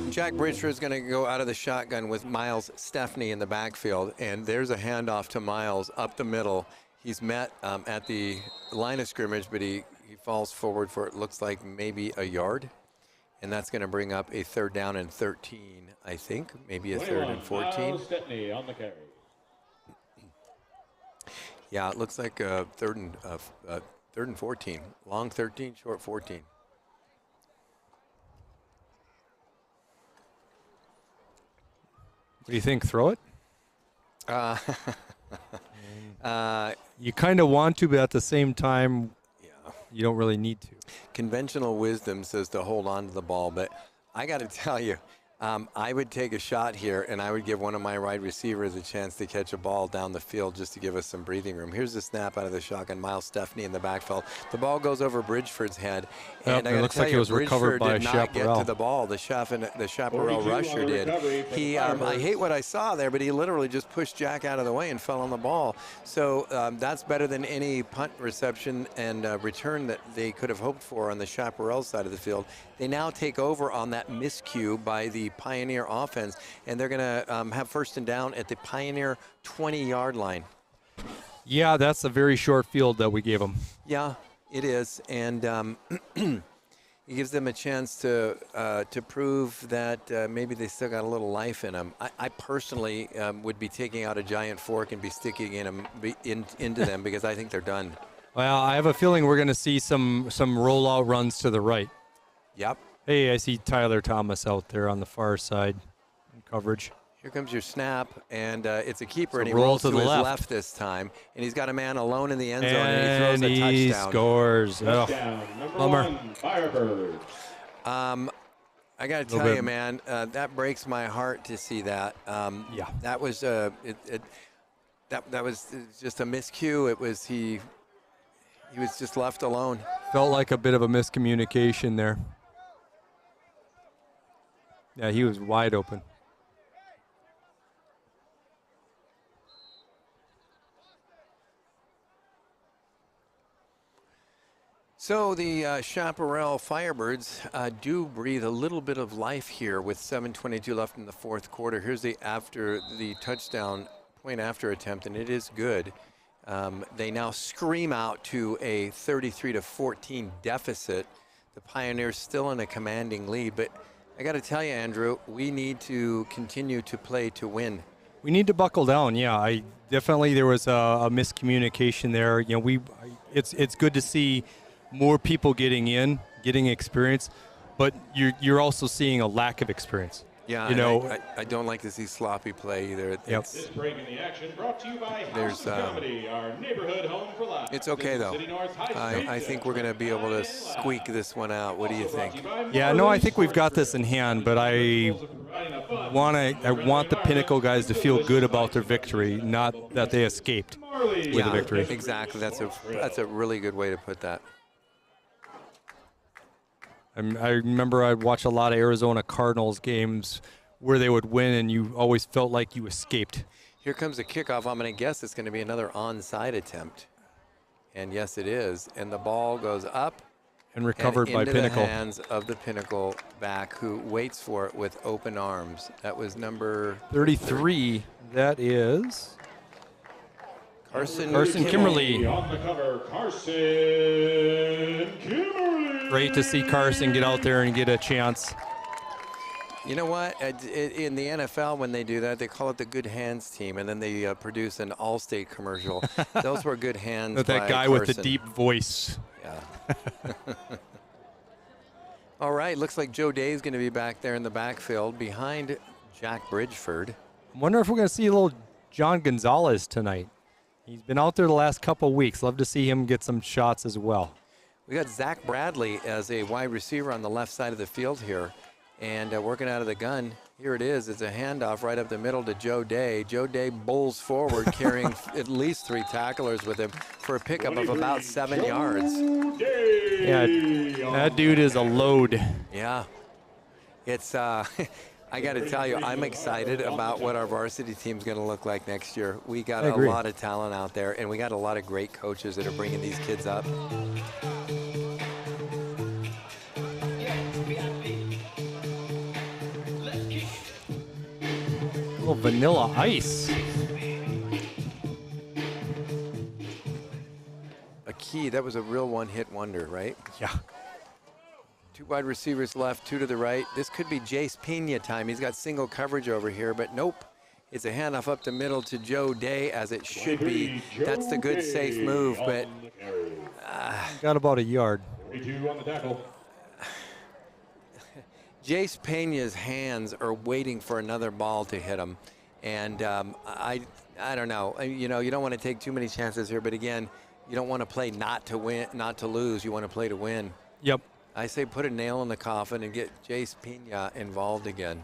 Jack Bridger is going to go out of the shotgun with Miles Stepney in the backfield, and there's a handoff to Miles up the middle. He's met at the line of scrimmage, but he falls forward for it looks like maybe a yard, and that's going to bring up a 3rd down and 13, I think, maybe a 3rd and 14. Miles Stepney on the carry. Yeah, it looks like a 3rd and 14. Long 13, short 14. What do you think? Throw it? You kind of want to, but at the same time, you don't really need to. Conventional wisdom says to hold on to the ball, but I got to tell you, I would take a shot here, and I would give one of my wide receivers a chance to catch a ball down the field just to give us some breathing room. Here's the snap out of the shotgun. Miles Stepney in the backfield. The ball goes over Bridgeford's head, and it looks like it was recovered by did not Chaparral. get to the ball. The Chaparral rusher did. I hate what I saw there, but he literally just pushed Jack out of the way and fell on the ball. So that's better than any punt reception and return that they could have hoped for on the Chaparral side of the field. They now take over on that miscue by the Pioneer offense, and they're going to have 1st and down at the Pioneer 20-yard line. Yeah, that's a very short field that we gave them. Yeah, it is, and it gives them a chance to prove that maybe they still got a little life in them. I personally would be taking out a giant fork and be sticking into them because I think they're done. Well, I have a feeling we're going to see some rollout runs to the right. Yep. Hey, I see Tyler Thomas out there on the far side in coverage. Here comes your snap, and it's a keeper, and he roll rolls to to the his left. left this time, and he's got a man alone in the end zone, and he throws a touchdown. Scores. Touchdown, number Bummer. 1, Firebirds. I got to tell you, man, that breaks my heart to see that. Yeah. That was that was just a miscue. It was he was just left alone. Felt like a bit of a miscommunication there. Yeah, he was wide open. So the Chaparral Firebirds do breathe a little bit of life here with 7:22 left in the 4th quarter. Here's the touchdown point after attempt, and it is good. They now scream out to a 33-14 deficit. The Pioneers still in a commanding lead, but I got to tell you, Andrew, we need to continue to play to win. We need to buckle down. Yeah, I definitely there was a miscommunication there. You know, it's good to see more people getting experience, but you're also seeing a lack of experience. Yeah, you know, I don't like to see sloppy play either. Yep. This break in the action brought to you by There's, House of Comedy, our neighborhood home for life. It's okay, though. City North High Street. I think we're going to be able to squeak this one out. What do you think? Yeah, no, I think we've got this in hand, but I want the Pinnacle guys to feel good about their victory, not that they escaped with a victory. Exactly. That's a really good way to put that. I remember I'd watch a lot of Arizona Cardinals games where they would win, and you always felt like you escaped. Here comes a kickoff. I'm going to guess it's going to be another onside attempt. And yes, it is. And the ball goes up And recovered and by into Pinnacle. the hands of the Pinnacle back, who waits for it with open arms. That was number 33. That is Carson Kimberly. On the cover, Carson Kimberly. Great to see Carson get out there and get a chance. You know what? In the NFL, when they do that, they call it the Good Hands team, and then they produce an Allstate commercial. Those were good hands. With that by guy Carson. with the deep voice. Yeah. All right. Looks like Joe Day is going to be back there in the backfield behind Jack Bridgeford. I wonder if we're going to see a little John Gonzalez tonight. He's been out there the last couple of weeks. Love to see him get some shots as well. We got Zach Bradley as a wide receiver on the left side of the field here, and working out of the gun. Here it is. It's a handoff right up the middle to Joe Day. Joe Day bowls forward, carrying at least 3 tacklers with him for a pickup of about 7 yards. Yeah, that dude is a load. Yeah. It's, I got to tell you, I'm excited about what our varsity team's going to look like next year. We got a lot of talent out there, and we got a lot of great coaches that are bringing these kids up. Little Vanilla Ice. A key, that was a real one-hit wonder, right? Yeah. 2 wide receivers left, 2 to the right. This could be Jace Pena time. He's got single coverage over here, but nope. It's a handoff up the middle to Joe Day, as it should be. That's the good, safe move, but Got about a yard. 32 on the tackle. Jace Pena's hands are waiting for another ball to hit him, and I don't know. You know, you don't want to take too many chances here, but again, you don't want to play not to win, not to lose. You want to play to win. Yep. I say put a nail in the coffin and get Jace Pena involved again.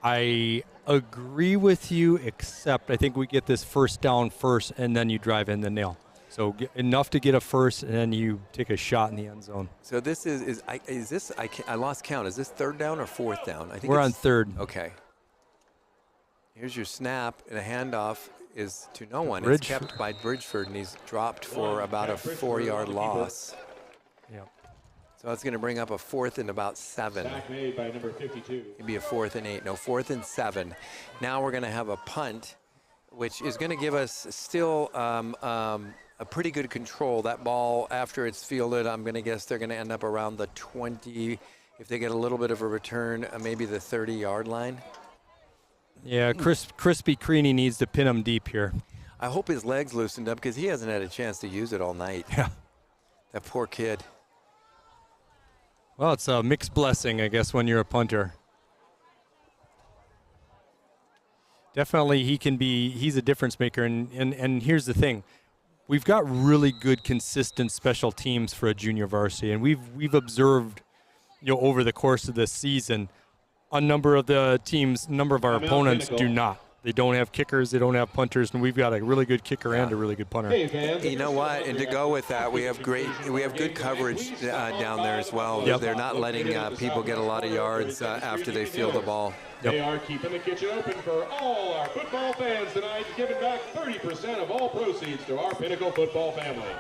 I agree with you, except I think we get this first down first, and then you drive in the nail. So enough to get a first, and then you take a shot in the end zone. So this is this? I lost count. Is this 3rd down or 4th down? I think We're it's on 3rd. Okay. Here's your snap, and a handoff is to no one. It's Bridgeford. kept by Bridgeford, and he's dropped for about a 4-yard loss. Yep. So it's going to bring up a 4th and about 7. Sack made by number 52. It'd be a 4th and 8. No, 4th and 7. Now we're going to have a punt, which is going to give us still a pretty good control. That ball, after it's fielded, I'm going to guess they're going to end up around the 20. If they get a little bit of a return, maybe the 30-yard line. Yeah, Crispy Creaney needs to pin him deep here. I hope his legs loosened up because he hasn't had a chance to use it all night. Yeah. That poor kid. Well, it's a mixed blessing, I guess, when you're a punter. Definitely he's a difference maker, and here's the thing. We've got really good, consistent special teams for a junior varsity, and we've observed, over the course of this season, a number of the teams, number of our opponents do not. They don't have kickers, they don't have punters, and we've got a really good kicker and a really good punter. You know what? And to go with that, we have good coverage down there as well. Yep. They're not letting people get a lot of yards after they field the ball. Yep. They are keeping the kitchen open for all our football fans tonight, giving back 30% of all proceeds to our Pinnacle football family.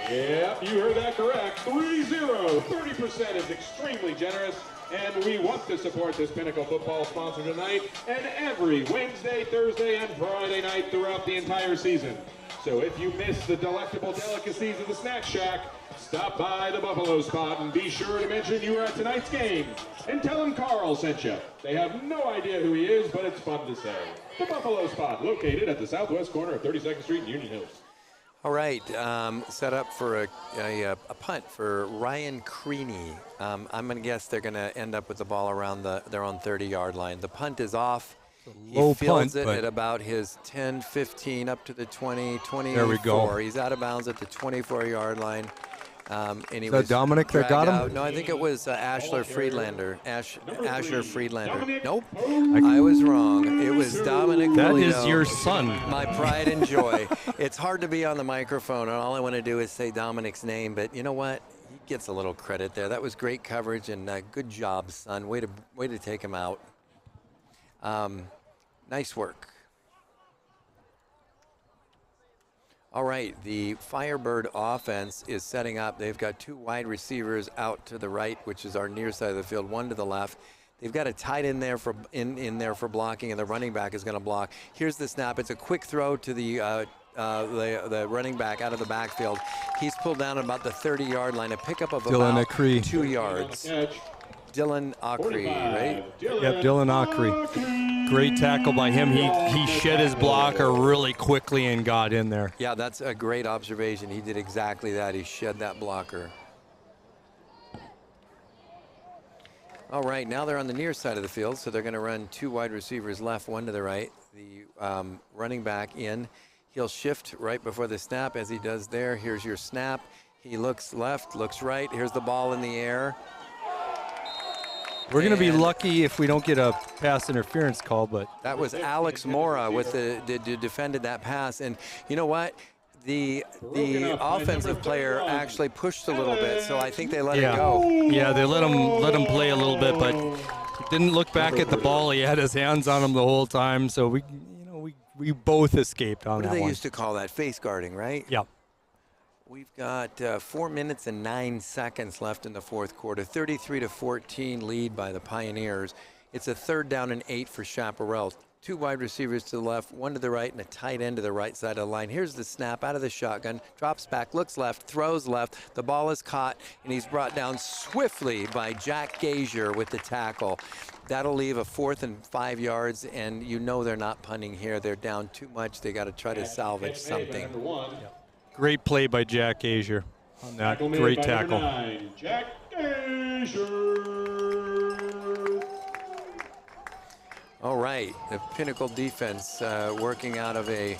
Yep, you heard that correct. 30%. 30% is extremely generous, and we want to support this Pinnacle football sponsor tonight and every Wednesday, Thursday, and Friday night throughout the entire season. So if you miss the delectable delicacies of the Snack Shack, stop by the Buffalo Spot and be sure to mention you were at tonight's game. And tell them Carl sent you. They have no idea who he is, but it's fun to say. The Buffalo Spot, located at the southwest corner of 32nd Street in Union Hills. All right, set up for a punt for Ryan Creaney. I'm going to guess they're going to end up with the ball around their own 30-yard line. The punt is off. He fields it at about his 10, 15, up to the 20, 24. There we go. He's out of bounds at the 24-yard line. And he Is that was Dominic that got him? out. No, I think it was Asher Friedlander. Asher Friedlander. Nope, Dominic I was wrong. It was Dominic. That is Polito, your son. my pride and joy. It's hard to be on the microphone, and all I want to do is say Dominic's name. But you know what? He gets a little credit there. That was great coverage, and good job, son. Way to take him out. Nice work. All right, the Firebird offense is setting up. They've got two wide receivers out to the right, which is our near side of the field, one to the left. They've got a tight end there for in there for blocking, and the running back is going to block. Here's the snap. It's a quick throw to the running back out of the backfield. He's pulled down at about the 30-yard line, a pickup of Dylan about Acree. 2 yards. Dylan Acree, right? Yep, Dylan Acree. Great tackle by him. He shed his blocker really quickly and got in there. Yeah, that's a great observation. He did exactly that. He shed that blocker. All right, now they're on the near side of the field, so they're going to run two wide receivers left, one to the right. The running back in. He'll shift right before the snap, as he does there. Here's your snap. He looks left, looks right. Here's the ball in the air. We're going to be lucky if we don't get a pass interference call, but That was Alex Mora with the defended that pass. And you know what? The offensive player actually pushed a little bit, so I think they let it go. Yeah, they let him play a little bit, but he didn't look back at the ball. He had his hands on him the whole time, so we both escaped on What do that they one. used to call that? Face guarding, right? Yeah. We've got 4 minutes and 9 seconds left in the fourth quarter. 33-14 lead by the Pioneers. It's a 3rd down and 8 for Chaparral. Two wide receivers to the left, one to the right, and a tight end to the right side of the line. Here's the snap out of the shotgun. Drops back, looks left, throws left. The ball is caught, and he's brought down swiftly by Jack Gazier with the tackle. That'll leave a 4th and 5 yards, and you know they're not punting here. They're down too much. They got to try to salvage something. Great play by Jack Azier on that. Great tackle. Jack Azier. All right, the Pinnacle defense working out of a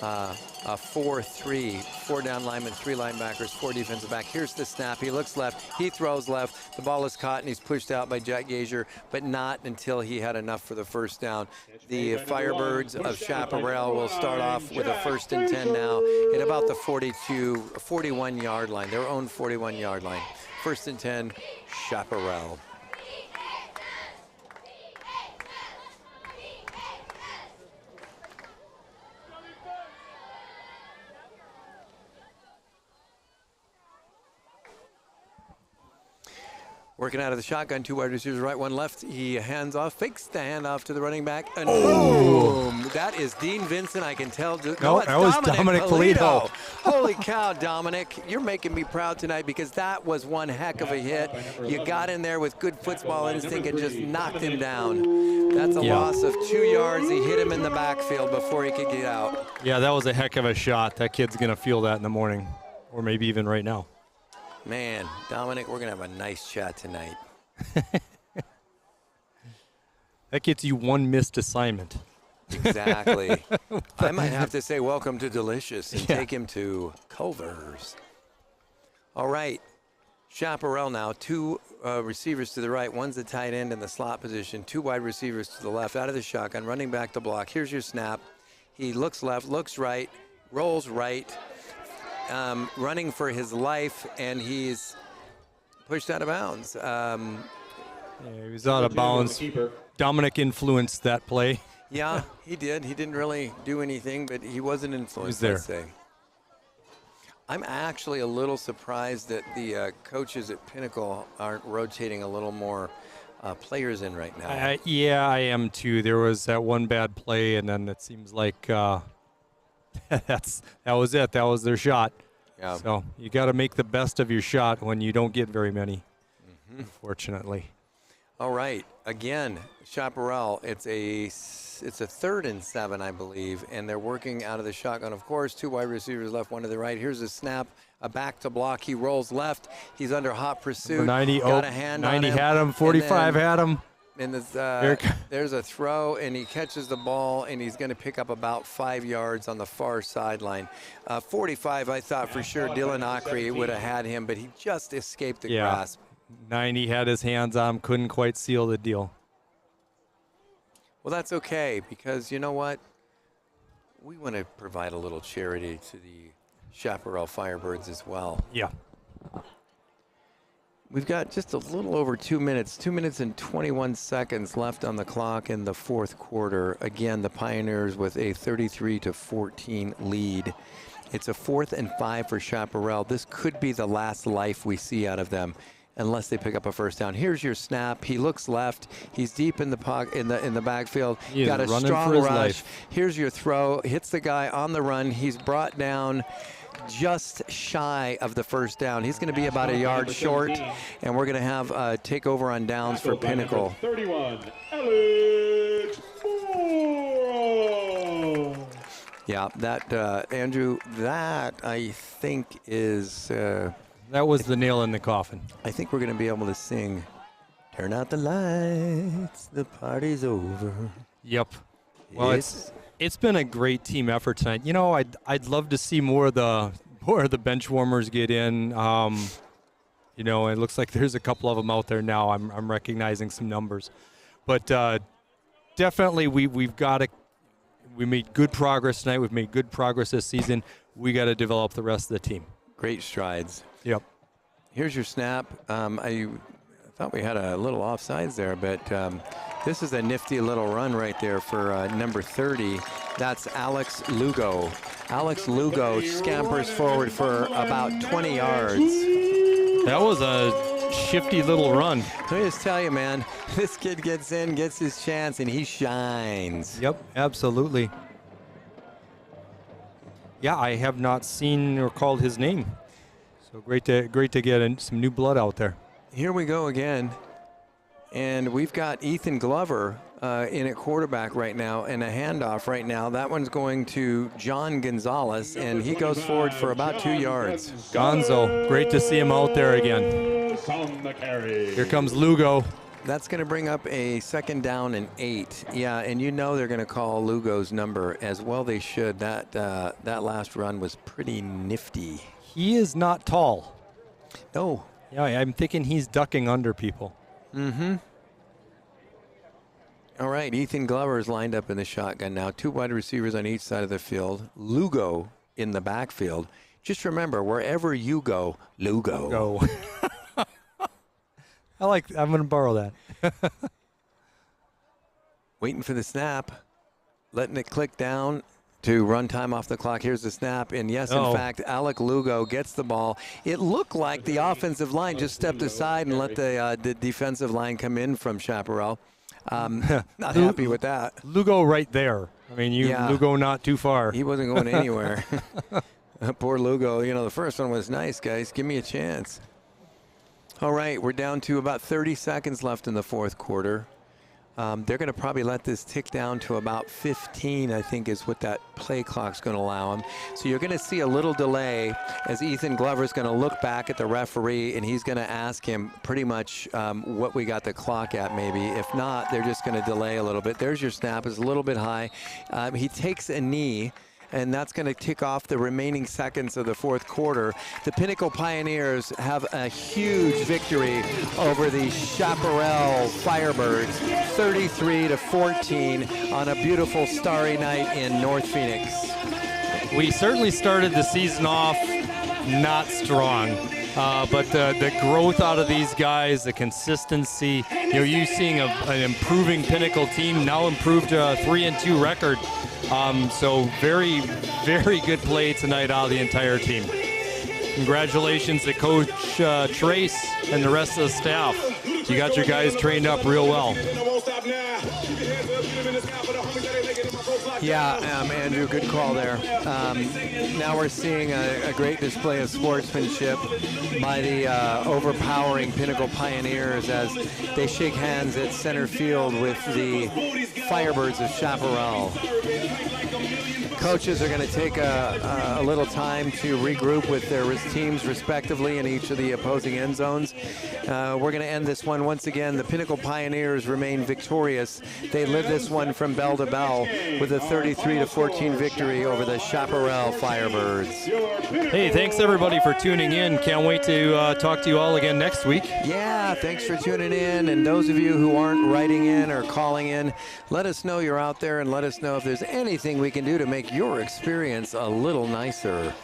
4-3, 4 down linemen, 3 linebackers, 4 defensive back. Here's the snap. He looks left. He throws left. The ball is caught, and he's pushed out by Jack Gazier, but not until he had enough for the 1st down. The Firebirds of Chaparral will start off with a 1st and 10 now at about the 41-yard line, their own 41-yard line. 1st and 10, Chaparral. Working out of the shotgun, 2 wide receivers, right, 1 left. He hands off, fakes the handoff to the running back, and boom! That is Dean Vincent, I can tell. No, that was Dominic Polito. Holy cow, Dominic. You're making me proud tonight because that was one heck of a hit. You got in there with good football instinct and just knocked him down. That's a loss of 2 yards. He hit him in the backfield before he could get out. Yeah, that was a heck of a shot. That kid's going to feel that in the morning, or maybe even right now. Man, Dominic, we're going to have a nice chat tonight. That gets you 1 missed assignment. Exactly. I might have to say welcome to Delicious and take him to Culver's. All right. Chaparral now, 2 receivers to the right. One's the tight end in the slot position. 2 wide receivers to the left out of the shotgun, running back to block. Here's your snap. He looks left, looks right, rolls right. Running for his life, and he's pushed out of bounds. Yeah, he was out of bounds. Dominic influenced that play. Yeah, he did. He didn't really do anything, but he wasn't influenced, there. I'd say. I'm actually a little surprised that the coaches at Pinnacle aren't rotating a little more players in right now. Yeah, I am too. There was that one bad play, and then it seems like that was it. That was their shot. Yeah. So you got to make the best of your shot when you don't get very many, unfortunately. All right. Again, Chaparral, it's a 3rd and 7, I believe, and they're working out of the shotgun. Of course, 2 wide receivers left, 1 to the right. Here's a snap, a back to block. He rolls left. He's under hot pursuit. 90, Got a hand 90 on him. had him, 45 had him. And there's a throw, and he catches the ball, and he's going to pick up about 5 yards on the far sideline. 45, I thought for sure Dylan Acri would have had him, but he just escaped the grasp. 90 had his hands on him, couldn't quite seal the deal. Well, that's okay, because you know what? We want to provide a little charity to the Chaparral Firebirds as well. Yeah. We've got just a little over 2 minutes, 2 minutes and 21 seconds left on the clock in the 4th quarter. Again, the Pioneers with a 33-14 lead. It's a 4th and 5 for Chaparral. This could be the last life we see out of them, unless they pick up a first down. Here's your snap. He looks left. He's deep in the pocket, in the backfield. He is got a running strong for his rush. life. Here's your throw. Hits the guy on the run. He's brought down just shy of the first down. He's going to be about a yard short, and we're going to have a takeover on downs for Pinnacle. 31, Alex Moore. Yeah, that Andrew, that I think is. That was the nail in the coffin. I think we're going to be able to sing, "Turn out the lights, the party's over." Yep. Well, it's been a great team effort tonight. You know, I'd love to see more of the bench warmers get in. You know, it looks like there's a couple of them out there now. I'm recognizing some numbers, but definitely we made good progress tonight. We've made good progress this season. We got to develop the rest of the team. Great strides. Yep. Here's your snap. I thought we had a little offsides there, but this is a nifty little run right there for number 30. That's Alex Lugo. Alex Lugo scampers forward for about 20 yards. That was a shifty little run. Let me just tell you, man, this kid gets in, gets his chance, and he shines. Yep, absolutely. Yeah, I have not seen or called his name. So great to get some new blood out there. Here we go again. And we've got Ethan Glover in at quarterback right now, and a handoff right now. That one's going to John Gonzalez, and he goes forward for about 2 yards. Gonzo, great to see him out there again. Here comes Lugo. That's going to bring up a 2nd down and 8. Yeah, and you know they're going to call Lugo's number as well. They should. That last run was pretty nifty. He is not tall. No. Yeah, I'm thinking he's ducking under people. Mm-hmm. All right, Ethan Glover is lined up in the shotgun now. 2 wide receivers on each side of the field. Lugo in the backfield. Just remember, wherever you go, Lugo. Go. I'm going to borrow that. Waiting for the snap. Letting it click down to run time off the clock. Here's the snap. And yes, in fact, Alec Lugo gets the ball. It looked like the offensive line just stepped aside and let the defensive line come in from Chaparral. Not happy with that. Lugo right there. I mean, Lugo not too far. He wasn't going anywhere. Poor Lugo. You know, the first one was nice, guys. Give me a chance. All right, we're down to about 30 seconds left in the 4th quarter. They're going to probably let this tick down to about 15, I think, is what that play clock's going to allow him. So you're going to see a little delay as Ethan Glover's going to look back at the referee, and he's going to ask him pretty much what we got the clock at maybe. If not, they're just going to delay a little bit. There's your snap. It's a little bit high. He takes a knee, and that's going to tick off the remaining seconds of the 4th quarter. The Pinnacle Pioneers have a huge victory over the Chaparral Firebirds, 33-14 on a beautiful starry night in North Phoenix. We certainly started the season off not strong. But the growth out of these guys, the consistency, you seeing an improving Pinnacle team, now improved 3-2 record. So very, very good play tonight out of the entire team. Congratulations to Coach Trace and the rest of the staff. You got your guys trained up real well. Yeah, Andrew, good call there. Now we're seeing a great display of sportsmanship by the overpowering Pinnacle Pioneers as they shake hands at center field with the Firebirds of Chaparral. Coaches are going to take a little time to regroup with their teams respectively in each of the opposing end zones. We're going to end this one once again. The Pinnacle Pioneers remain victorious. They live this one from bell to bell with a 33-14 victory over the Chaparral Firebirds. Hey, thanks everybody for tuning in. Can't wait to talk to you all again next week. Yeah, thanks for tuning in. And those of you who aren't writing in or calling in, let us know you're out there and let us know if there's anything we can do to make your experience a little nicer.